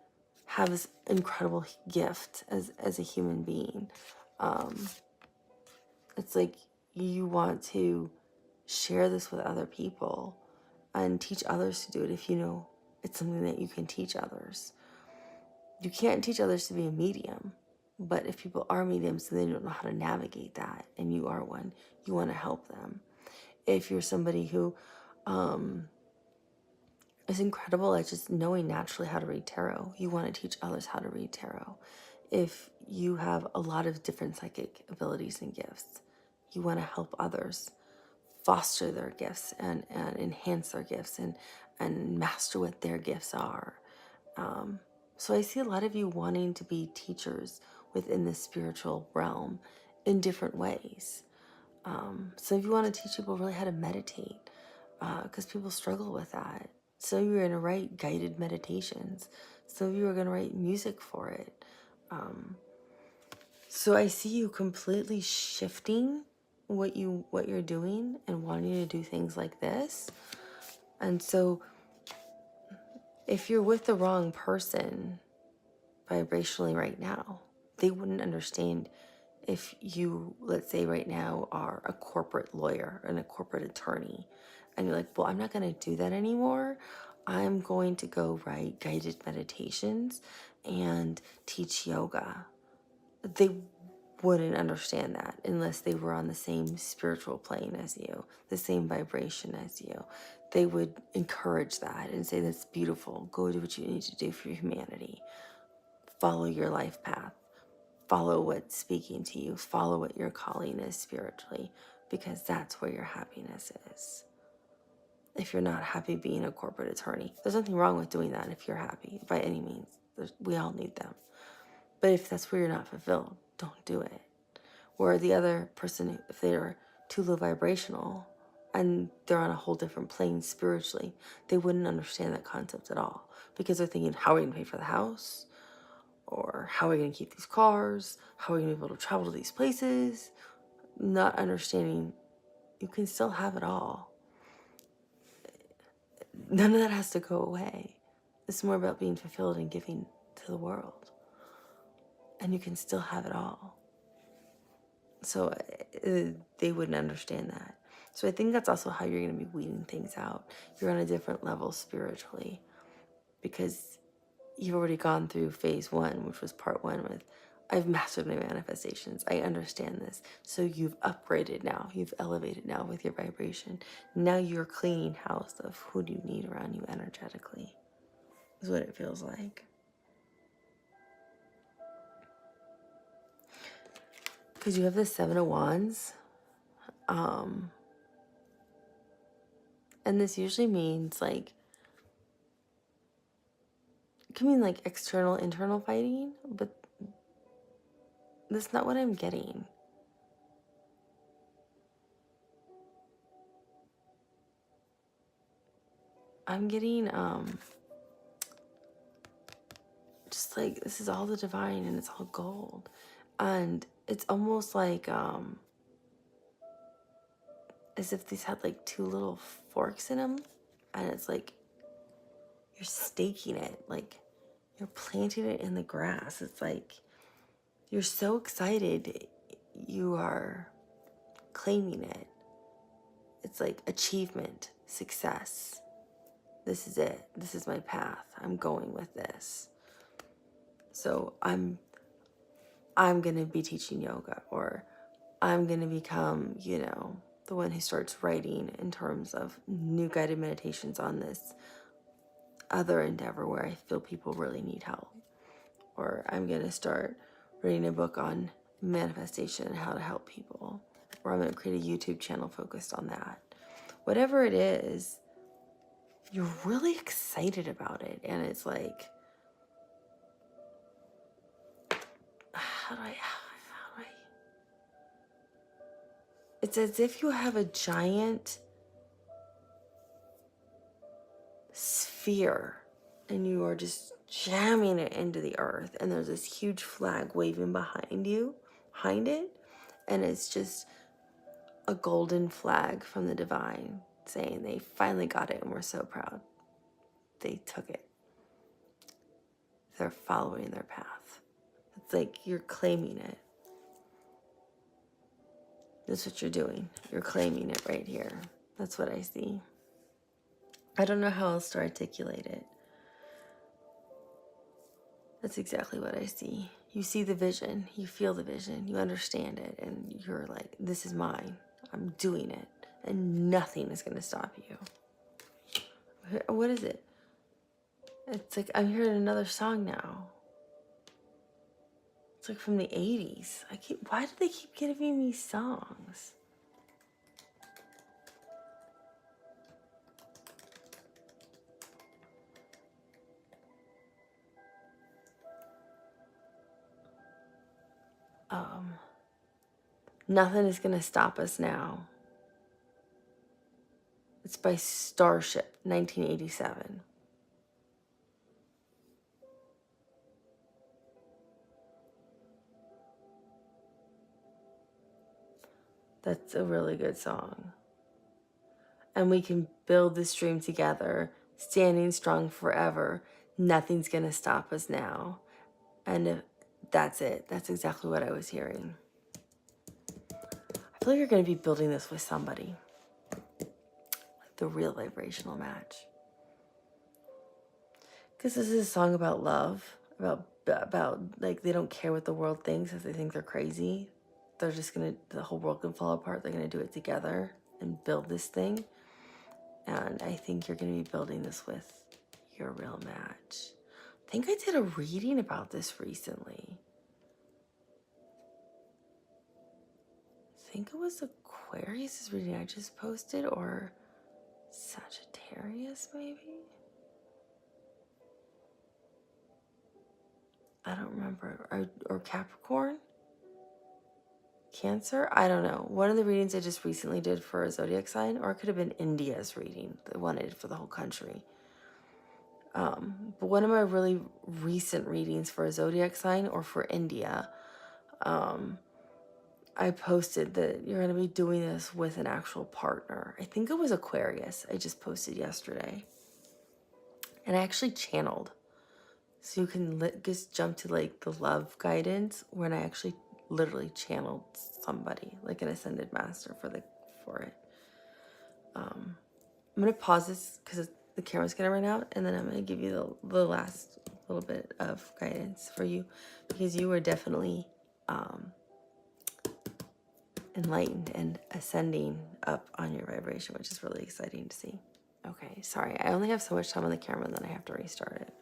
have this incredible gift as a human being, it's like you want to share this with other people and teach others to do it if you know it's something that you can teach others. You can't teach others to be a medium, but if people are mediums and they don't know how to navigate that, and you are one, you want to help them. If you're somebody who is incredible at just knowing naturally how to read tarot, you want to teach others how to read tarot. If you have a lot of different psychic abilities and gifts, you want to help others foster their gifts and enhance their gifts and master what their gifts are. So I see a lot of you wanting to be teachers within the spiritual realm in different ways. Some of you want to teach people really how to meditate because people struggle with that. Some of you are going to write guided meditations. Some of you are going to write music for it. So I see you completely shifting what you're doing and wanting to do things like this. And so if you're with the wrong person vibrationally right now, they wouldn't understand if you, let's say right now, are a corporate lawyer and a corporate attorney, and you're like, well, I'm not going to do that anymore. I'm going to go write guided meditations and teach yoga. They wouldn't understand that unless they were on the same spiritual plane as you, the same vibration as you. They would encourage that and say, that's beautiful. Go do what you need to do for humanity. Follow your life path. Follow what's speaking to you. Follow what your calling is spiritually, because that's where your happiness is. If you're not happy being a corporate attorney, there's nothing wrong with doing that if you're happy, by any means. We all need them. But if that's where you're not fulfilled, don't do it. Where the other person, if they're too low vibrational and they're on a whole different plane spiritually, they wouldn't understand that concept at all, because they're thinking, how are we going to pay for the house? Or how are we going to keep these cars? How are we going to be able to travel to these places? Not understanding you can still have it all. None of that has to go away. It's more about being fulfilled and giving to the world. And you can still have it all. So they wouldn't understand that. So I think that's also how you're going to be weeding things out. You're on a different level spiritually, because you've already gone through phase 1, which was part 1 with, I've mastered my manifestations. I understand this. So you've upgraded now. You've elevated now with your vibration. Now you're cleaning house of who do you need around you energetically, is what it feels like. Because you have the 7 of Wands. And this usually means like can mean like external, internal fighting, but that's not what I'm getting. I'm getting, just like, this is all the divine and it's all gold. And it's almost like, as if these had like two little forks in them. And it's like, you're staking it, like you're planting it in the grass. It's like, you're so excited, you are claiming it. It's like achievement, success. This is it. This is my path. I'm going with this. So I'm going to be teaching yoga, or I'm going to become, the one who starts writing in terms of new guided meditations on this other endeavor where I feel people really need help. Or I'm going to start reading a book on manifestation and how to help people. Or I'm going to create a YouTube channel focused on that. Whatever it is, you're really excited about it. And it's like, how do I, it's as if you have a giant sphere and you are just jamming it into the earth, and there's this huge flag waving behind it, and it's just a golden flag from the divine saying they finally got it and we're so proud. They took it. They're following their path. It's like you're claiming it. That's what you're doing. You're claiming it right here. That's what I see. I don't know how else to articulate it. That's exactly what I see. You see the vision, you feel the vision, you understand it, and you're like, this is mine. I'm doing it, and nothing is going to stop you. What is it? It's like I'm hearing another song now. It's like from the 80s. Why do they keep giving me songs? Nothing is going to stop us now. It's by Starship, 1987. That's a really good song. And we can build this dream together, standing strong forever. Nothing's going to stop us now. And that's it. That's exactly what I was hearing. I feel like you're going to be building this with somebody. Like the real vibrational match. Because this is a song about love, about like they don't care what the world thinks if they think they're crazy. They're just going to, the whole world can fall apart. They're going to do it together and build this thing. And I think you're going to be building this with your real match. I think I did a reading about this recently. I think it was Aquarius' reading I just posted, or Sagittarius maybe? I don't remember. Or Capricorn? Cancer? I don't know. One of the readings I just recently did for a zodiac sign, or it could have been India's reading, the one I did for the whole country. But one of my really recent readings for a zodiac sign or for India, I posted that you're going to be doing this with an actual partner. I think it was Aquarius. I just posted yesterday. And I actually channeled. So you can just jump to like the love guidance when I actually literally channeled somebody, like an ascended master for it. I'm going to pause this because the camera's going to run out, and then I'm going to give you the last little bit of guidance for you, because you are definitely enlightened and ascending up on your vibration, which is really exciting to see. Okay, sorry. I only have so much time on the camera, and then I have to restart it.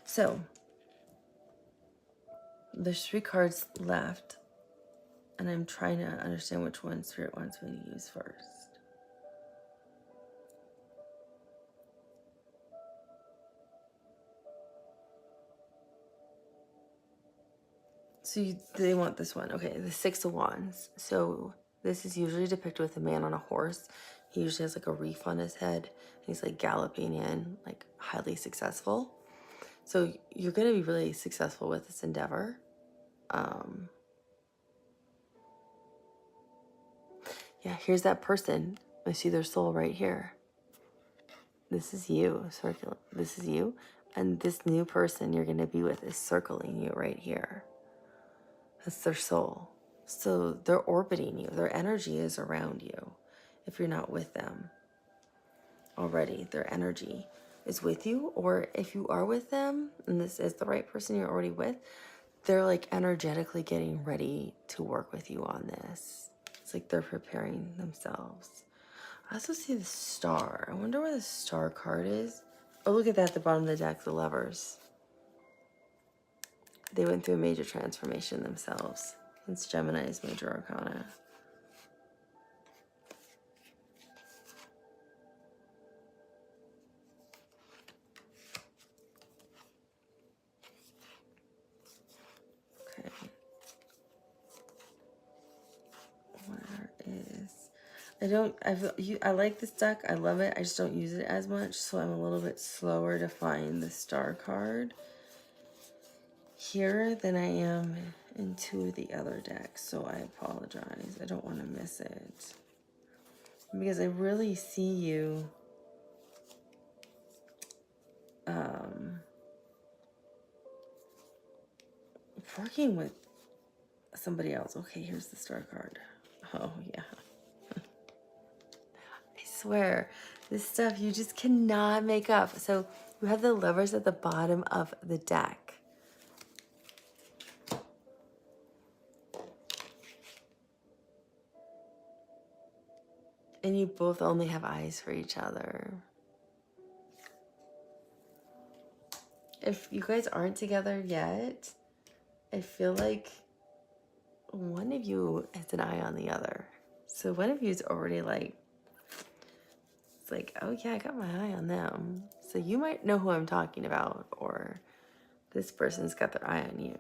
So, there's 3 cards left, and I'm trying to understand which one Spirit wants me to use first. They want this one. Okay, the Six of Wands. So this is usually depicted with a man on a horse. He usually has like a wreath on his head. And he's like galloping in, like highly successful. So you're going to be really successful with this endeavor. Yeah, here's that person. I see their soul right here. This is you, circle. This is you. And this new person you're going to be with is circling you right here. That's their soul. So they're orbiting you. Their energy is around you if you're not with them already. Their energy is with you. Or if you are with them, and this is the right person you're already with, they're like energetically getting ready to work with you on this. It's like they're preparing themselves. I also see the star. I wonder where the star card is. Oh, look at that at the bottom of the deck, the Lovers. They went through a major transformation themselves. It's Gemini's major arcana. Okay. Where is... I like this deck. I love it. I just don't use it as much, so I'm a little bit slower to find the star card here than I am in two of the other decks, so I apologize. I don't want to miss it. Because I really see you working with somebody else. Okay, here's the star card. Oh, yeah. I swear, this stuff you just cannot make up. So you have the Lovers at the bottom of the deck. And you both only have eyes for each other. If you guys aren't together yet, I feel like one of you has an eye on the other. So one of you is already like, it's like, oh yeah, I got my eye on them. So you might know who I'm talking about, or this person's got their eye on you.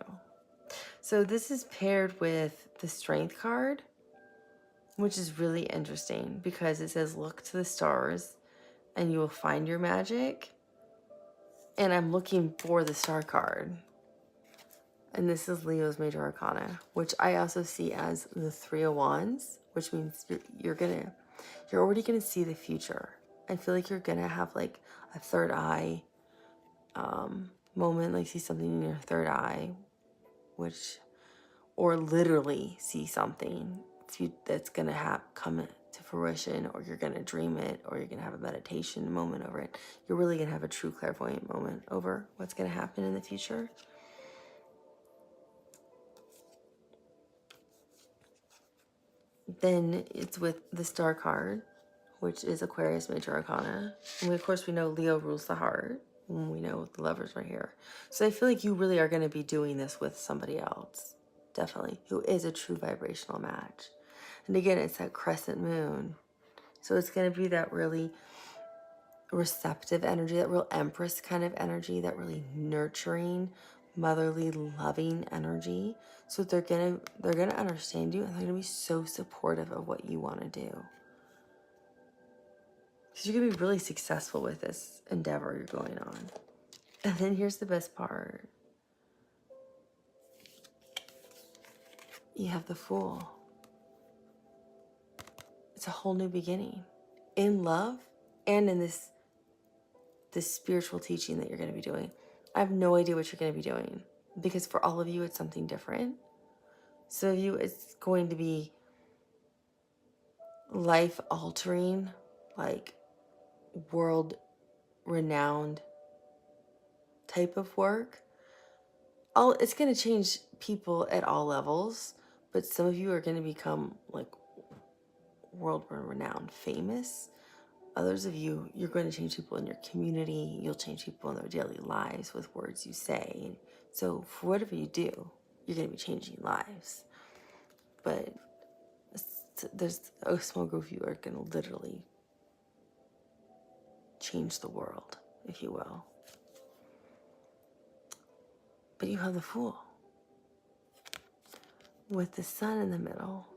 So this is paired with the Strength card, which is really interesting because it says, look to the stars and you will find your magic. And I'm looking for the star card. And this is Leo's major arcana, which I also see as the Three of Wands, which means you're already gonna see the future. I feel like you're gonna have like a third eye moment, like see something in your third eye, or literally see something that's gonna come to fruition, or you're gonna dream it, or you're gonna have a meditation moment over it. You're really gonna have a true clairvoyant moment over what's gonna happen in the future. Then it's with the star card, which is Aquarius major arcana. And of course we know Leo rules the heart, and we know the Lovers right here. So I feel like you really are going to be doing this with somebody else, definitely, who is a true vibrational match. And again, it's that crescent moon. So it's going to be that really receptive energy, that real Empress kind of energy, that really nurturing, motherly, loving energy. So they're gonna understand you, and they're gonna be so supportive of what you want to do. Because you're gonna be really successful with this endeavor you're going on. And then here's the best part. You have the Fool. It's a whole new beginning. In love and in this spiritual teaching that you're going to be doing. I have no idea what you're going to be doing, because for all of you, it's something different. Some of you, it's going to be life-altering, like world-renowned type of work. It's going to change people at all levels, but some of you are going to become like world-renowned, famous. Others of you, you're going to change people in your community. You'll change people in their daily lives with words you say. So for whatever you do, you're going to be changing lives. But there's a small group of you are going to literally change the world, if you will. But you have the Fool. with the sun in the middle,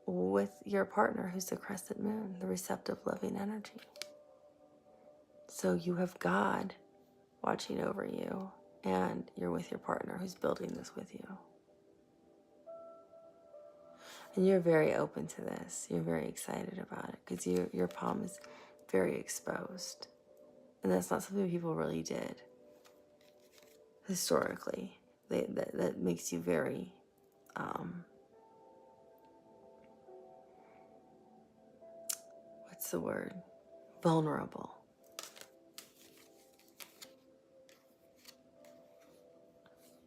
with your partner who's the crescent moon, the receptive, loving energy. So you have God watching over you, and you're with your partner who's building this with you. And you're very open to this. You're very excited about it because your palm is very exposed. And that's not something people really did historically. That makes you very what's the word? Vulnerable.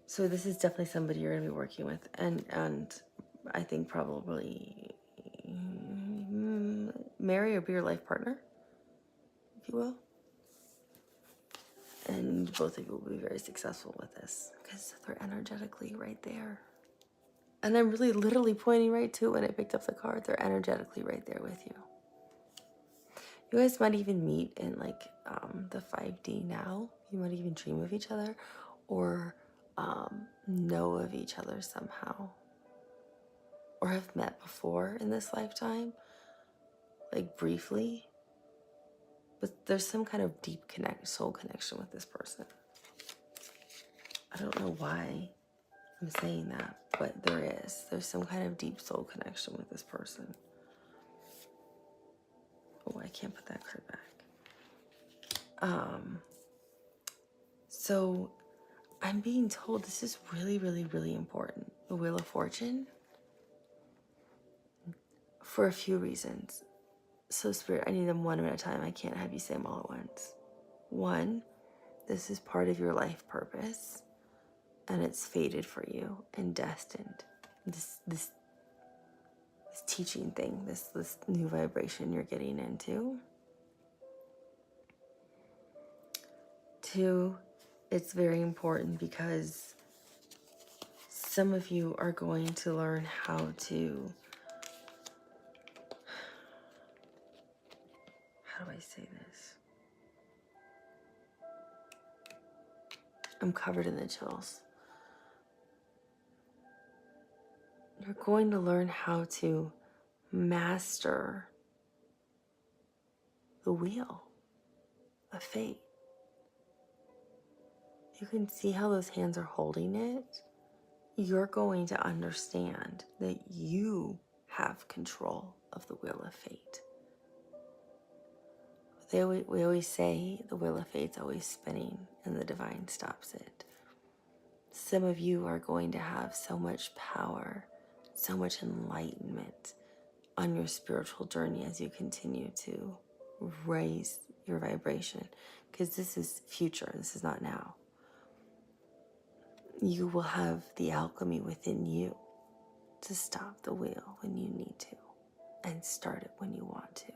So this is definitely somebody you're going to be working with, and I think probably marry or be your life partner, if you will. And both of you will be very successful with this because they're energetically right there. And I'm really literally pointing right to it when I picked up the card. They're energetically right there with you. You guys might even meet in like the 5D now. You might even dream of each other or know of each other somehow. Or have met before in this lifetime, like briefly. But there's some kind of deep soul connection with this person. I don't know why I'm saying that, but there is. There's some kind of deep soul connection with this person. Oh, I can't put that card back. So I'm being told this is really, really, really important. The Wheel of Fortune. For a few reasons. So Spirit, I need them one at a time. I can't have you say them all at once. One, this is part of your life purpose. And it's fated for you and destined. This teaching thing, this new vibration you're getting into. Two, it's very important because some of you are going to learn how do I say this? I'm covered in the chills. You're going to learn how to master the wheel of fate. You can see how those hands are holding it. You're going to understand that you have control of the wheel of fate. We always say the wheel of fate's always spinning and the divine stops it. Some of you are going to have so much power, so much enlightenment on your spiritual journey as you continue to raise your vibration, because this is future, this is not now. You will have the alchemy within you to stop the wheel when you need to and start it when you want to.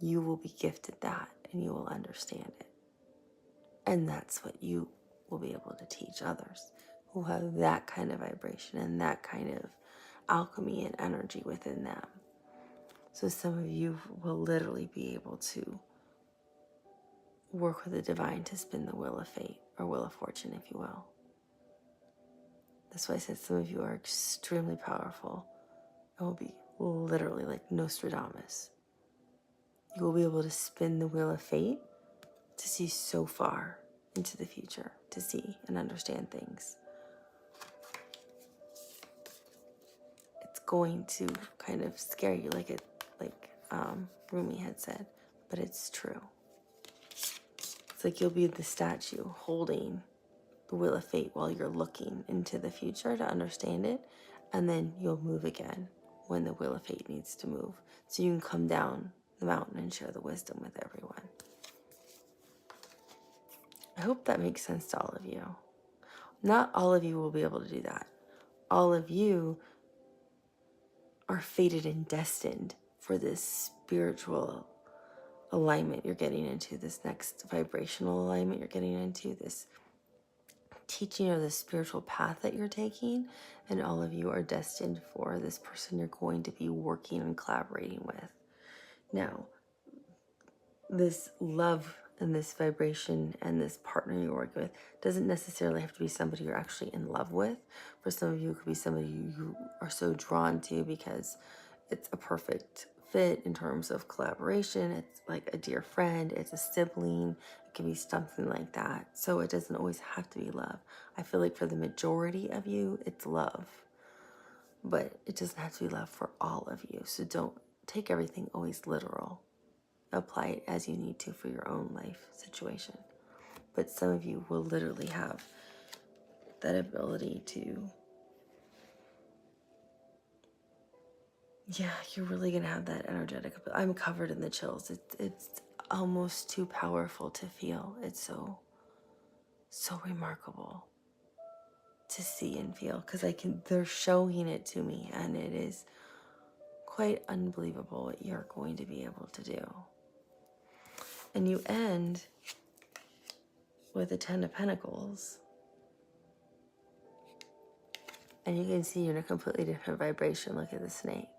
You will be gifted that and you will understand it. And that's what you will be able to teach others who have that kind of vibration and that kind of alchemy and energy within them. So some of you will literally be able to work with the divine to spin the wheel of fate or wheel of fortune, if you will. That's why I said some of you are extremely powerful and will be literally like Nostradamus. You will be able to spin the wheel of fate to see so far into the future, to see and understand things. It's going to kind of scare you, like Rumi had said, but it's true. It's like you'll be the statue holding the wheel of fate while you're looking into the future to understand it, and then you'll move again when the wheel of fate needs to move, so you can come down the mountain and share the wisdom with everyone. I hope that makes sense to all of you. Not all of you will be able to do that. All of you are fated and destined for this spiritual alignment you're getting into, this next vibrational alignment you're getting into, this teaching or the spiritual path that you're taking, and all of you are destined for this person you're going to be working and collaborating with. Now, this love and this vibration and this partner you're working with doesn't necessarily have to be somebody you're actually in love with. For some of you, it could be somebody you are so drawn to because it's a perfect fit in terms of collaboration. It's like a dear friend, it's a sibling, it can be something like that. So it doesn't always have to be love. I feel like for the majority of you, it's love. But it doesn't have to be love for all of you. So don't take everything always literal. Apply it as you need to for your own life situation. But some of you will literally have that ability to, yeah, you're really going to have that energetic ability. I'm covered in the chills. It's almost too powerful to feel. It's so remarkable to see and feel because they're showing it to me, and it is quite unbelievable what you're going to be able to do. And you end with the 10 of Pentacles. And you can see you're in a completely different vibration. Look at the snake.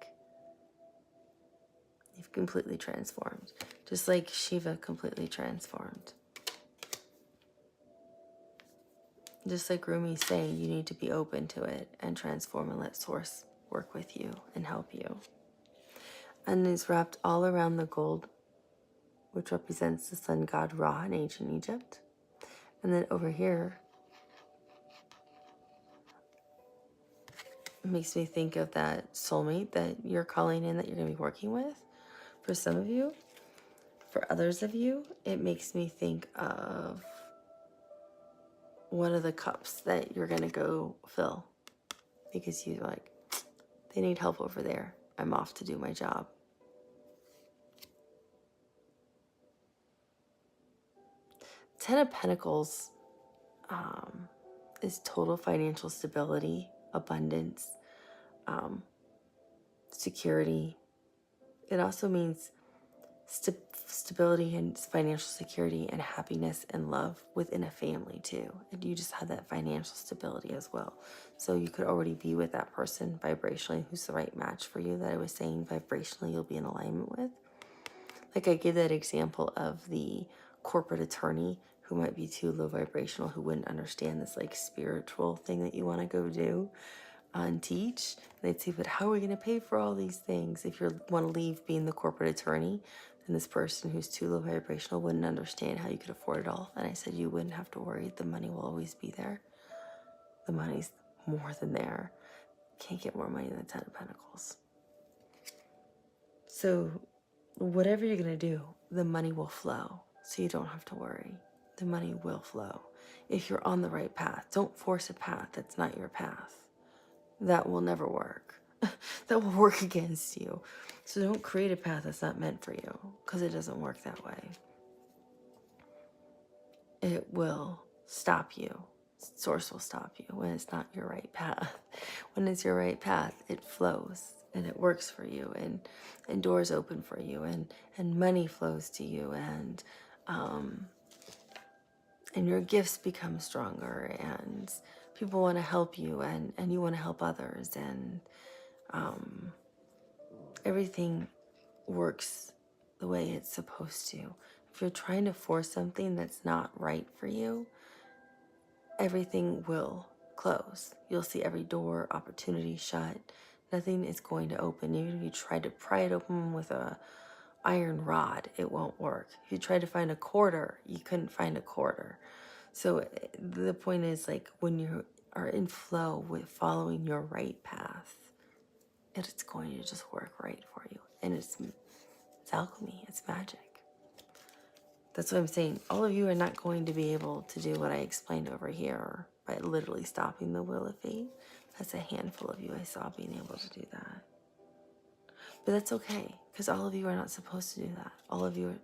You've completely transformed. Just like Shiva completely transformed. Just like Rumi's saying, you need to be open to it and transform and let Source work with you and help you. And it's wrapped all around the gold, which represents the sun god Ra in ancient Egypt. And then over here, it makes me think of that soulmate that you're calling in, that you're going to be working with. For some of you, for others of you, it makes me think of one of the cups that you're going to go fill. Because you're like, they need help over there. I'm off to do my job. Ten of Pentacles is total financial stability, abundance, security. It also means stability and financial security and happiness and love within a family too. And you just have that financial stability as well. So you could already be with that person vibrationally who's the right match for you, that I was saying vibrationally you'll be in alignment with. Like I give that example of the corporate attorney who might be too low vibrational, who wouldn't understand this like spiritual thing that you want to go do and teach. And they'd say, but how are we going to pay for all these things? If you want to leave being the corporate attorney, then this person who's too low vibrational wouldn't understand how you could afford it all. And I said, you wouldn't have to worry. The money will always be there. The money's more than there. Can't get more money than the Ten of Pentacles. So whatever you're going to do, the money will flow. So you don't have to worry. The money will flow. If you're on the right path, don't force a path that's not your path. That will never work. That will work against you. So don't create a path that's not meant for you, because it doesn't work that way. It will stop you. Source will stop you when it's not your right path. When it's your right path, it flows and it works for you, and doors open for you, and money flows to you, and your gifts become stronger, and people want to help you, and you want to help others, and everything works the way it's supposed to. If you're trying to force something that's not right for you, everything will close. You'll see every door, opportunity shut. Nothing is going to open. Even if you try to pry it open with a iron rod, it won't work. If you try to find a quarter, you couldn't find a quarter. So the point is, like, when you are in flow with following your right path, it's going to just work right for you. And it's alchemy, it's magic. That's what I'm saying. All of you are not going to be able to do what I explained over here by literally stopping the wheel of fate. That's a handful of you I saw being able to do that. But that's okay, because all of you are not supposed to do that. All of you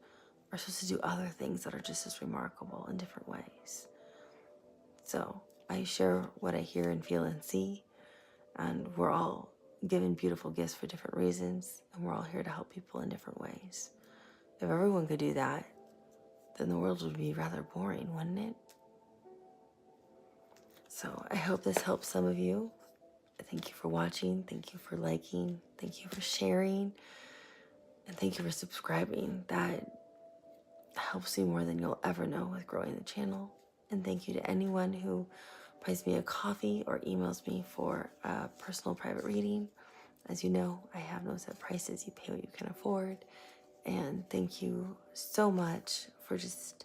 are supposed to do other things that are just as remarkable in different ways. So I share what I hear and feel and see, and we're all given beautiful gifts for different reasons, and we're all here to help people in different ways. If everyone could do that, then the world would be rather boring, wouldn't it? So I hope this helps some of you. Thank you for watching. Thank you for liking. Thank you for sharing. And thank you for subscribing. That helps me more than you'll ever know with growing the channel. And thank you to anyone who buys me a coffee or emails me for a personal private reading. As you know, I have no set prices. You pay what you can afford. And thank you so much for just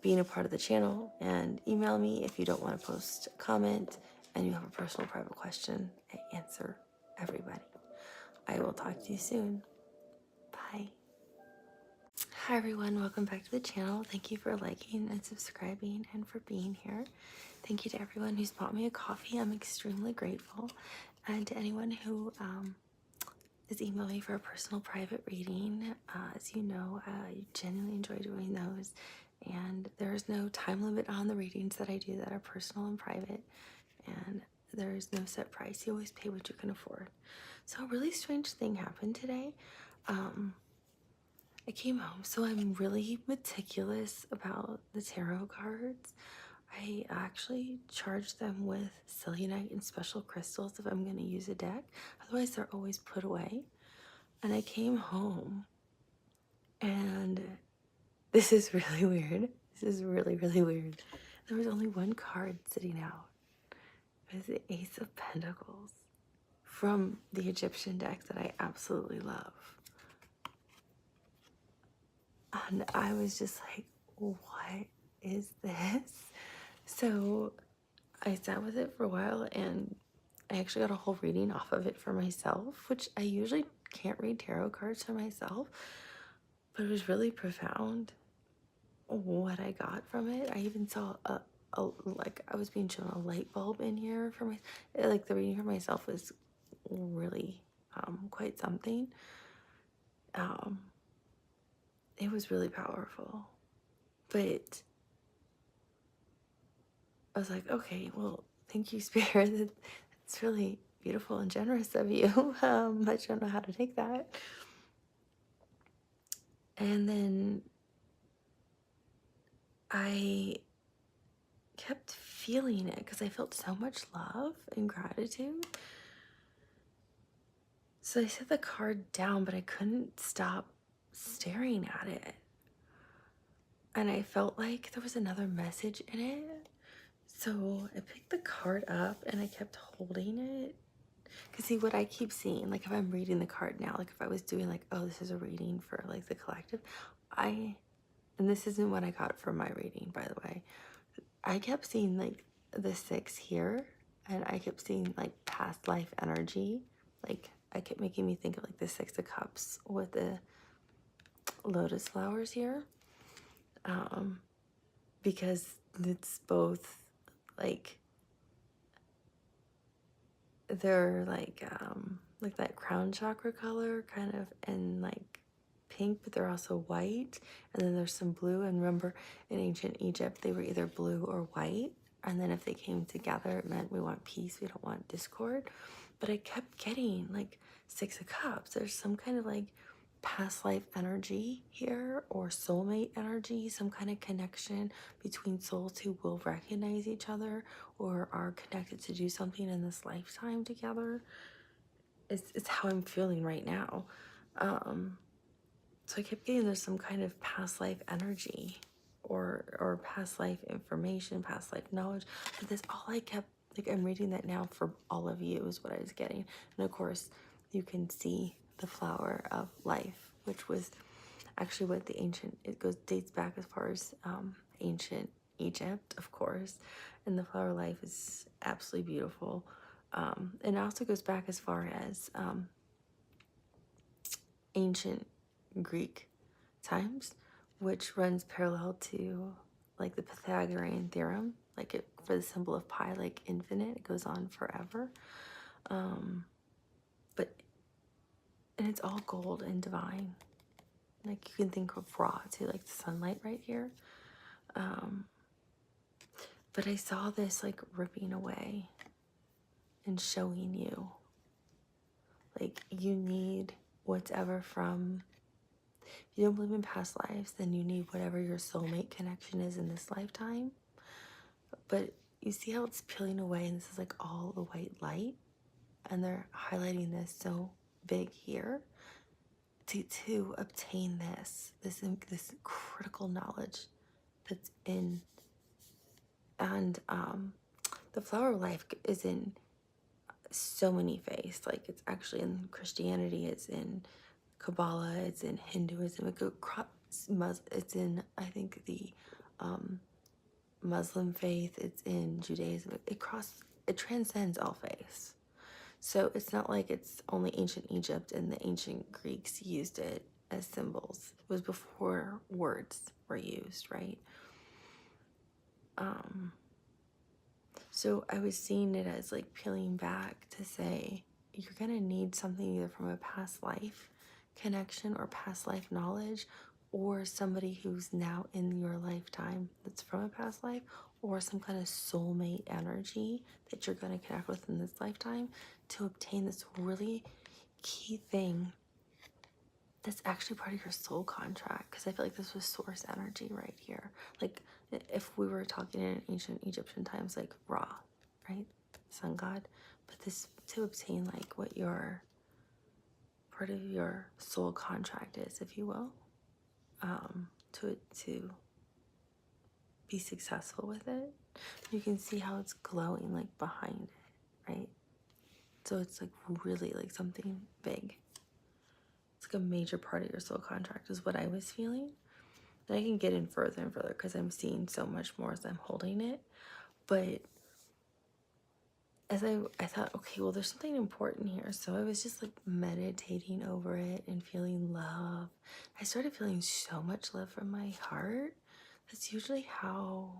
being a part of the channel. And email me if you don't want to post a comment and you have a personal private question. I answer everybody. I will talk to you soon. Bye. Hi everyone, welcome back to the channel. Thank you for liking and subscribing and for being here. Thank you to everyone who's bought me a coffee. I'm extremely grateful. And to anyone who is emailing me for a personal private reading, as you know, I genuinely enjoy doing those. And there's no time limit on the readings that I do that are personal and private. And there's no set price. You always pay what you can afford. So a really strange thing happened today. I came home, so I'm really meticulous about the tarot cards. I actually charge them with selenite and special crystals if I'm going to use a deck. Otherwise, they're always put away. And I came home, and this is really weird. This is really, really weird. There was only one card sitting out. It was the Ace of Pentacles from the Egyptian deck that I absolutely love. And I was just like, what is this? So I sat with it for a while and I actually got a whole reading off of it for myself, which I usually can't read tarot cards for myself, but it was really profound what I got from it. I even saw like I was being shown a light bulb in here for my, like the reading for myself was really quite something. It was really powerful, but I was like, okay, well, thank you, Spirit. It's really beautiful and generous of you. I don't know how to take that. And then I kept feeling it because I felt so much love and gratitude. So I set the card down, but I couldn't stop staring at it. And I felt like there was another message in it. So I picked the card up and I kept holding it. Because see, what I keep seeing, like if I'm reading the card now, like if I was doing like, oh, this is a reading for like the collective, and this isn't what I got from my reading, by the way. I kept seeing like the 6 here, and I kept seeing like past life energy. Like I kept making me think of like the 6 of Cups with the lotus flowers here. Because it's both like, they're like that crown chakra color kind of, and like pink, but they're also white, and then there's some blue. And remember, in ancient Egypt they were either blue or white, and then if they came together it meant we want peace, we don't want discord. But I kept getting like 6 of Cups. There's some kind of like past life energy here, or soulmate energy, some kind of connection between souls who will recognize each other or are connected to do something in this lifetime together. It's how I'm feeling right now. So I kept getting there's some kind of past life energy or past life information, past life knowledge. But this all I kept, like I'm reading that now for all of you is what I was getting. And of course you can see the flower of life, which was actually what the ancient, it dates back as far as ancient Egypt, of course. And the flower of life is absolutely beautiful. And it also goes back as far as ancient Greek times, which runs parallel to like the Pythagorean theorem, like it, for the symbol of pi, like infinite, it goes on forever. But and it's all gold and divine. Like you can think of Ra too, like the sunlight right here. But I saw this like ripping away and showing you, like you need whatever from, if you don't believe in past lives, then you need whatever your soulmate connection is in this lifetime. But you see how it's peeling away, and this is like all the white light, and they're highlighting this so big here to obtain this critical knowledge that's in, and the flower of life is in so many faiths. Like, it's actually in Christianity, it's in Kabbalah, it's in Hinduism, it's in, I think, the Muslim faith, it's in Judaism. It transcends all faiths. So it's not like it's only ancient Egypt and the ancient Greeks used it as symbols. It was before words were used, right? So I was seeing it as like peeling back to say, you're going to need something either from a past life connection or past life knowledge, or somebody who's now in your lifetime that's from a past life, or some kind of soulmate energy that you're going to connect with in this lifetime to obtain this really key thing that's actually part of your soul contract. Because I feel like this was source energy right here. Like, if we were talking in ancient Egyptian times, like Ra, right, sun god, but this to obtain like what your part of your soul contract is, if you will, to be successful with it. You can see how it's glowing like behind it, right? So it's like really like something big. It's like a major part of your soul contract is what I was feeling. And I can get in further and further because I'm seeing so much more as I'm holding it. But as I thought, okay, well, there's something important here. So I was just like meditating over it and feeling love. I started feeling so much love from my heart. That's usually how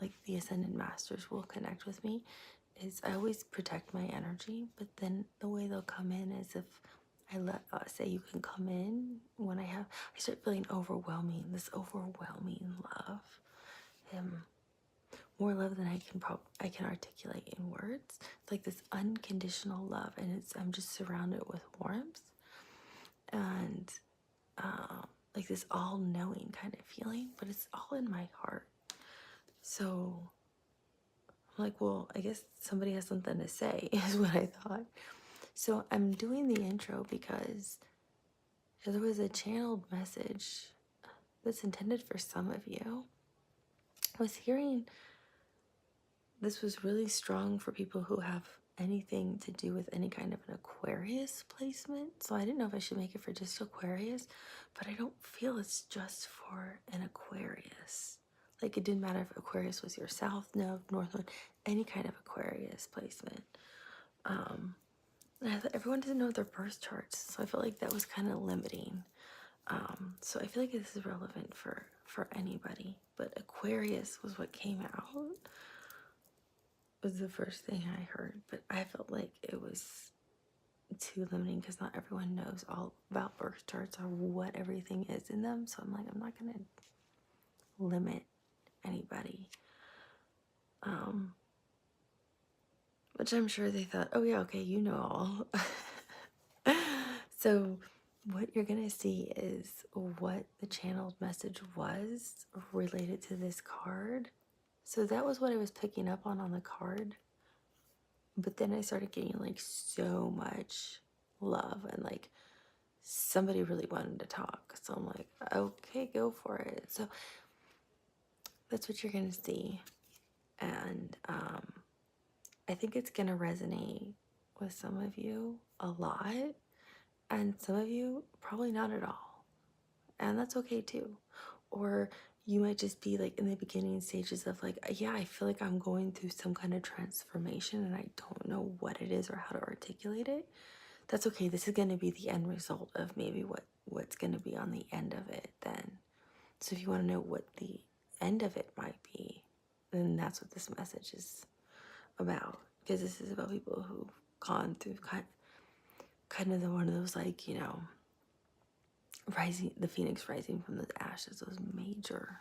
like the Ascended Masters will connect with me, is I always protect my energy, but then the way they'll come in is if I let say you can come in when I start feeling this overwhelming love, more love than I can articulate in words. It's like this unconditional love, and I'm just surrounded with warmth and like this all-knowing kind of feeling, but it's all in my heart. So I'm like, well, I guess somebody has something to say, is what I thought. So I'm doing the intro because there was a channeled message that's intended for some of you. I was hearing this was really strong for people who have anything to do with any kind of an Aquarius placement. So I didn't know if I should make it for just Aquarius, but I don't feel it's just for an Aquarius. Like, it didn't matter if Aquarius was your south node, north node, any kind of Aquarius placement. And I thought everyone doesn't know their birth charts, so I felt like that was kind of limiting. So I feel like this is relevant for anybody. But Aquarius was what came out, was the first thing I heard. But I felt like it was too limiting because not everyone knows all about birth charts or what everything is in them. So I'm like, I'm not going to limit anybody. Which I'm sure they thought, oh yeah, okay, you know all. So what you're going to see is what the channeled message was related to this card. So that was what I was picking up on the card. But then I started getting like so much love, and like somebody really wanted to talk. So I'm like, okay, go for it. So that's what you're going to see. And I think it's going to resonate with some of you a lot, and some of you probably not at all. And that's okay too. Or you might just be like in the beginning stages of like, yeah, I feel like I'm going through some kind of transformation and I don't know what it is or how to articulate it. That's okay. This is going to be the end result of maybe what's going to be on the end of it then. So if you want to know what the end of it might be, then that's what this message is about. Because this is about people who've gone through kind of one of those, like, you know, the phoenix rising from the ashes, those major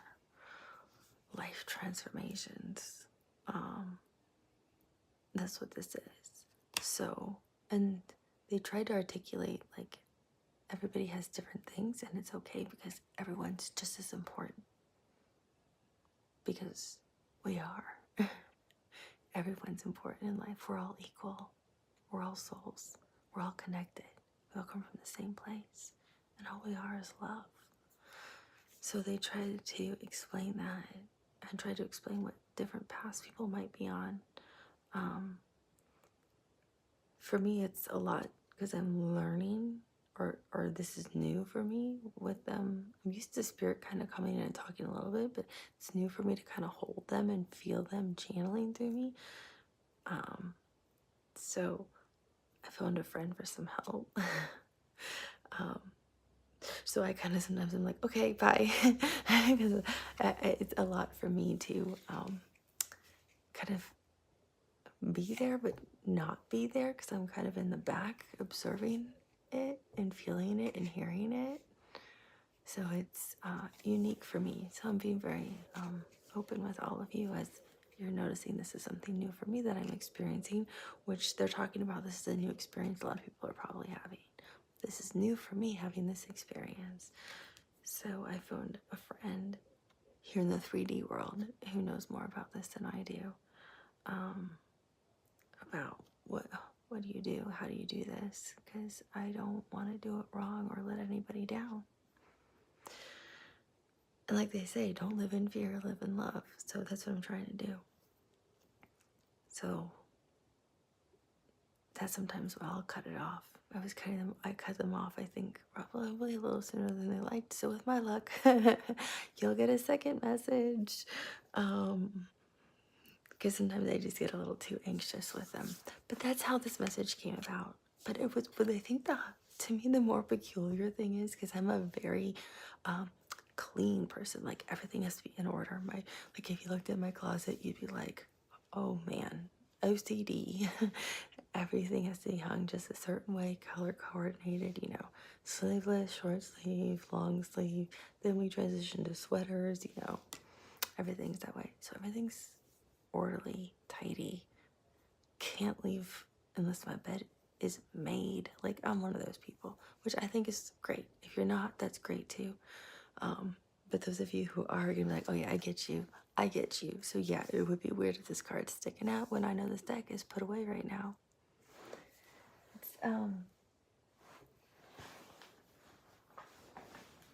life transformations. That's what this is. So, and they tried to articulate like everybody has different things, and it's okay because everyone's just as important. Because we are. Everyone's important in life. We're all equal. We're all souls. We're all connected. We all come from the same place. And all we are is love. So they tried to explain that and tried to explain what different paths people might be on. For me, it's a lot because I'm learning, or this is new for me with them. I'm used to spirit kind of coming in and talking a little bit, but it's new for me to kind of hold them and feel them channeling through me. So I phoned a friend for some help. So I kind of sometimes I'm like, okay, bye, because it's a lot for me to kind of be there but not be there, because I'm kind of in the back observing it and feeling it and hearing it. So it's unique for me. So I'm being very open with all of you as you're noticing this is something new for me that I'm experiencing, which they're talking about. This is a new experience a lot of people are probably having. This is new for me, having this experience. So I phoned a friend here in the 3D world who knows more about this than I do, about what do you do? How do you do this? Because I don't want to do it wrong or let anybody down. And like they say, don't live in fear, live in love. So that's what I'm trying to do. So that's sometimes I'll cut it off. I cut them off, I think, probably a little sooner than they liked. So with my luck, you'll get a second message. Because sometimes I just get a little too anxious with them. But that's how this message came about. But I think to me, the more peculiar thing is, because I'm a very clean person. Like, everything has to be in order. Like, if you looked at my closet, you'd be like, oh man, OCD. Everything has to be hung just a certain way, color coordinated, sleeveless, short sleeve, long sleeve. Then we transition to sweaters, everything's that way. So everything's orderly, tidy. Can't leave unless my bed is made. Like, I'm one of those people, which I think is great. If you're not, that's great too. But those of you who are gonna be like, oh yeah, I get you. So yeah, it would be weird if this card's sticking out when I know this deck is put away right now. It's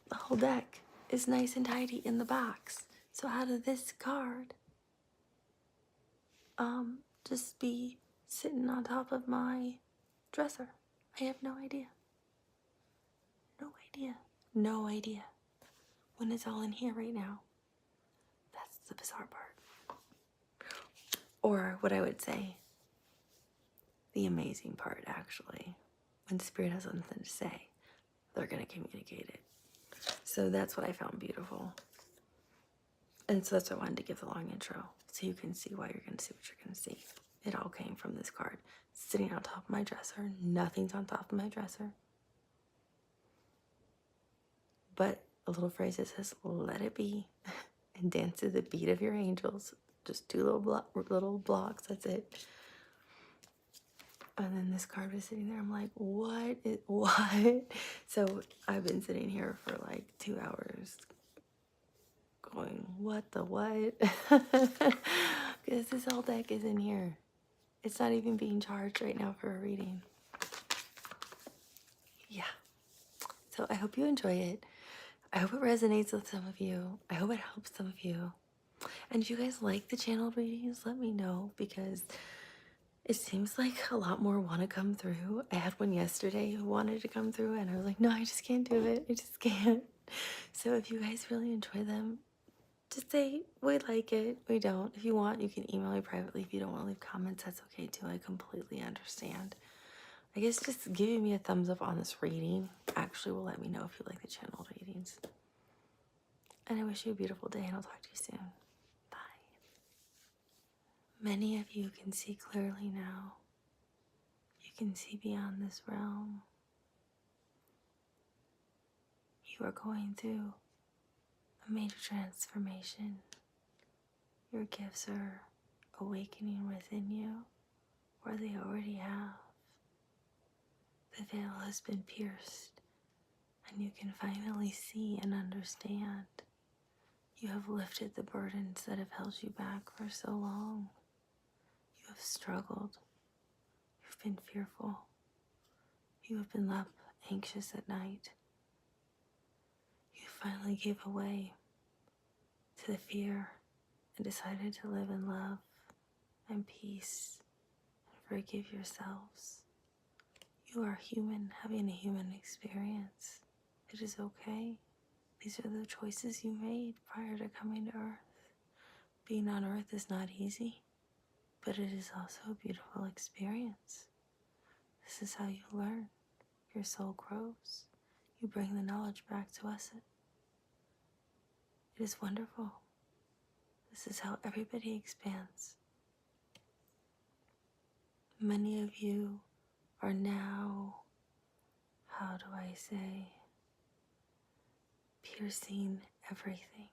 the whole deck is nice and tidy in the box. So how did this card just be sitting on top of my dresser? I have no idea. No idea. When it's all in here right now. That's the bizarre part. Or what I would say, the amazing part, actually. When Spirit has something to say, they're going to communicate it. So that's what I found beautiful. And so that's why I wanted to give the long intro, so you can see why you're going to see what you're going to see. It all came from this card. Sitting on top of my dresser. Nothing's on top of my dresser. But a little phrase that says, let it be, and dance to the beat of your angels. Just two little blocks, that's it. And then this card was sitting there. I'm like, what? So I've been sitting here for like 2 hours going, what the what? Because this whole deck is in here. It's not even being charged right now for a reading. Yeah. So I hope you enjoy it. I hope it resonates with some of you. I hope it helps some of you. And if you guys like the channel readings, let me know, because it seems like a lot more want to come through. I had one yesterday who wanted to come through, and I was like, no, I just can't do it. I just can't. So if you guys really enjoy them, just say, we like it, we don't. If you want, you can email me privately. If you don't want to leave comments, that's okay too. I completely understand. I guess just giving me a thumbs up on this reading actually will let me know if you like the channel readings. And I wish you a beautiful day, and I'll talk to you soon. Bye. Many of you can see clearly now. You can see beyond this realm. You are going through a major transformation. Your gifts are awakening within you, or they already have. The veil has been pierced, and you can finally see and understand. You have lifted the burdens that have held you back for so long. You have struggled. You've been fearful. You have been up anxious at night. You finally gave away to the fear and decided to live in love and peace and forgive yourselves. You are human, having a human experience. It is okay. These are the choices you made prior to coming to Earth. Being on Earth is not easy, but it is also a beautiful experience. This is how you learn. Your soul grows. You bring the knowledge back to us. It is wonderful. This is how everybody expands. Many of you are now, how do I say, piercing everything.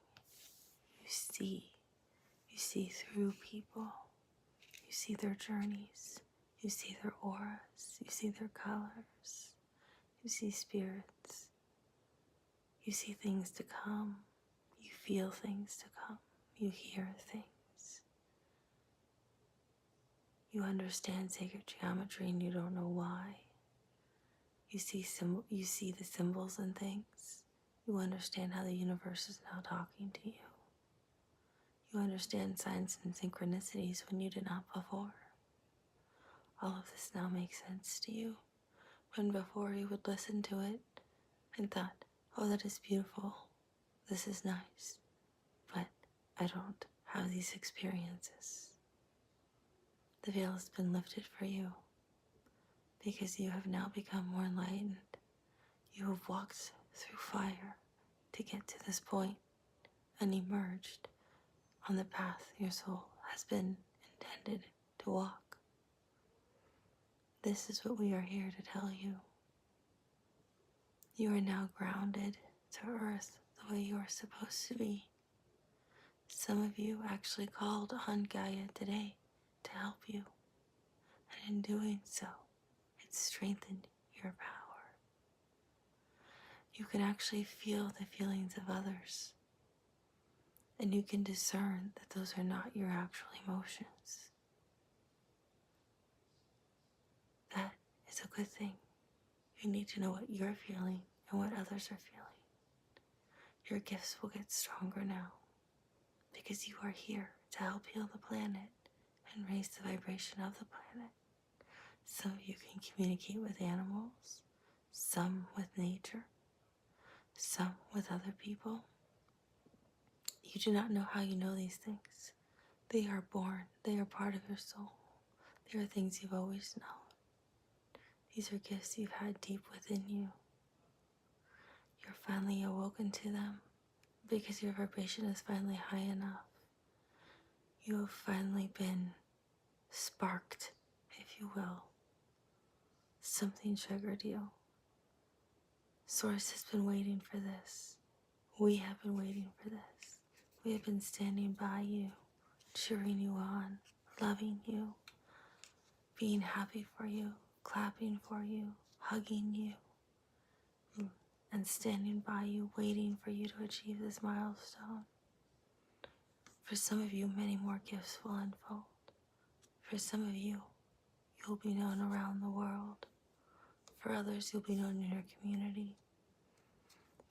You see through people. You see their journeys. You see their auras. You see their colors. You see spirits. You see things to come. You feel things to come. You hear things. You understand sacred geometry and you don't know why. You see the symbols and things. You understand how the universe is now talking to you. You understand signs and synchronicities when you did not before. All of this now makes sense to you, when before you would listen to it and thought, oh, that is beautiful, this is nice, but I don't have these experiences. The veil has been lifted for you because you have now become more enlightened. You have walked through fire to get to this point and emerged on the path your soul has been intended to walk. This is what we are here to tell you. You are now grounded to earth the way you are supposed to be. Some of you actually called on Gaia today to help you, and in doing so, it strengthened your power. You can actually feel the feelings of others, and you can discern that those are not your actual emotions. That is a good thing. You need to know what you're feeling and what others are feeling. Your gifts will get stronger now because you are here to help heal the planet and raise the vibration of the planet. Some of you can communicate with animals, some with nature, some with other people. You do not know how you know these things. They are born. They are part of your soul. They are things you've always known. These are gifts you've had deep within you. You're finally awoken to them because your vibration is finally high enough. You have finally been sparked, if you will. Something triggered you. Source has been waiting for this. We have been waiting for this. We have been standing by you, cheering you on, loving you, being happy for you, clapping for you, hugging you, and standing by you, waiting for you to achieve this milestone. For some of you, many more gifts will unfold. For some of you, you'll be known around the world. For others, you'll be known in your community.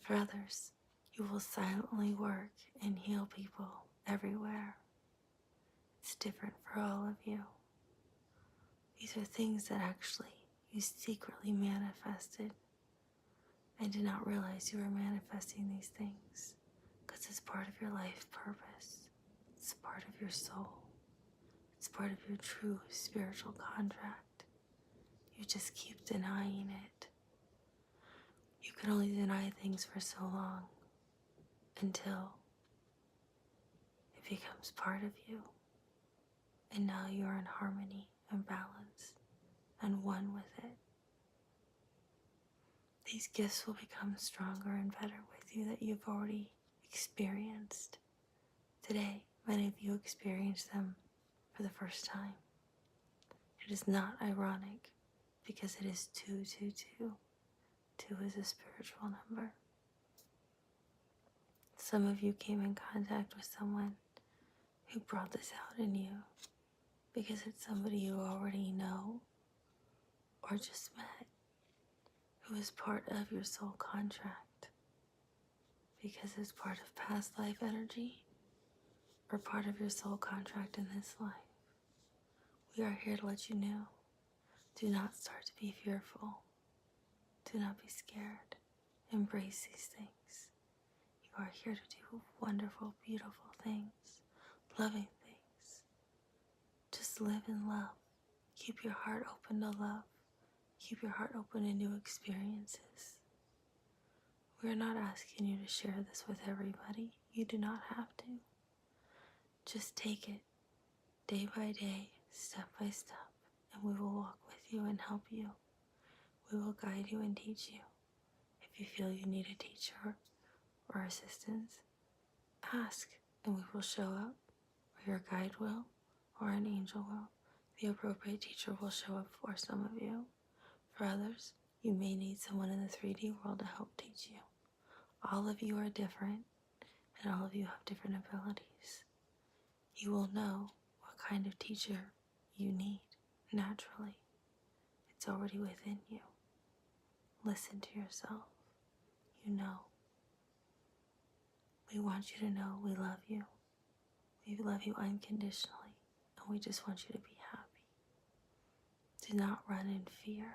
For others, you will silently work and heal people everywhere. It's different for all of you. These are things that actually you secretly manifested and did not realize you were manifesting these things because it's part of your life purpose. It's part of your soul. It's part of your true spiritual contract. You just keep denying it. You can only deny things for so long until it becomes part of you. And now you are in harmony and balance and one with it. These gifts will become stronger and better with you that you've already experienced. Today, many of you experience them for the first time. It is not ironic because it is 222. 2 is a spiritual number. Some of you came in contact with someone who brought this out in you because it's somebody you already know or just met who is part of your soul contract. because it's part of past life energy or part of your soul contract in this life. We are here to let you know. Do not start to be fearful. Do not be scared. Embrace these things. You are here to do wonderful, beautiful things, loving things. Just live in love. Keep your heart open to love. Keep your heart open to new experiences. We're not asking you to share this with everybody. You do not have to. Just take it day by day, step by step, and we will walk with you and help you. We will guide you and teach you. If you feel you need a teacher or assistance, ask and we will show up, or your guide will, or an angel will. The appropriate teacher will show up for some of you. For others, you may need someone in the 3D world to help teach you. All of you are different, and all of you have different abilities. You will know what kind of teacher you need naturally. It's already within you. Listen to yourself. You know. We want you to know we love you. We love you unconditionally, and we just want you to be happy. Do not run in fear.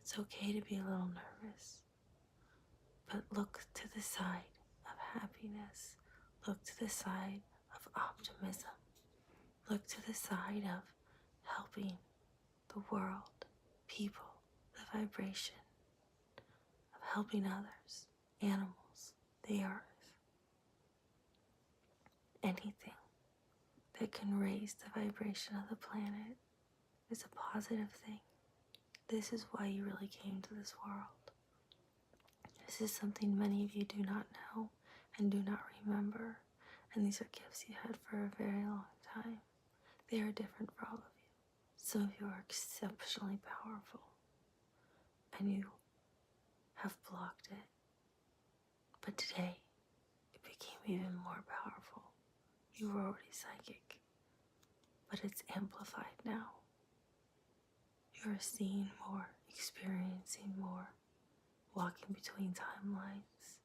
It's okay to be a little nervous, but look to the side of happiness. Look to the side of optimism. Look to the side of helping the world, people, the vibration, of helping others, animals, the earth. Anything that can raise the vibration of the planet is a positive thing. This is why you really came to this world. This is something many of you do not know and do not remember, and these are gifts you had for a very long time. They are different for all of you. Some of you are exceptionally powerful, and you have blocked it. But today, it became even more powerful. You were already psychic, but it's amplified now. You are seeing more, experiencing more, walking between timelines,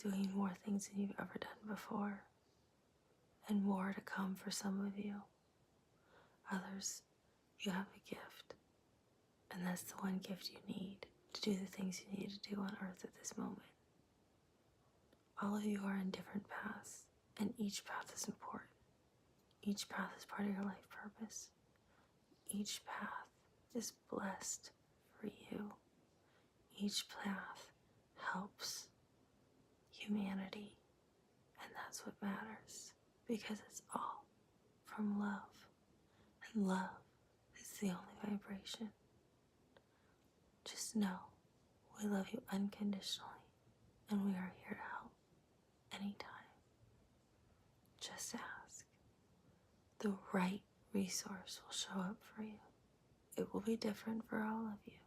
doing more things than you've ever done before, and more to come for some of you. Others, you have a gift, and that's the one gift you need to do the things you need to do on earth at this moment. All of you are in different paths, and each path is important. Each path is part of your life purpose. Each path is blessed for you. Each path helps humanity, and that's what matters, because it's all from love, and love is the only vibration. Just know we love you unconditionally, and we are here to help anytime. Just ask. The right resource will show up for you. It will be different for all of you,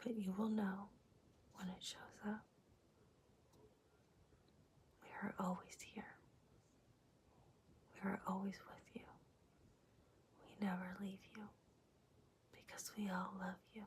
but you will know when it shows up. We are always here. We are always with you. We never leave you, because we all love you.